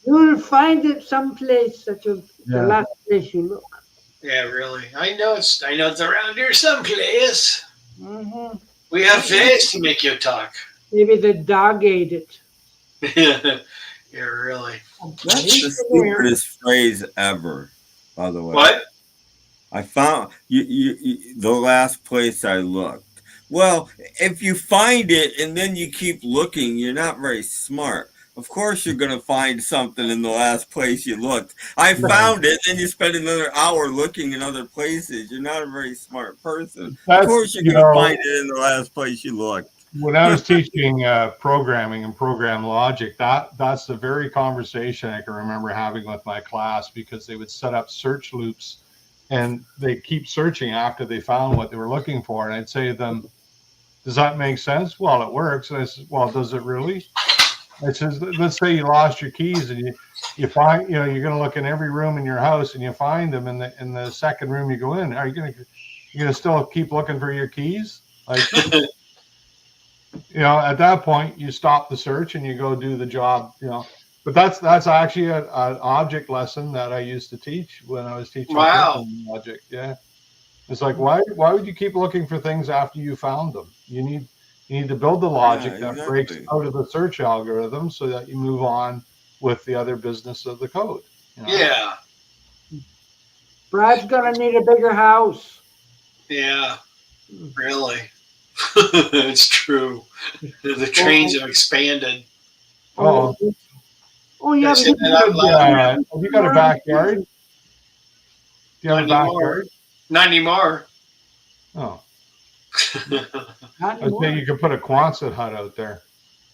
You'll find it someplace that the Yeah. last place you look. Yeah, really. I know it's around here someplace. Mm-hmm. We have ways to make you talk. Maybe the dog ate it. Yeah, really. That's the stupidest phrase ever, by the way. What? I found you the last place I looked. Well, if you find it and then you keep looking, you're not very smart. Of course you're going to find something in the last place you looked. I found it, then you spend another hour looking in other places. You're not a very smart person. Of course you're going to find it in the last place you looked. When I was teaching programming and program logic, that's the very conversation I can remember having with my class, because they would set up search loops and they keep searching after they found what they were looking for. And I'd say to them, does that make sense? Well, it works. And I said, well, does it really? I says, let's say you lost your keys and you find, you're going to look in every room in your house and you find them in the second room you go in. Are you going to still keep looking for your keys? Like, at that point you stop the search and you go do the job, but that's actually an object lesson that I used to teach when I was teaching logic. Yeah. It's like, why would you keep looking for things after you found them? You need to build the logic that breaks out of the search algorithm so that you move on with the other business of the code. Yeah. Brad's gonna need a bigger house. Yeah. Really. It's true. The trains have expanded. Oh, yeah. Have you got a backyard? Do you have a backyard? Not anymore. Oh. I think you could put a Quonset hut out there.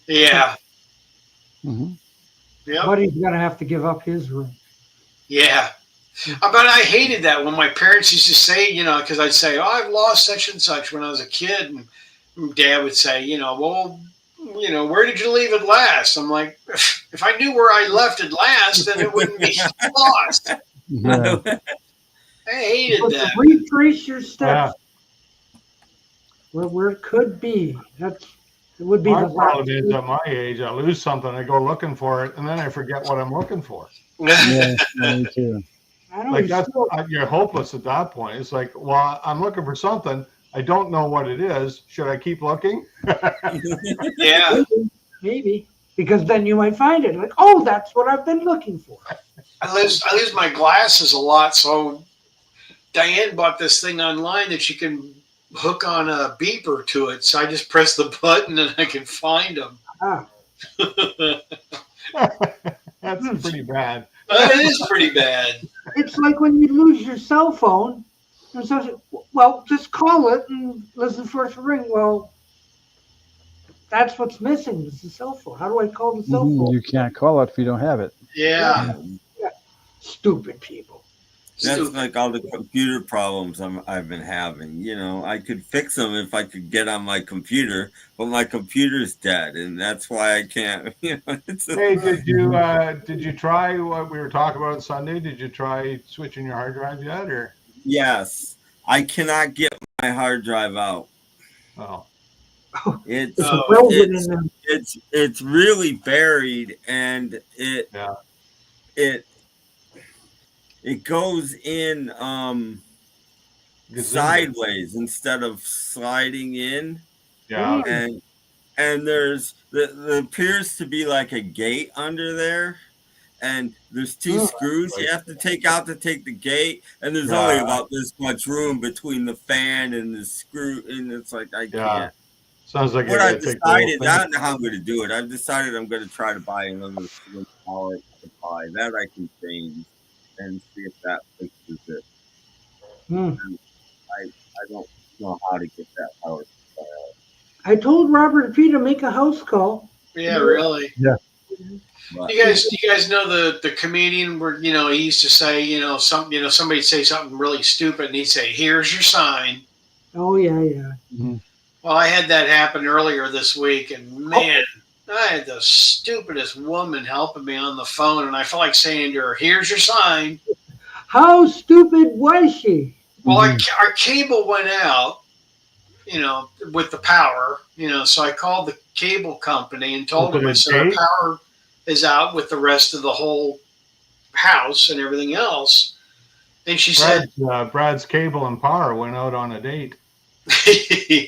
Yeah. Mm-hmm. Yep. Buddy's gonna have to give up his room. Yeah. But I hated that when my parents used to say, because I'd say, I've lost such and such when I was a kid. And Dad would say, well, where did you leave it last? I'm like, if I knew where I left it last, then it wouldn't be lost. Yeah. I hated that. Retrace your steps. Where it could be. It would be My the problem is at my age, I lose something, I go looking for it, and then I forget what I'm looking for. Yeah, me too. You're hopeless at that point. It's like, well, I'm looking for something. I don't know what it is. Should I keep looking? Yeah. Maybe. Because then you might find it. Like, oh, that's what I've been looking for. I lose my glasses a lot, so Diane bought this thing online that you can hook on a beeper to it. So I just press the button and I can find them. Ah. That's pretty bad. It is pretty bad. It's like when you lose your cell phone, and so, well, just call it and listen for it to ring. Well, that's what's missing is the cell phone. How do I call the cell phone? You can't call it if you don't have it. Yeah. Stupid people. That's like all the computer problems I've been having. You know, I could fix them if I could get on my computer, but my computer's dead, and that's why I can't. You know, hey, did you try what we were talking about on Sunday? Did you try switching your hard drive yet, or? Yes, I cannot get my hard drive out. Oh, it's really buried, and it goes in sideways instead of sliding in. Yeah. And there appears to be like a gate under there, and there's two screws you have to take out to take the gate, and there's only about this much room between the fan and the screw, and it's like I can't. Sounds like what I've decided. I don't know how I'm going to do it. I've decided I'm going to try to buy another power supply that I can change and see if that fixes it. I don't know how to get that power supply out. I told Robert P to make a house call. Yeah, really. Yeah. Do you guys know the comedian where he used to say somebody'd say something really stupid and he'd say, "Here's your sign." Oh yeah. Mm-hmm. Well, I had that happen earlier this week, and man, I had the stupidest woman helping me on the phone, and I felt like saying to her, "Here's your sign." How stupid was she? Well, our cable went out, with the power, so I called the cable company and told them, I said, our power is out with the rest of the whole house and everything else. And she said, Brad's cable and power went out on a date.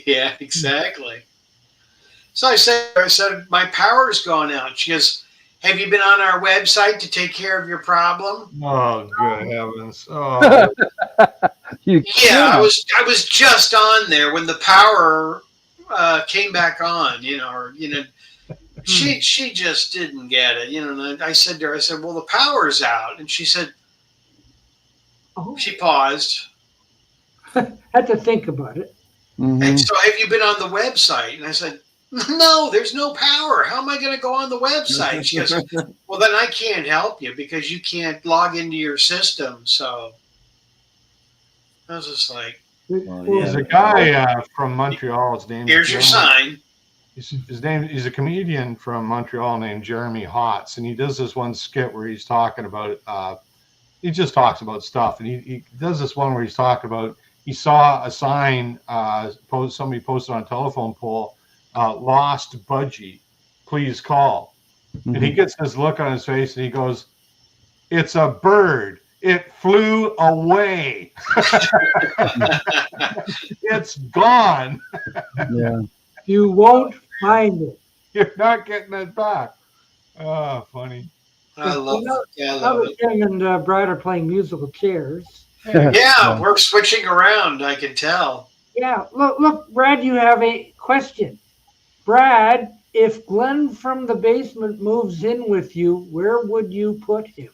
Yeah, exactly. So I said, my power's gone out. She goes, "Have you been on our website to take care of your problem?" Oh, good heavens! Oh. Yeah, I was just on there when the power came back on. She just didn't get it. And I said to her, "Well, the power's out," and she said, she paused, had to think about it. Mm-hmm. And so, "Have you been on the website?" And I said, "No, there's no power. How am I going to go on the website?" She goes, "Well, then I can't help you because you can't log into your system." So I was just like, there's a guy from Montreal. His name. Here's your sign. He's a comedian from Montreal named Jeremy Hotz, and he does this one skit where he's talking about. He just talks about stuff, and he does this one where he's talking about. He saw a sign. Somebody posted on a telephone pole. Lost budgie, please call. Mm-hmm. And he gets this look on his face and he goes, "It's a bird. It flew away. It's gone." Yeah. You won't find it. You're not getting it back. Oh, funny. I love it. Tim and Brad are playing musical chairs. Yeah, we're switching around. I can tell. Yeah, look, Brad, you have a question. Brad, if Glenn from the basement moves in with you, where would you put him?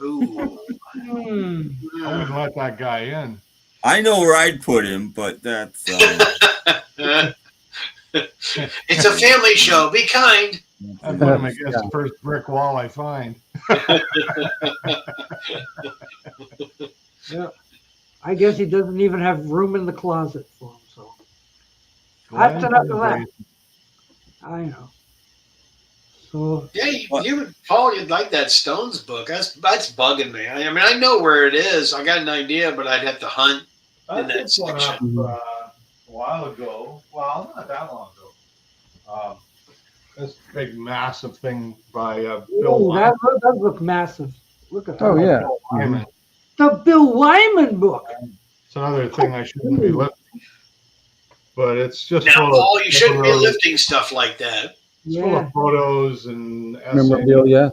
Ooh. I wouldn't let that guy in. I know where I'd put him, but that's... It's a family show. Be kind. I'd put him against the first brick wall I find. Yeah. I guess he doesn't even have room in the closet for him, so. That's enough of that. I know. So yeah, Paul, you'd like that Stones book. That's bugging me. I mean, I know where it is. I got an idea, but I'd have to hunt in that section. A while ago. Well, not that long ago. This big, massive thing by Bill Wyman. That does look massive. Look at that. Oh, yeah. Wyman. The Bill Wyman book. It's another thing I shouldn't be lifting. But it's just now, Paul, you shouldn't be lifting stuff like that. It's full of photos and memorabilia.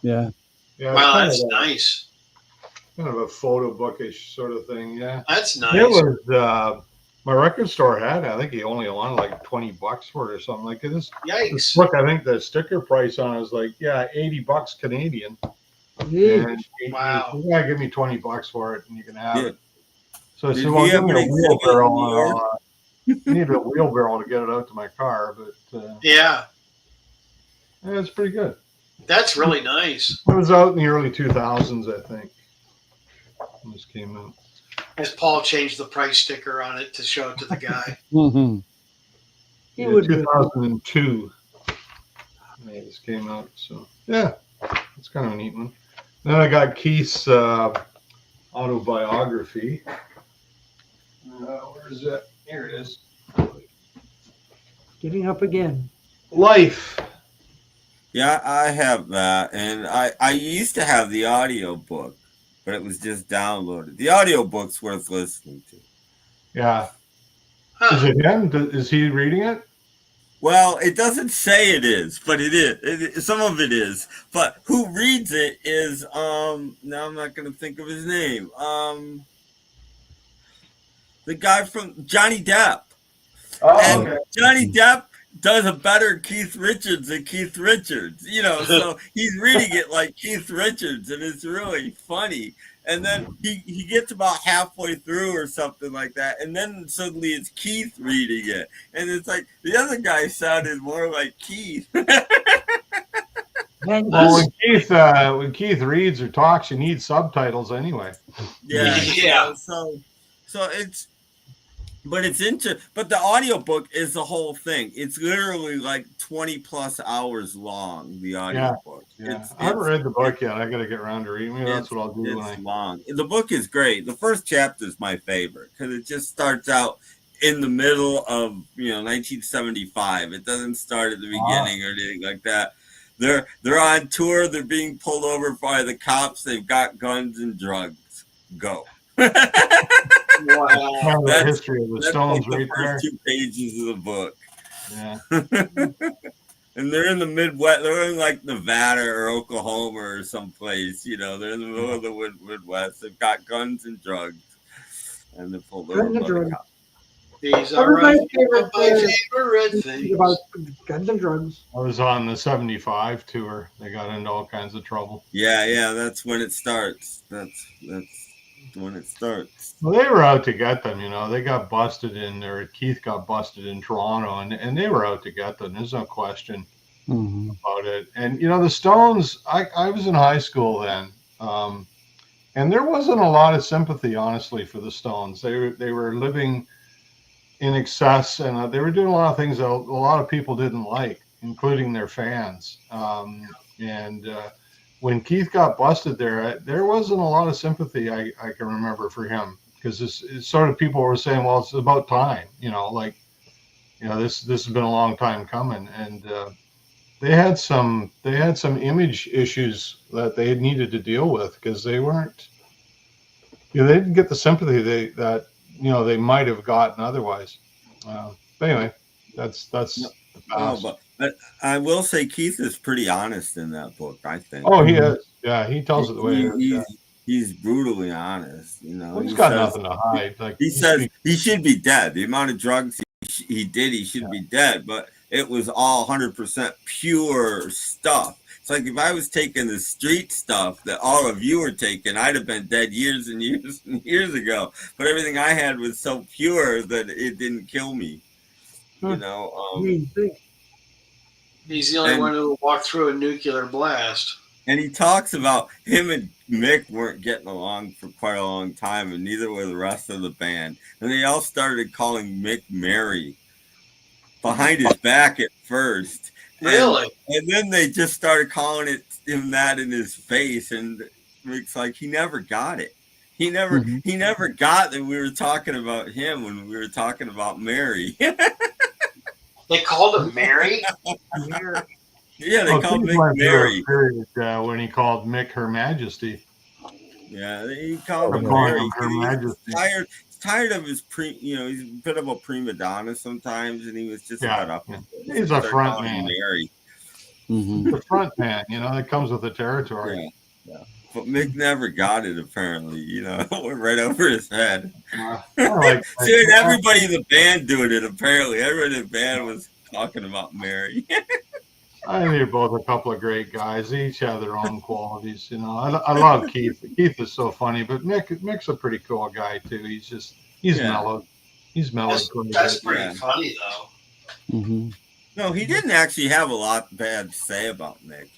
Yeah. Wow, that's nice. Kind of a photo bookish sort of thing. Yeah. That's nice. It was my record store had. I think he only wanted like $20 for it or something like this. Yikes! This book, I think the sticker price on it was like $80 Canadian. Yeah. And Wow. he gotta give me $20 for it, and you can have it. So I Did said, "Well, he give have me an a exhibit in wheelbarrow. New York? I need a wheelbarrow to get it out to my car, but Yeah, yeah, it's pretty good." that's really nice. It was out in the early 2000s, I think. When this came out. As Paul changed the price sticker on it to show it to the guy. Mm-hmm. He Yeah, would 2002. Yeah, this came out, so yeah, it's kind of a neat one. Then I got Keith's autobiography. Where is it? Here it is. getting up again. Life. Yeah, I have that, and I used to have the audio book, but it was just downloaded. The audio book's worth listening to. Yeah. Huh. Is it him? Is he reading it? Well, it doesn't say it is, but it is. Some of it is, but who reads it is now I'm not going to think of his name. The guy from Johnny Depp. Oh, And Johnny Depp does a better Keith Richards than Keith Richards, so he's reading it like Keith Richards, and it's really funny. And then he gets about halfway through or something like that, and then suddenly it's Keith reading it, and it's like the other guy sounded more like Keith. Well, when Keith reads or talks, you need subtitles anyway. Yeah. So it's. But but the audiobook is the whole thing. It's literally like 20 plus hours long, the audiobook. Yeah. I haven't read the book yet. I got to get around to reading. Maybe that's what I'll do. It's long. The book is great. The first chapter is my favorite because it just starts out in the middle of 1975. It doesn't start at the beginning or anything like that. They're on tour. They're being pulled over by the cops. They've got guns and drugs. Go. Wow. That's the history of the Stones like the right there. first 2 pages of the book. Yeah. And they're in the Midwest. They're in like Nevada or Oklahoma or someplace. They're in the middle of the Midwest. They've got guns and drugs, and they're pulled over by the cops. These are my favorite things. About guns and drugs. I was on the 75 tour. They got into all kinds of trouble. Yeah. That's when it starts. That's when it starts. Well, they were out to get them, They got busted Keith got busted in Toronto, and they were out to get them. There's no question about it. And, the Stones, I was in high school then, and there wasn't a lot of sympathy, honestly, for the Stones. They were living in excess, and they were doing a lot of things that a lot of people didn't like, including their fans. When Keith got busted there wasn't a lot of sympathy I can remember for him, because it's sort of people were saying, well, it's about time, this has been a long time coming, and they had some image issues that they needed to deal with, because they weren't, they didn't get the sympathy that they might have gotten otherwise. But anyway, that's the past. But I will say Keith is pretty honest in that book, I think. Oh, he is. Yeah, he tells it the way it is. He's brutally honest. Well, he's got nothing to hide. He says he should be dead. The amount of drugs he did, he should be dead. But it was all 100% pure stuff. It's like if I was taking the street stuff that all of you were taking, I'd have been dead years and years and years ago. But everything I had was so pure that it didn't kill me. He's the only one who walked through a nuclear blast. And he talks about him and Mick weren't getting along for quite a long time, and neither were the rest of the band. And they all started calling Mick Mary behind his back at first. Really? And then they just started calling him that in his face, and Mick's like, he never got it. He never got that we were talking about him when we were talking about Mary. They called him Mary? Yeah, they called Mick Mary. When he called Mick Her Majesty. Yeah, he called him Mary. Her Majesty. He's tired of his he's a bit of a prima donna sometimes, and he was just fed up. He's a front man. Mary. The front man, that comes with the territory. Yeah. But Mick never got it, apparently. It went right over his head. See, everybody in the band doing it, apparently. Everybody in the band was talking about Mary. I think they're both a couple of great guys. They each have their own qualities. You know, I love Keith. Keith is so funny, but Mick's a pretty cool guy too. He's mellowed. He's mellowed. That's pretty funny though. Mm-hmm. No, he didn't actually have a lot bad to say about Mick.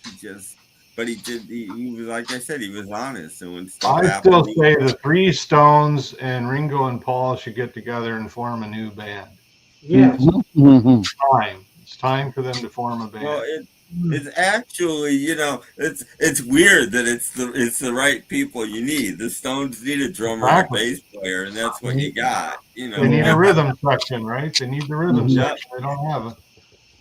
But he did. He was, like I said, he was honest. And when stuff I happened, still say the Three Stones and Ringo and Paul should get together and form a new band. Yes. Mm-hmm. It's time for them to form a band. Well, it's actually, it's weird that it's the right people you need. The Stones need a drummer and a bass player, and that's what you got. They need a rhythm section, right? They need the rhythm section. They don't have it.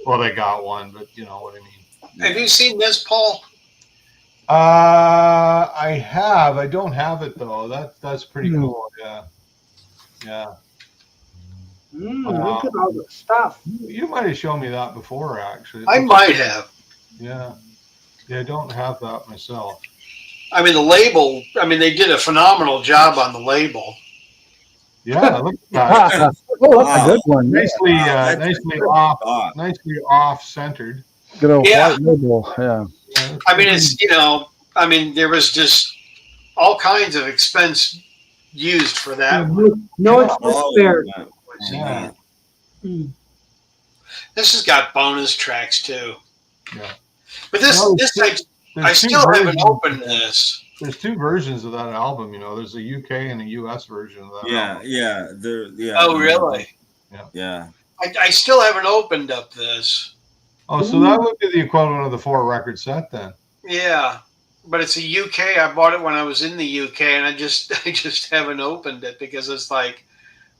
Well, they got one, but you know what I mean. Have you seen this, Paul? I have. I don't have it though. That's pretty cool. Yeah. Look at all the stuff. You might have shown me that before, actually. I might have. Yeah. I don't have that myself. I mean, the label. I mean, they did a phenomenal job on the label. Yeah, look at that. Oh, that's a good one. Nicely off-centered. Good old white label. Yeah. I mean, it's there was just all kinds of expense used for that. No expense spared. Yeah. This has got bonus tracks too. Yeah. But I still haven't opened this. There's two versions of that album. There's a UK and a US version of that. album. Oh, really? Yeah. I still haven't opened up this. Oh, so that would be the equivalent of the 4-record set then. Yeah, but it's a UK. I bought it when I was in the UK, and I just haven't opened it because it's like,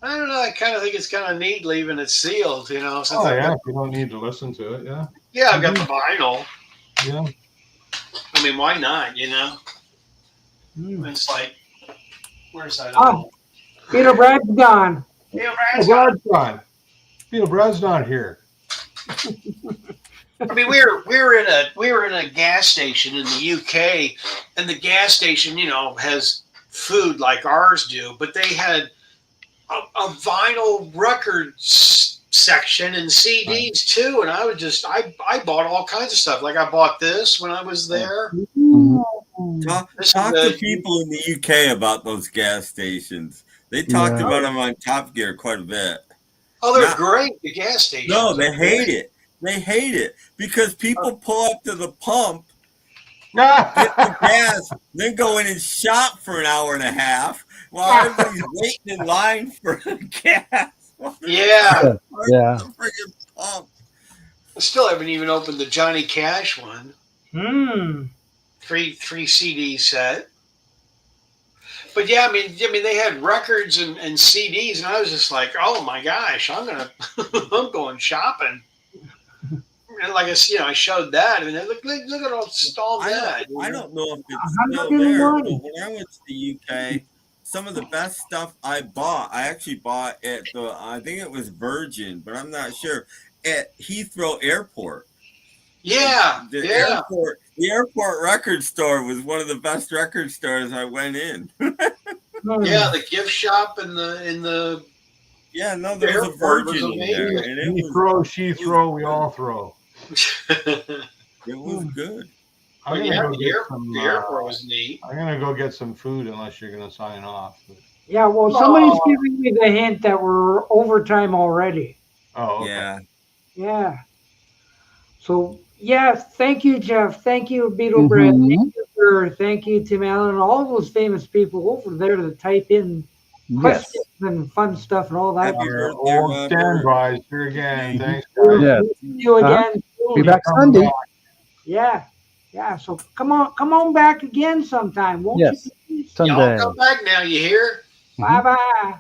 I don't know. I kind of think it's kind of neat leaving it sealed, Since if you don't need to listen to it, yeah. Yeah, I've got the vinyl. Yeah. I mean, why not? It's like, where's that? Peter Brad's gone. Peter Brad's gone. Peter Brad's not here. I mean, we were in a gas station in the UK, and the gas station, has food like ours do, but they had a vinyl record section and CDs too, and I bought all kinds of stuff. Like I bought this when I was there. Talk to people in the UK about those gas stations. They talked about them on Top Gear quite a bit. Oh, they're great, the gas stations. No, they hate it. They hate it because people pull up to the pump, get the gas, then go in and shop for an hour and a half while everybody's waiting in line for gas. Yeah. Freaking pump. I still haven't even opened the Johnny Cash one. Three CD set. But yeah, I mean, they had records and CDs, and I was just like, oh my gosh, I'm going shopping. And like I showed that. I mean, look at all that. I don't know if it's still there, but when I went to the UK, some of the best stuff I actually bought at I think it was Virgin, but I'm not sure, at Heathrow Airport. Yeah, the airport record store was one of the best record stores I went in. Yeah, the gift shop in the yeah, no, there was a Virgin in there, and she throw, we all throw. It was good. The airport was neat. I'm gonna go get some food unless you're gonna sign off. Yeah, well, somebody's giving me the hint that we're overtime already. Oh, okay. Yeah. So thank you, Jeff. Thank you, Beatle Brad. Thank you, Tim Allen, all those famous people over there to type in questions and fun stuff and all that. Our old standbys here again. Thanks, guys. See you again. Be back Sunday. Yeah. So come on back again sometime, won't you? Sunday. Y'all come back now. You hear? Bye-bye.